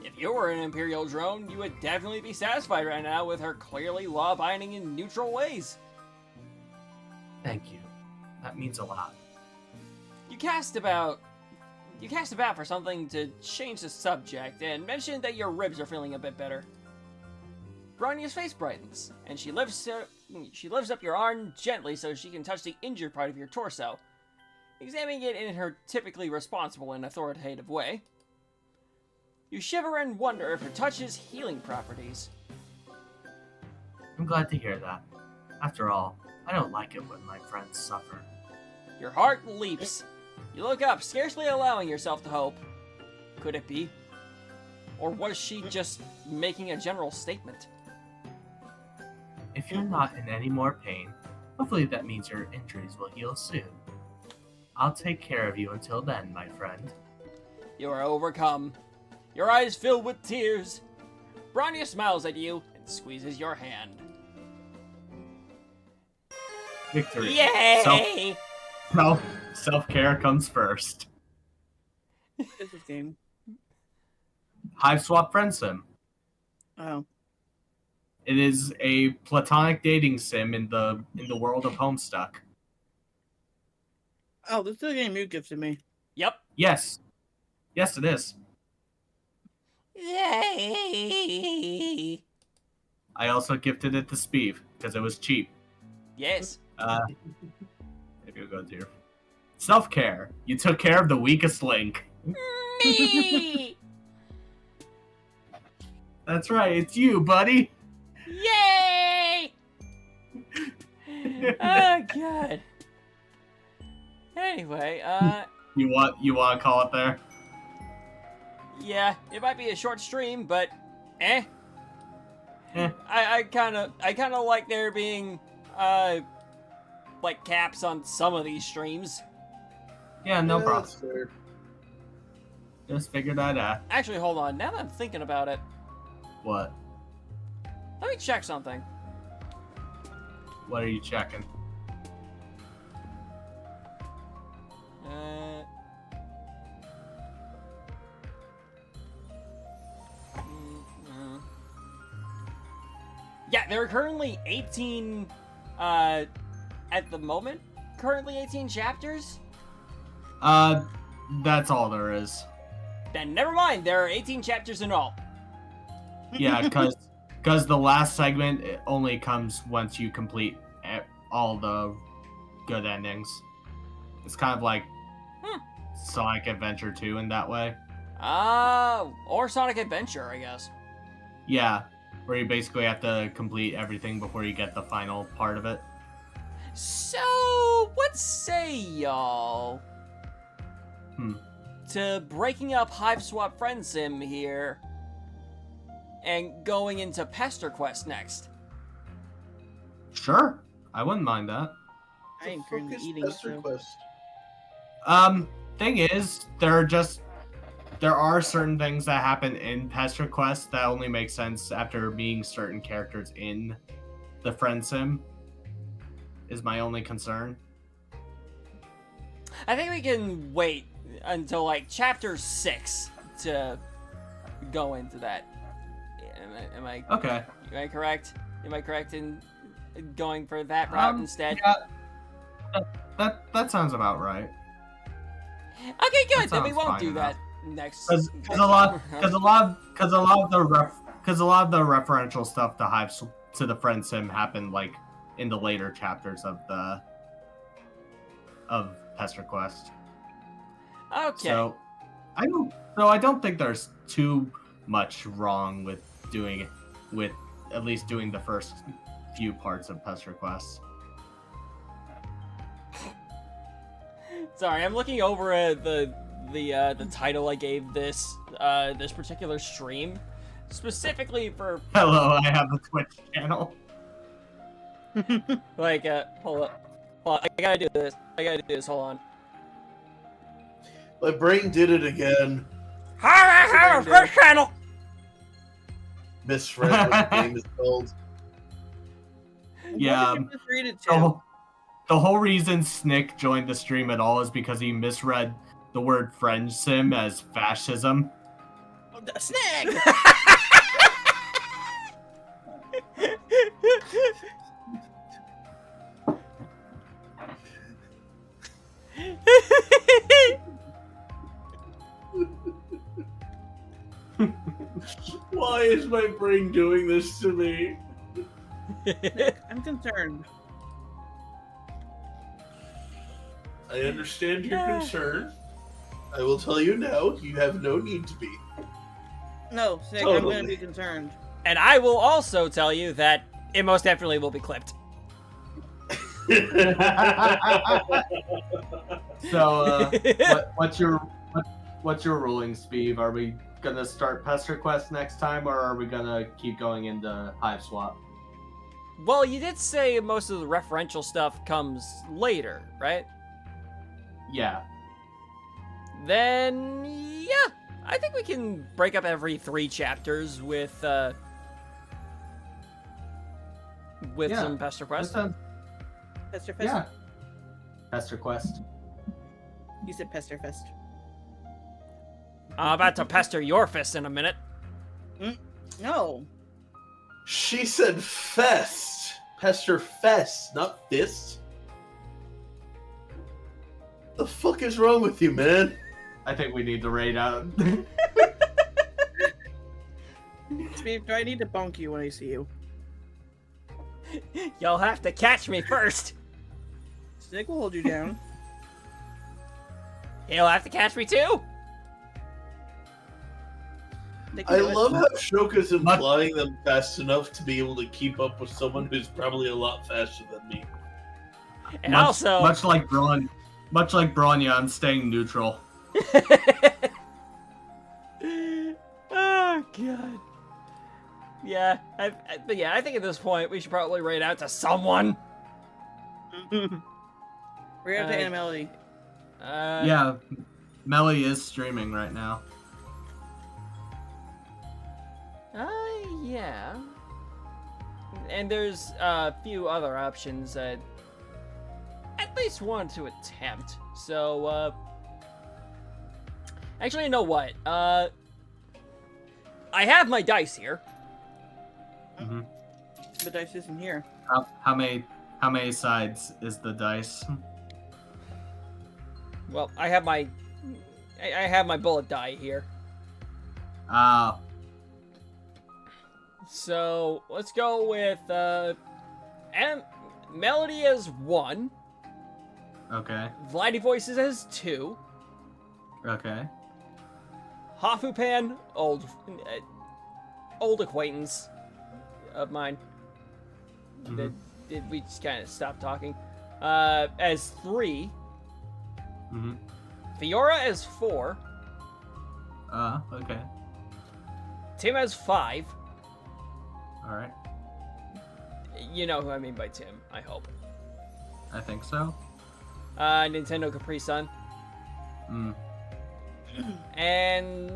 If you were an Imperial drone, you would definitely be satisfied right now with her clearly law-abiding in neutral ways. Thank you. That means a lot. You cast about for something to change the subject and mention that your ribs are feeling a bit better. Bronya's face brightens, and she lifts up your arm gently so she can touch the injured part of your torso, examining it in her typically responsible and authoritative way. You shiver and wonder if her touch has healing properties. I'm glad to hear that. After all, I don't like it when my friends suffer. Your heart leaps. You look up, scarcely allowing yourself to hope. Could it be? Or was she just making a general statement? If you're not in any more pain, hopefully that means your injuries will heal soon. I'll take care of you until then, my friend. You are overcome. Your eyes fill with tears. Bronya smiles at you and squeezes your hand. Victory. Yay! Self-care comes first. This is game. Hiveswap Friendsim. Oh. It is a platonic dating sim in the world of Homestuck. Oh, this is the game you gifted me. Yep. Yes, it is. Yay! I also gifted it to Sbeve because it was cheap. Yes. If you go to self-care, you took care of the weakest link. Me! That's right, it's you, buddy. Yay! Oh god. Anyway, You want to call it there? yeah, it might be a short stream, but Eh. I kind of like there being like caps on some of these streams. Yeah, no problem. That's fair. Just figured that out. Actually, hold on. Now that I'm thinking about it, What? let me check something. What are you checking? Yeah, there are currently 18, at the moment, currently 18 chapters. That's all there is. Then never mind. There are 18 chapters in all. Yeah, because the last segment it only comes once you complete all the good endings. It's kind of like Sonic Adventure 2 in that way. Or Sonic Adventure, I guess. Yeah, where you basically have to complete everything before you get the final part of it. So, what say y'all to breaking up Hiveswap Friendsim here and going into Pester Quest next? Sure, I wouldn't mind that. I ain't Fuck currently is eating, Pester so. Quest? Thing is, there are certain things that happen in Pester Quest that only make sense after meeting certain characters in the Friendsim. Is my only concern. I think we can wait until like chapter 6 to go into that. Am I Okay. Am I correct? Am I correct in going for that route instead? Yeah, that sounds about right. Okay, good. That Then we sounds won't fine do enough. that next. Because a lot of the referential stuff to the Friendsim happened like in the later chapters of Pester Quest. Okay. So I don't think there's too much wrong with at least doing the first few parts of Pester Quest. Sorry, I'm looking over at the title I gave this this particular stream, specifically for Hello, I have a Twitch channel. like hold on, I gotta do this. Hold on. My brain did it again. Hi, I have a Twitch channel. Misread what the game is called. Yeah. What did you misread it to? The whole reason Snick joined the stream at all is because he misread the word Friendsim as fascism. Snag! Why is my brain doing this to me? I'm concerned. I understand your concern. I will tell you now, you have no need to be. No, Snake, I'm Totally. gonna be concerned. And I will also tell you that it most definitely will be clipped. So, what's your ruling, Sbeve? Are we gonna start Pester Quest next time, or are we gonna keep going into Hiveswap? Well, you did say most of the referential stuff comes later, right? Yeah. Then, yeah, I think we can break up every 3 chapters with Yeah. some Pester Quest. Pesterfest? Yeah. Pester Quest. You said Pesterfest. I'm about to pester your fist in a minute. No. She said fest. Pester fest, not fist. The fuck is wrong with you, man? I think we need to raid out. Steve, do I need to bonk you when I see you? You'll have to catch me first. Snake will hold you down. He'll have to catch me too. They can I do it. love how Shoka's implying them fast enough to be able to keep up with someone who's probably a lot faster than me. And also, much like Bronya, I'm staying neutral. oh god. Yeah, but yeah, I think at this point we should probably raid out to someone. We're out to Anna Melody. Yeah, Melly is streaming right now. Yeah. And there's a few other options that at least want to attempt. So, actually, you know what? I have my dice here. Mm-hmm. The dice isn't here. How many sides is the dice? Well, I have my bullet die here. So let's go with Melody as 1. Okay. Vladdy Voices as 2. Okay. Hafupan, old acquaintance of mine. Mhm. Did we just kind of stop talking? As 3. Mm-hmm. Fiora as 4. Okay. Tim as 5. All right. You know who I mean by Tim, I hope. I think so. Nintendo Capri Sun. Mm. And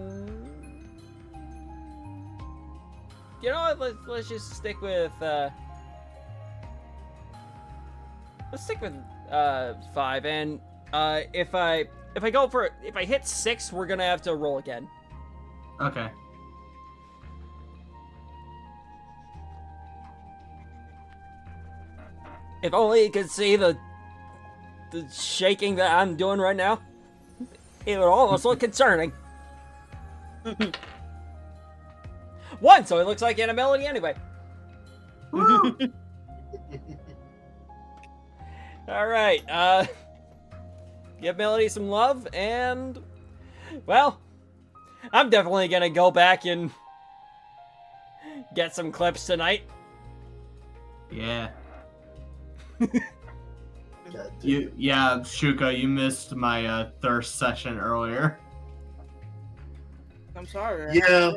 you know what? Let's just stick with let's stick with 5. And if I hit 6, we're gonna have to roll again. Okay. If only you could see the shaking that I'm doing right now. It would almost look concerning. 1, so it looks like in a melody anyway. Alright, give Melody some love, and well, I'm definitely gonna go back and get some clips tonight. Yeah. God damn. Yeah, Shuka, you missed my thirst session earlier. I'm sorry. Yeah.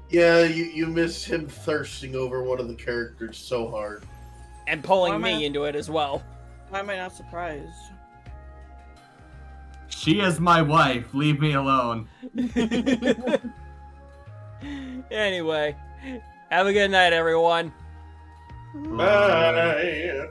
Yeah, you missed him thirsting over one of the characters so hard. And pulling Why am I- me into it as well. Why am I not surprised? She is my wife. Leave me alone. Anyway, have a good night, everyone. Bye.